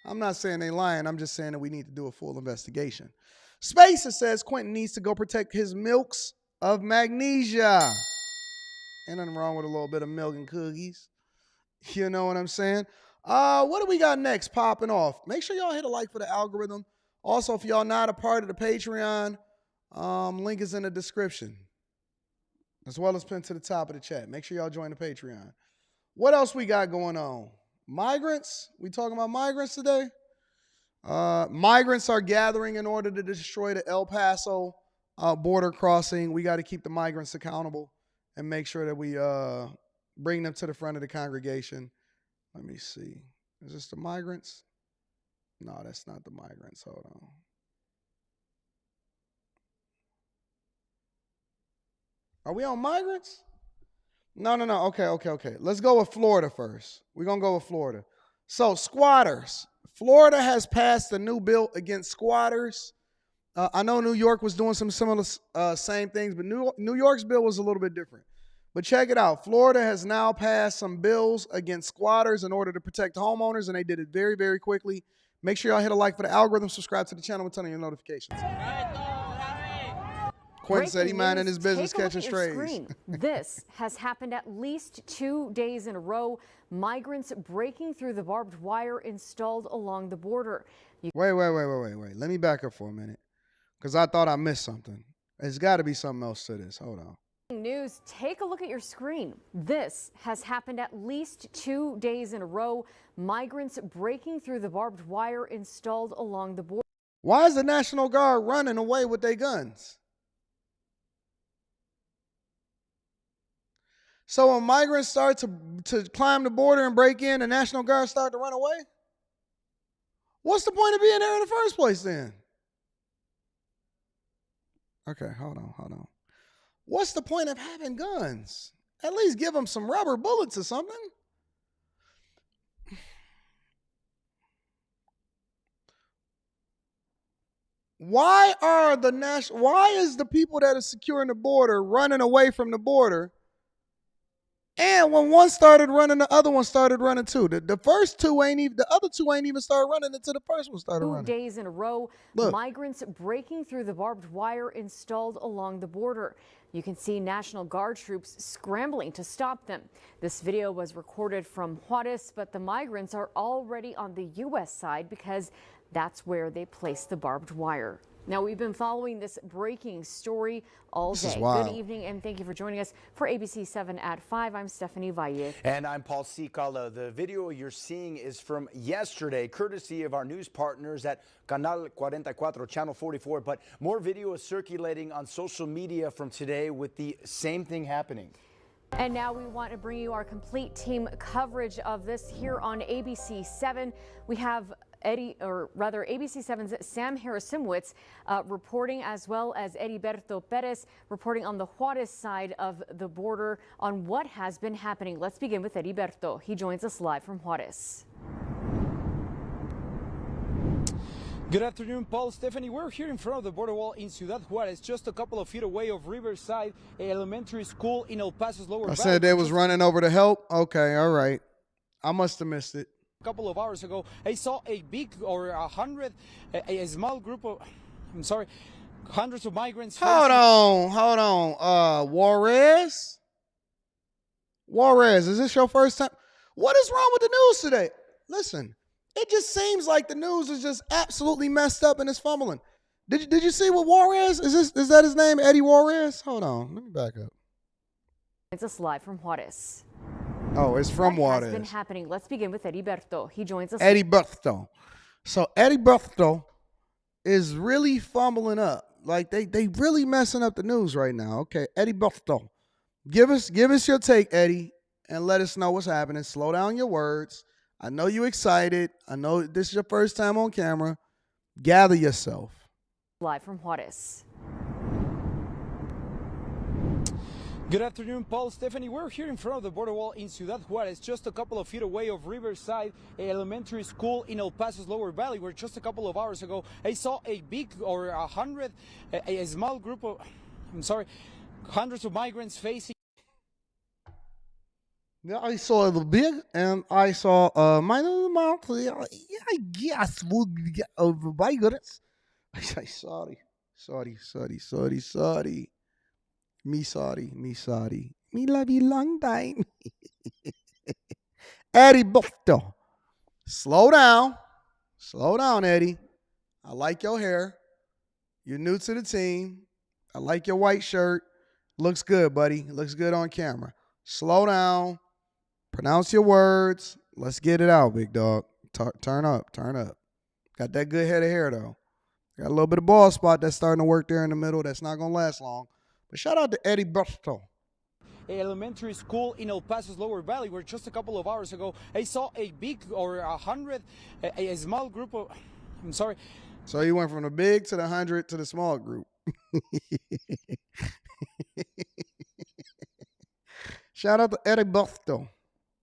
I'm not saying they lying. I'm just saying that we need to do a full investigation. Spacer says Quentin needs to go protect his milks of magnesia. Ain't nothing wrong with a little bit of milk and cookies. You know what I'm saying? What do we got next popping off? Make sure y'all hit a like for the algorithm. Also, if y'all not a part of the Patreon, link is in the description, as well as pinned to the top of the chat. Make sure y'all join the Patreon. What else we got going on? Migrants? We talking about migrants today? Migrants are gathering in order to destroy the El Paso border crossing. We got to keep the migrants accountable and make sure that we bring them to the front of the congregation. Let me see. Is this the migrants? No, that's not the migrants. Hold on. Are we on migrants? No. Okay. Let's go with Florida first. We're going to go with Florida. So, squatters. Florida has passed a new bill against squatters. I know New York was doing some similar same things, but New York's bill was a little bit different. But check it out. Florida has now passed some bills against squatters in order to protect homeowners, and they did it very, very quickly. Make sure y'all hit a like for the algorithm, subscribe to the channel, and turn on your notifications. Quentin said he minding his business catching strays. This has happened at least 2 days in a row. Migrants breaking through the barbed wire installed along the border. Wait. Let me back up for a minute, because I thought I missed something. There's got to be something else to this. Hold on. News, take a look at your screen. This has happened at least 2 days in a row. Migrants breaking through the barbed wire installed along the border. Why is the National Guard running away with their guns? So when migrants start to climb the border and break in, the National Guard start to run away? What's the point of being there in the first place then? Okay, hold on. What's the point of having guns? At least give them some rubber bullets or something. Why is the people that are securing the border running away from the border? And when one started running, the other one started running too. The other two ain't even started running until the first one started running. 2 days in a row, migrants breaking through the barbed wire installed along the border. You can see National Guard troops scrambling to stop them. This video was recorded from Juarez, but the migrants are already on the U.S. side because that's where they placed the barbed wire. Now, we've been following this breaking story all day. Good evening, and thank you for joining us for ABC 7 at 5. I'm Stephanie Valle. And I'm Paul Cicala. The video you're seeing is from yesterday, courtesy of our news partners at Canal 44, Channel 44. But more video is circulating on social media from today with the same thing happening. And now we want to bring you our complete team coverage of this here on ABC 7. We have ABC 7's Sam Harris-Simwitz reporting, as well as Heriberto Perez reporting on the Juarez side of the border on what has been happening. Let's begin with Heriberto. He joins us live from Juarez. Good afternoon, Paul. Stephanie, we're here in front of the border wall in Ciudad Juarez, just a couple of feet away of Riverside Elementary School in El Paso's Lower Valley. I said they was running over to help? Okay, all right. I must have missed it. A couple of hours ago, I saw a small group of, hundreds of migrants. Hold on. Juarez, is this your first time? What is wrong with the news today? Listen, it just seems like the news is just absolutely messed up and it's fumbling. Did you see what Juarez? Is that his name, Eddie Juarez? Hold on, let me back up. It's us live from Juarez. Oh, it's from Juarez. What has been happening? Let's begin with Heriberto. He joins us. Heriberto. So Heriberto is really fumbling up. Like they really messing up the news right now. Okay, Heriberto, give us your take, Eddie, and let us know what's happening. Slow down your words. I know you're excited. I know this is your first time on camera. Gather yourself. Live from Juarez. Good afternoon, Paul. Stephanie, we're here in front of the border wall in Ciudad Juarez, just a couple of feet away of Riverside Elementary School in El Paso's Lower Valley, where just a couple of hours ago I saw a small group of, hundreds of migrants facing. Yeah, I saw the big, and I saw minor amount. I guess of migrants. Sorry. Me sorry. Me love you long time. Eddie Buffto. Slow down, Eddie. I like your hair. You're new to the team. I like your white shirt. Looks good, buddy. Looks good on camera. Slow down. Pronounce your words. Let's get it out, big dog. Turn up. Got that good head of hair, though. Got a little bit of bald spot that's starting to work there in the middle. That's not going to last long. But shout out to Eddie Busto. Elementary School in El Paso's Lower Valley, where just a couple of hours ago I saw a small group of. So you went from the big to the 100 to the small group. Shout out to Eddie Busto.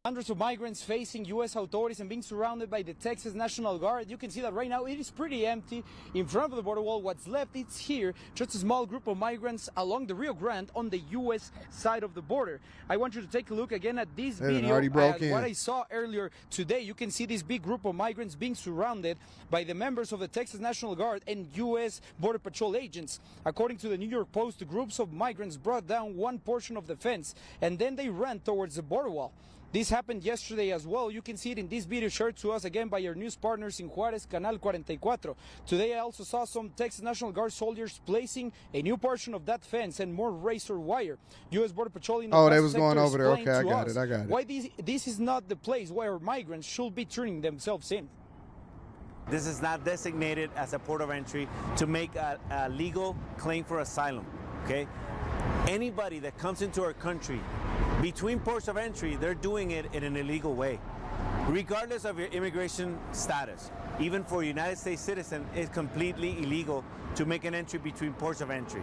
Hundreds of migrants facing U.S. authorities and being surrounded by the Texas National Guard. You can see that right now it is pretty empty in front of the border wall. What's left is here, just a small group of migrants along the Rio Grande on the U.S. side of the border. I want you to take a look again at this video. What I saw earlier today, you can see this big group of migrants being surrounded by the members of the Texas National Guard and U.S. Border Patrol agents. According to the New York Post, groups of migrants brought down one portion of the fence and then they ran towards the border wall. This happened yesterday as well. You can see it in this video shared to us again by our news partners in Juarez, Canal 44. Today I also saw some Texas National Guard soldiers placing a new portion of that fence and more razor wire. U.S. Border Patrol in the they was going over there. Okay, I got it. Why this is not the place where migrants should be turning themselves in. This is not designated as a port of entry to make a legal claim for asylum, okay? Anybody that comes into our country between ports of entry, they're doing it in an illegal way. Regardless of your immigration status, even for a United States citizen, it's completely illegal to make an entry between ports of entry.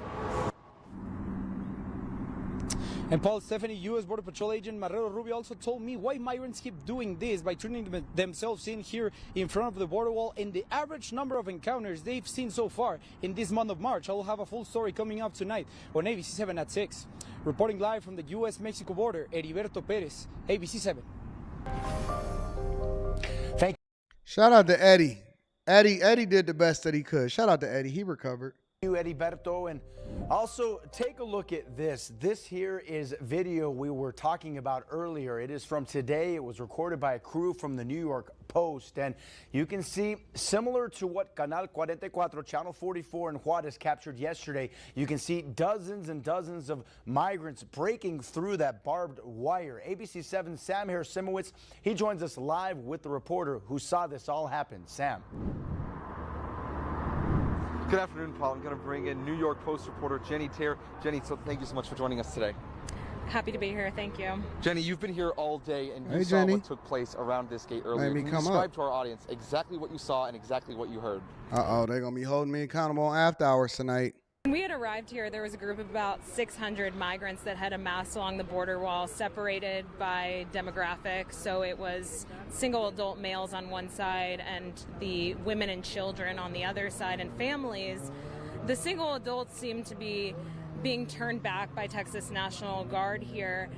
And Paul, Stephanie, U.S. Border Patrol agent Marrero Rubio also told me why migrants keep doing this by turning themselves in here in front of the border wall and the average number of encounters they've seen so far in this month of March. I will have a full story coming up tonight on ABC7 at 6. Reporting live from the U.S.-Mexico border, Heriberto Perez, ABC7. Thank you. Shout out to Eddie. Eddie did the best that he could. Shout out to Eddie. He recovered. You, Heriberto, and also take a look at this. This here is video we were talking about earlier. It is from today. It was recorded by a crew from the New York Post, and you can see, similar to what Canal 44, Channel 44 in Juarez captured yesterday, you can see dozens and dozens of migrants breaking through that barbed wire. ABC7's Sam Harris-Simowitz, he joins us live with the reporter who saw this all happen. Sam. Good afternoon, Paul. I'm going to bring in New York Post reporter Jenny Toure. Jenny, so thank you so much for joining us today. Happy to be here. Thank you. Jenny, you've been here all day, and you saw what took place around this gate earlier. Can you describe to our audience exactly what you saw and exactly what you heard? Uh-oh, they're going to be holding me accountable on after hours tonight. When we had arrived here, there was a group of about 600 migrants that had amassed along the border wall, separated by demographics. So it was single adult males on one side and the women and children on the other side, and families. The single adults seemed to be being turned back by Texas National Guard here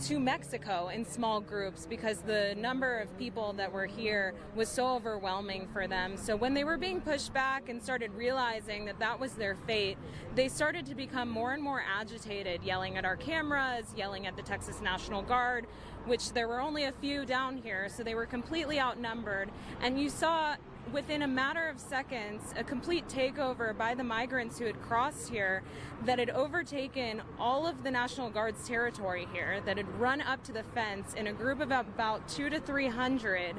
to Mexico in small groups because the number of people that were here was so overwhelming for them. So when they were being pushed back and started realizing that that was their fate, they started to become more and more agitated, yelling at our cameras, yelling at the Texas National Guard, which there were only a few down here, so they were completely outnumbered. And you saw within a matter of seconds a complete takeover by the migrants who had crossed here, that had overtaken all of the National Guard's territory here, that had run up to the fence in a group of about 200 to 300,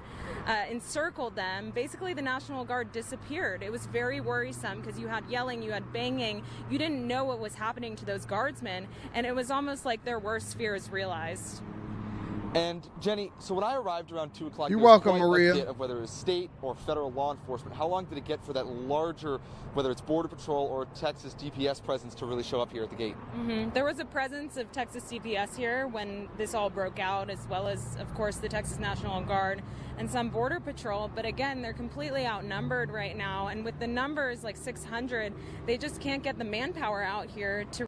encircled them. Basically the National Guard disappeared. It was very worrisome because you had yelling, you had banging, you didn't know what was happening to those guardsmen, and it was almost like their worst fears realized. And Jenny, so when I arrived around 2 o'clock, you're there was welcome, quite Maria. a bit of whether it was state or federal law enforcement. How long did it get for that larger, whether it's Border Patrol or Texas DPS presence to really show up here at the gate? There was a presence of Texas DPS here when this all broke out, as well as, of course, the Texas National Guard and some Border Patrol. But again, they're completely outnumbered right now. And with the numbers like 600, they just can't get the manpower out here to.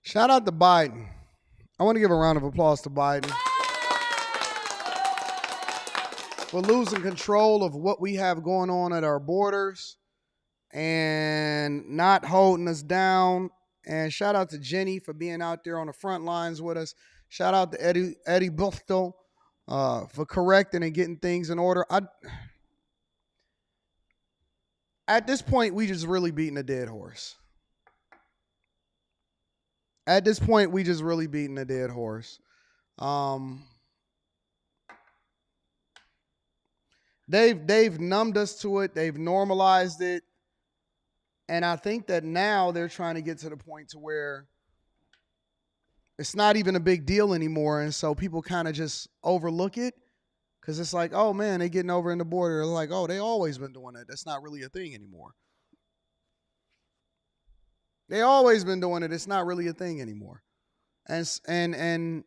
Shout out to Biden. I want to give a round of applause to Biden for losing control of what we have going on at our borders and not holding us down. And shout out to Jenny for being out there on the front lines with us. Shout out to Eddie Buchtel for correcting and getting things in order. At this point, we just really beating a dead horse. At this point, we just really beating a dead horse. They've numbed us to it. They've normalized it. And I think that now they're trying to get to the point to where it's not even a big deal anymore. And so people kind of just overlook it because it's like, oh, man, they're getting over in the border. They're like, oh, they always been doing that. That's not really a thing anymore. They always been doing it. It's not really a thing anymore. And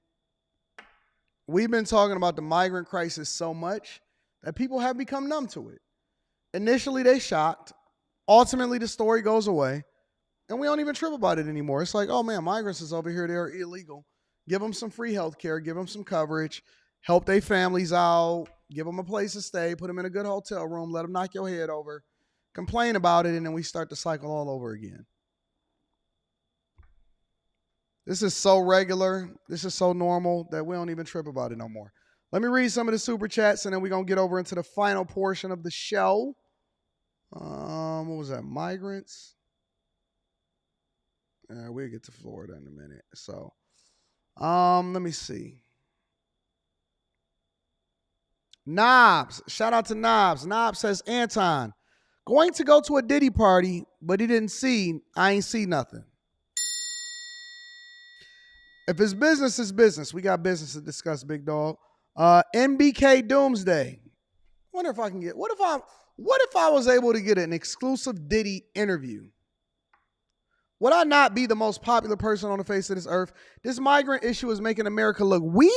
we've been talking about the migrant crisis so much that people have become numb to it. Initially, they shocked. Ultimately, the story goes away. And we don't even trip about it anymore. It's like, oh, man, migrants is over here. They're illegal. Give them some free health care. Give them some coverage. Help their families out. Give them a place to stay. Put them in a good hotel room. Let them knock your head over. Complain about it, and then we start the cycle all over again. This is so regular. This is so normal that we don't even trip about it no more. Let me read some of the super chats, and then we're going to get over into the final portion of the show. What was that? Migrants? We'll get to Florida in a minute. So, let me see. Knobs. Shout out to Knobs. Knobs says, Anton, going to go to a Diddy party, but he didn't see. I ain't see nothing. If it's business, it's business. We got business to discuss, big dog. MBK Doomsday. Wonder if I can get. What if I was able to get an exclusive Diddy interview? Would I not be the most popular person on the face of this earth? This migrant issue is making America look weak.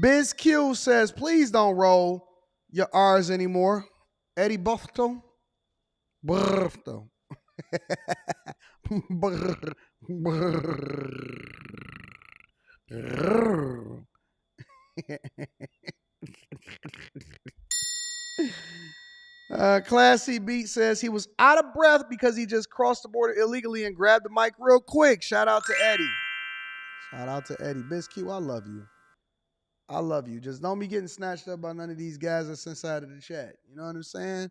Biz Q says, please don't roll your R's anymore. Eddie Buchtel. Buchtel. Classy Beat says he was out of breath because he just crossed the border illegally and grabbed the mic real quick. Shout out to Eddie. Shout out to Eddie. BizQ, I love you. I love you. Just don't be getting snatched up by none of these guys that's inside of the chat. You know what I'm saying?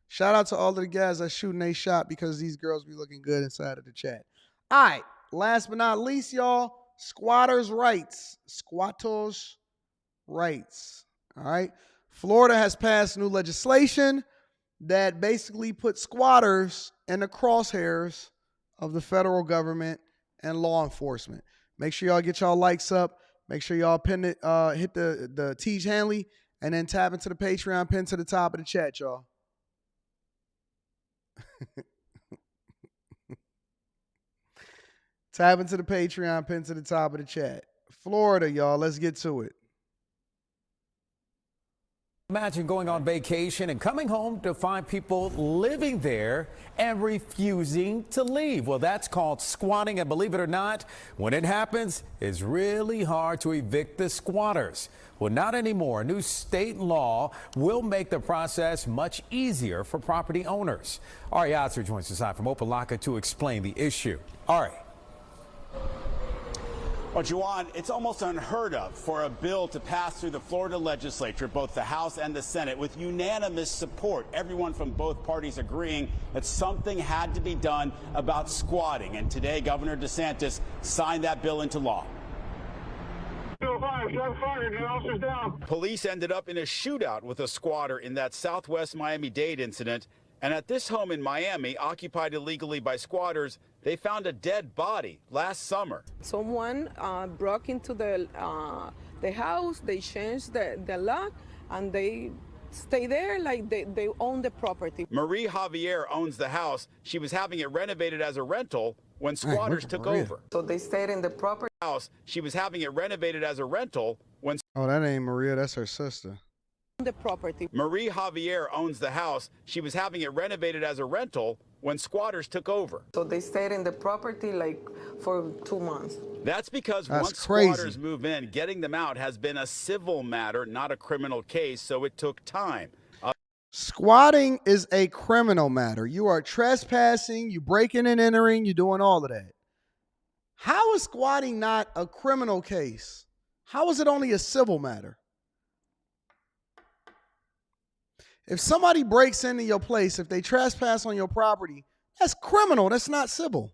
Shout out to all of the guys that shooting they shot because these girls be looking good inside of the chat. All right. Last but not least, y'all, squatters' rights. Squatters' rights. All right. Florida has passed new legislation that basically puts squatters in the crosshairs of the federal government and law enforcement. Make sure y'all get y'all likes up. Make sure y'all pin it, hit the Tiege Hanley, and then tap into the Patreon pin to the top of the chat, y'all. Tap into the Patreon pin to the top of the chat. Florida, y'all. Let's get to it. Imagine going on vacation and coming home to find people living there and refusing to leave. Well, that's called squatting, and believe it or not, when it happens, it's really hard to evict the squatters. Well, not anymore. A new state law will make the process much easier for property owners. Ari Yatzer joins us live from Opelika to explain the issue. Ari. Well, Juwan, it's almost unheard of for a bill to pass through the Florida legislature, both the House and the Senate, with unanimous support. Everyone from both parties agreeing that something had to be done about squatting. And today, Governor DeSantis signed that bill into law. Police ended up in a shootout with a squatter in that Southwest Miami-Dade incident. And at this home in Miami, occupied illegally by squatters, they found a dead body last summer. Someone broke into the house, they changed the lock, and they stay there like they own the property. Marie Javier owns the house. She was having it renovated as a rental when squatters took over. So they stayed in the property. House. She was having it renovated as a rental when. Oh, that ain't Maria. That's her sister. The property. Marie Javier owns the house. She was having it renovated as a rental when squatters took over. So they stayed in the property like for 2 months. That's because That's once crazy. squatters move in, getting them out has been a civil matter, not a criminal case, so it took time. Squatting is a criminal matter. You are trespassing, you breaking and entering, you doing all of that. How is squatting not a criminal case? How is it only a civil matter? If somebody breaks into your place, if they trespass on your property, that's criminal. That's not civil.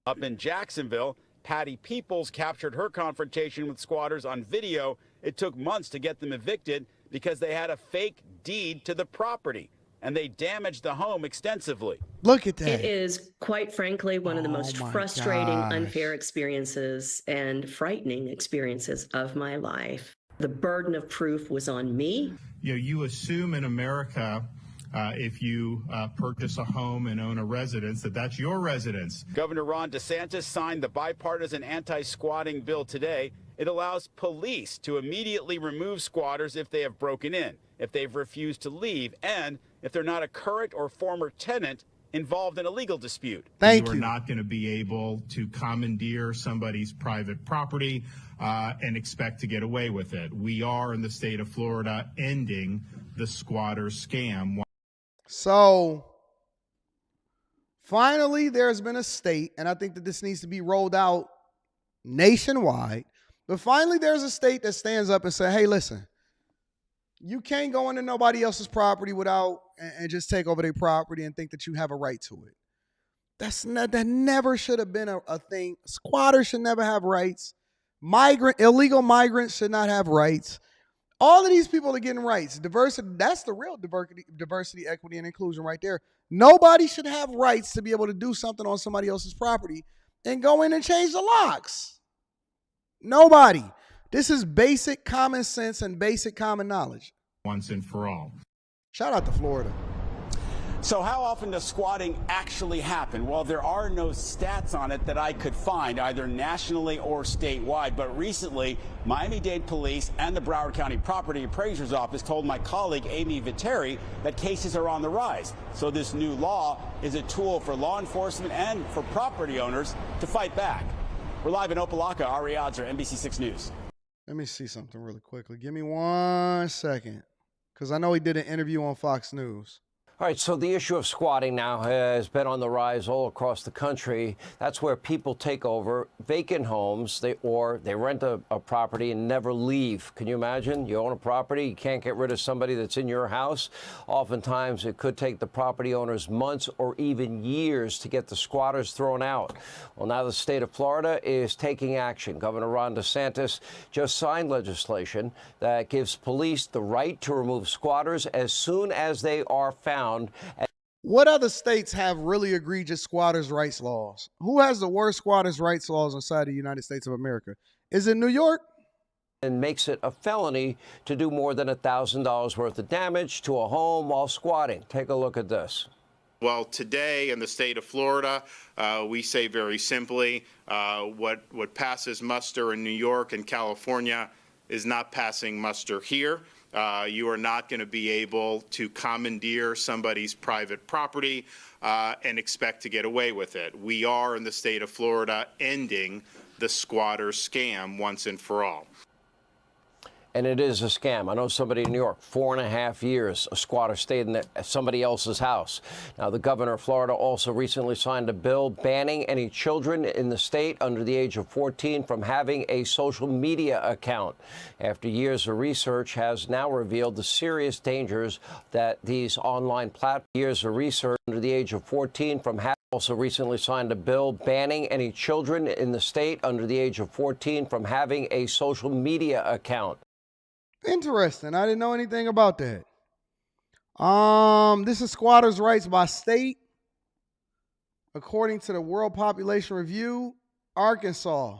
Up in Jacksonville, Patty Peoples captured her confrontation with squatters on video. It took months to get them evicted because they had a fake deed to the property, and they damaged the home extensively. Look at that. It is, quite frankly, one of the most frustrating, gosh. unfair experiences and frightening experiences of my life. The burden of proof was on me. You assume in America, if you purchase a home and own a residence, that's your residence. Governor Ron DeSantis signed the bipartisan anti-squatting bill today. It allows police to immediately remove squatters if they have broken in, if they've refused to leave, and if they're not a current or former tenant involved in a legal dispute. You are not going to be able to commandeer somebody's private property and expect to get away with it. We are, in the state of Florida, ending the squatter scam. So, finally, there's been a state, and I think that this needs to be rolled out nationwide, but finally there's a state that stands up and says, hey, listen, you can't go into nobody else's property without and just take over their property and think that you have a right to it. That never should have been a thing. Squatters should never have rights. Illegal migrants should not have rights. All of these people are getting rights. Diversity, that's the real diversity, equity, and inclusion right there. Nobody should have rights to be able to do something on somebody else's property and go in and change the locks. Nobody. This is basic common sense and basic common knowledge. Once and for all. Shout out to Florida. So how often does squatting actually happen? Well, there are no stats on it that I could find, either nationally or statewide. But recently, Miami-Dade Police and the Broward County Property Appraiser's Office told my colleague Amy Viteri that cases are on the rise. So this new law is a tool for law enforcement and for property owners to fight back. We're live in Opelika. Ari Odds, NBC6 News. Let me see something really quickly. Give me 1 second, because I know he did an interview on Fox News. All right, so the issue of squatting now has been on the rise all across the country. That's where people take over vacant homes, they rent a property and never leave. Can you imagine? You own a property, you can't get rid of somebody that's in your house. Oftentimes, it could take the property owners months or even years to get the squatters thrown out. Well, now the state of Florida is taking action. Governor Ron DeSantis just signed legislation that gives police the right to remove squatters as soon as they are found. What other states have really egregious squatters' rights laws? Who has the worst squatters' rights laws inside the United States of America? Is it New York? And makes it a felony to do more than $1,000 worth of damage to a home while squatting. Take a look at this. Well, today in the state of Florida, we say very simply, what passes muster in New York and California is not passing muster here. You are not going to be able to commandeer somebody's private property and expect to get away with it. We are, in the state of Florida, ending the squatter scam once and for all. And it is a scam. I know somebody in New York, 4.5 years, a squatter stayed in somebody else's house. Now, the governor of Florida also recently signed a bill banning any children in the state under the age of 14 from having a social media account. After years of research has now revealed the serious dangers that these online platforms, years of research under the age of 14 from having also recently signed a bill banning any children in the state under the age of 14 from having a social media account. Interesting. I didn't know anything about that. This is squatters' rights by state. According to the World Population Review, Arkansas,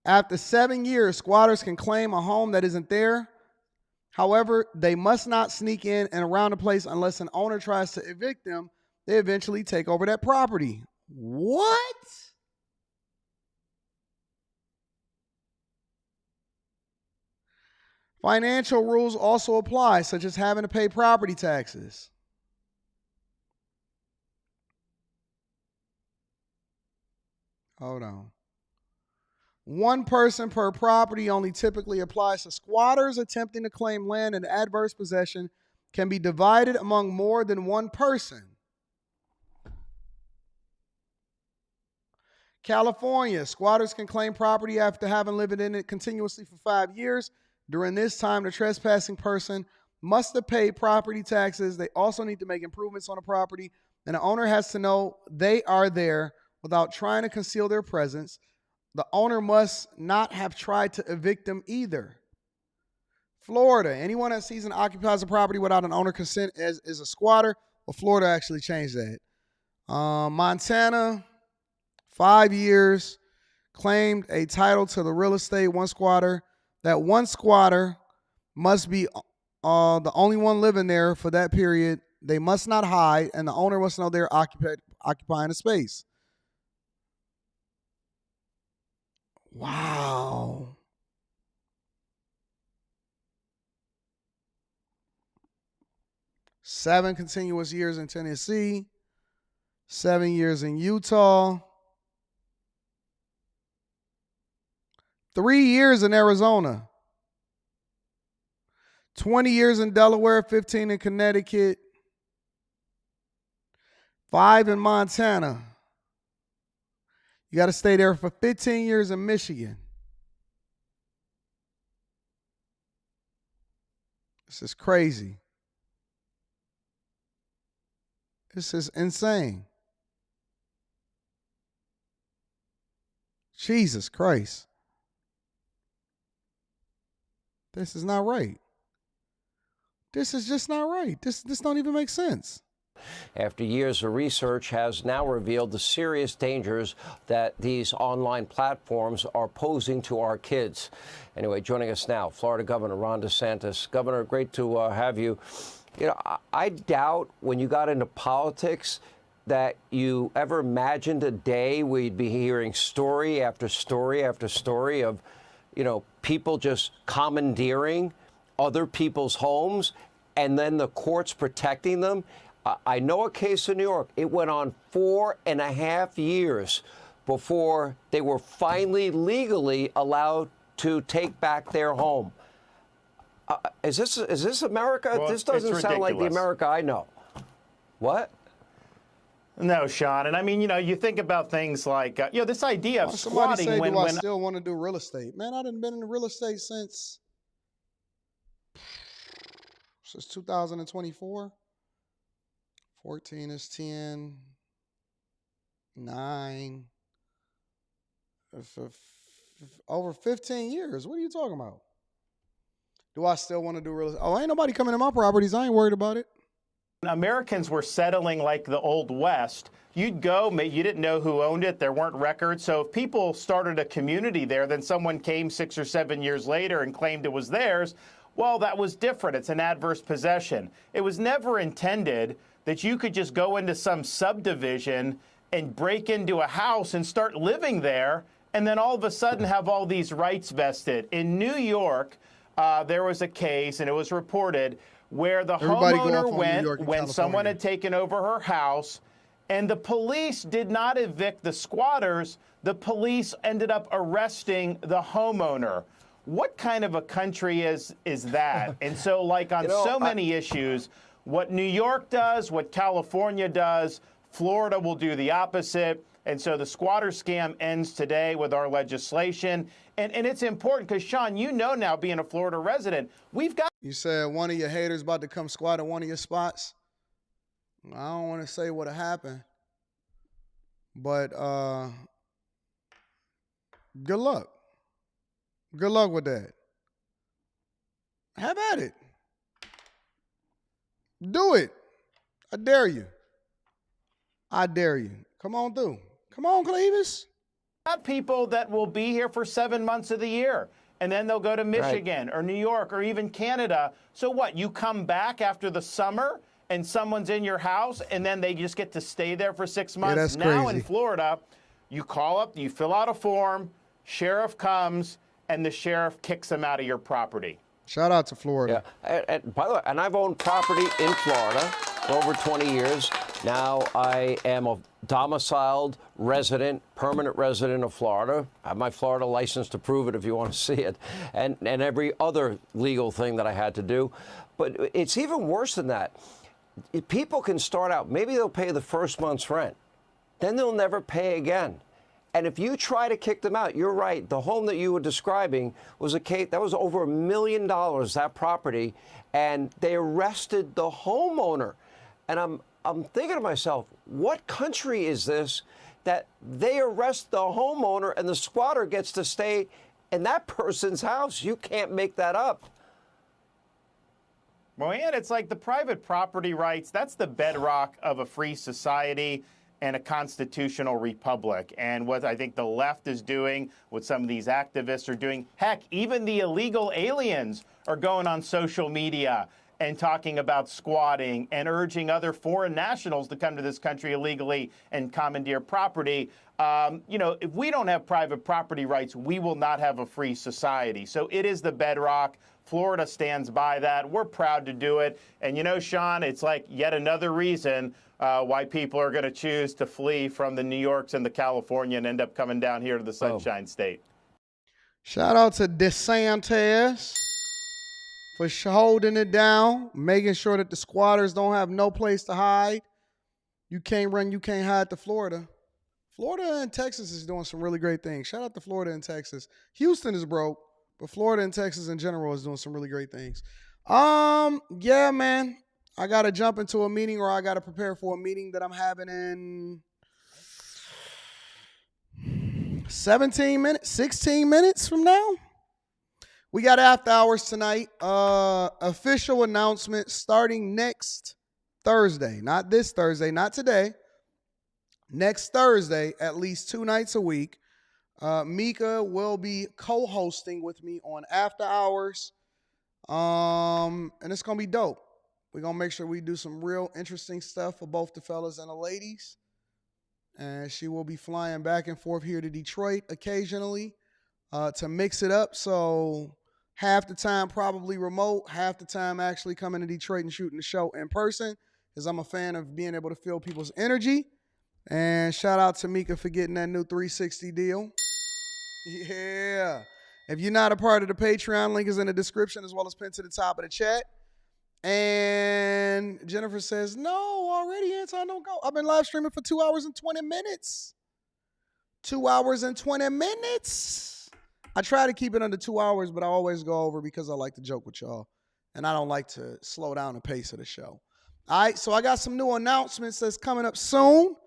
after 7 years, squatters can claim a home that isn't there. However, they must not sneak in and around the place unless an owner tries to evict them. They eventually take over that property. What? Financial rules also apply, such as having to pay property taxes. Hold on. One person per property only typically applies to squatters attempting to claim land in adverse possession can be divided among more than one person. California, squatters can claim property after having lived in it continuously for 5 years. During this time, the trespassing person must have paid property taxes. They also need to make improvements on the property, and the owner has to know they are there without trying to conceal their presence. The owner must not have tried to evict them either. Florida, anyone that sees and occupies a property without an owner consent is a squatter. Well, Florida actually changed that. Montana, 5 years, claimed a title to the real estate. One squatter. That one squatter must be the only one living there for that period. They must not hide, and the owner must know they're occupying a space. Wow. Seven continuous years in Tennessee, 7 years in Utah, 3 years in Arizona, 20 years in Delaware, 15 in Connecticut, 5 in Montana. You got to stay there for 15 years in Michigan. This is crazy. This is insane. Jesus Christ. This is not right. This is just not right. This don't even make sense. After years of research has now revealed the serious dangers that these online platforms are posing to our kids. Anyway, joining us now, Florida Governor Ron DeSantis. Governor, great to have you. You know, I doubt when you got into politics that you ever imagined a day we'd be hearing story after story after story of, you know, people just commandeering other people's homes and then the courts protecting them. I know a case in New York. It went on 4.5 years before they were finally legally allowed to take back their home. Is this America? Well, this doesn't sound like the America I know. What? No, Sean. And I mean, you know, you think about things like, you know, this idea of squatting. Say, when do I still want to do real estate? Man, I done been in real estate since 2024. 14 is 10, 9, over 15 years. What are you talking about? Do I still want to do real estate? Oh, ain't nobody coming to my properties. I ain't worried about it. Americans were settling like the Old West. You'd go, you didn't know who owned it. There weren't records. So if people started a community there, then someone came 6 or 7 years later and claimed it was theirs. Well, that was different. It's an adverse possession. It was never intended that you could just go into some subdivision and break into a house and start living there and then all of a sudden have all these rights vested. In New York, there was a case, and it was reported, where the homeowner went when someone had taken over her house, and the police did not evict the squatters. The police ended up arresting the homeowner. What kind of a country is that? And so, like on so many issues, what New York does, what California does, Florida will do the opposite. And so the squatter scam ends today with our legislation. And it's important because, Sean, you know now, being a Florida resident, we've got... You said one of your haters about to come squat at one of your spots. I don't want to say what happened. But good luck. Good luck with that. Have at it. Do it. I dare you. I dare you. Come on through. Come on, Clevis. Got people that will be here for 7 months of the year, and then they'll go to Michigan or New York or even Canada. So what? You come back after the summer and someone's in your house, and then they just get to stay there for 6 months? that's now crazy. in Florida, you call up, you fill out a form, sheriff comes, and the sheriff kicks them out of your property. Shout out to Florida. Yeah. And by the way, and I've owned property in Florida for over 20 years. Now I am a domiciled resident, permanent resident of Florida. I have my Florida license to prove it if you want to see it, and every other legal thing that I had to do. But it's even worse than that. People can start out, maybe they'll pay the first month's rent, then they'll never pay again. And if you try to kick them out, you're right. The home that you were describing was a case that was over $1 million, that property, and they arrested the homeowner. And I'm thinking to myself, what country is this that they arrest the homeowner and the squatter gets to stay in that person's house? You can't make that up. Well, and it's like the private property rights, that's the bedrock of a free society and a constitutional republic. And what I think the left is doing, what some of these activists are doing, heck, even the illegal aliens are going on social media and talking about squatting and urging other foreign nationals to come to this country illegally and commandeer property. If we don't have private property rights, we will not have a free society. So it is the bedrock. Florida stands by that. We're proud to do it. And Sean, it's like yet another reason why people are going to choose to flee from the New Yorks and the California and end up coming down here to the Sunshine State. Shout out to DeSantis for holding it down, making sure that the squatters don't have no place to hide. You can't run, you can't hide to Florida. Florida and Texas is doing some really great things. Shout out to Florida and Texas. Houston is broke, but Florida and Texas in general is doing some really great things. Yeah, man. I got to jump into a meeting, or I got to prepare for a meeting that I'm having in 16 minutes from now. We got after hours tonight. Official announcement starting next Thursday. Not this Thursday, not today. Next Thursday, at least 2 nights a week. Mika will be co-hosting with me on after hours. And it's going to be dope. We're going to make sure we do some real interesting stuff for both the fellas and the ladies. And she will be flying back and forth here to Detroit occasionally to mix it up. So half the time probably remote, half the time actually coming to Detroit and shooting the show in person, because I'm a fan of being able to feel people's energy. And shout out to Mika for getting that new 360 deal. Yeah. If you're not a part of the Patreon, link is in the description as well as pinned to the top of the chat. And Jennifer says, no, already, Anton, don't go. I've been live streaming for 2 hours and 20 minutes. 2 hours and 20 minutes. I try to keep it under 2 hours, but I always go over because I like to joke with y'all. And I don't like to slow down the pace of the show. All right, so I got some new announcements that's coming up soon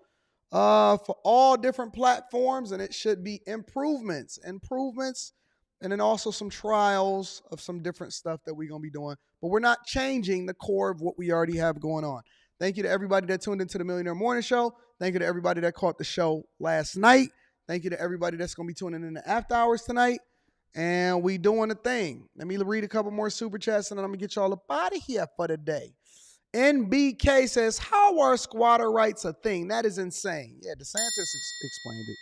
for all different platforms, and it should be improvements, and then also some trials of some different stuff that we're going to be doing. But we're not changing the core of what we already have going on. Thank you to everybody that tuned into the Millionaire Morning Show. Thank you to everybody that caught the show last night. Thank you to everybody that's going to be tuning in the after hours tonight. And we doing a thing. Let me read a couple more super chats, and then I'm going to get y'all up out of here for the day. NBK says, how are squatter rights a thing? That is insane. Yeah, DeSantis explained it.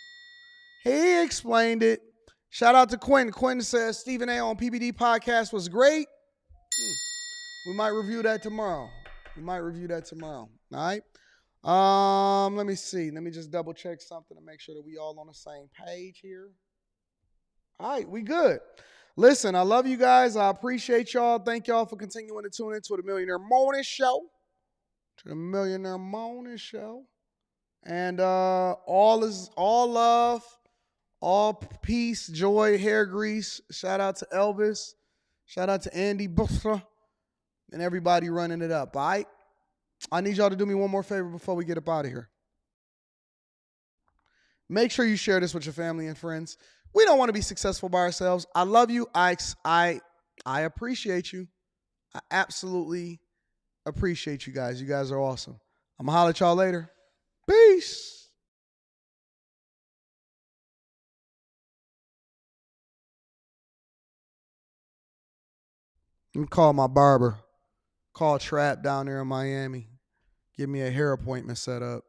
He explained it. Shout out to Quentin. Quentin says Stephen A. on PBD podcast was great. We might review that tomorrow. All right. Let me see. Let me just double check something to make sure that we all on the same page here. All right, we good. Listen, I love you guys. I appreciate y'all. Thank y'all for continuing to tune into the Millionaire Morning Show. And all love, all peace, joy, hair grease. Shout out to Elvis. Shout out to Andy Buffra and everybody running it up. All right? I need y'all to do me one more favor before we get up out of here. Make sure you share this with your family and friends. We don't want to be successful by ourselves. I love you. I appreciate you. I absolutely appreciate you guys. You guys are awesome. I'm going to holler at y'all later. Peace. Let me call my barber. Call Trap down there in Miami. Give me a hair appointment set up.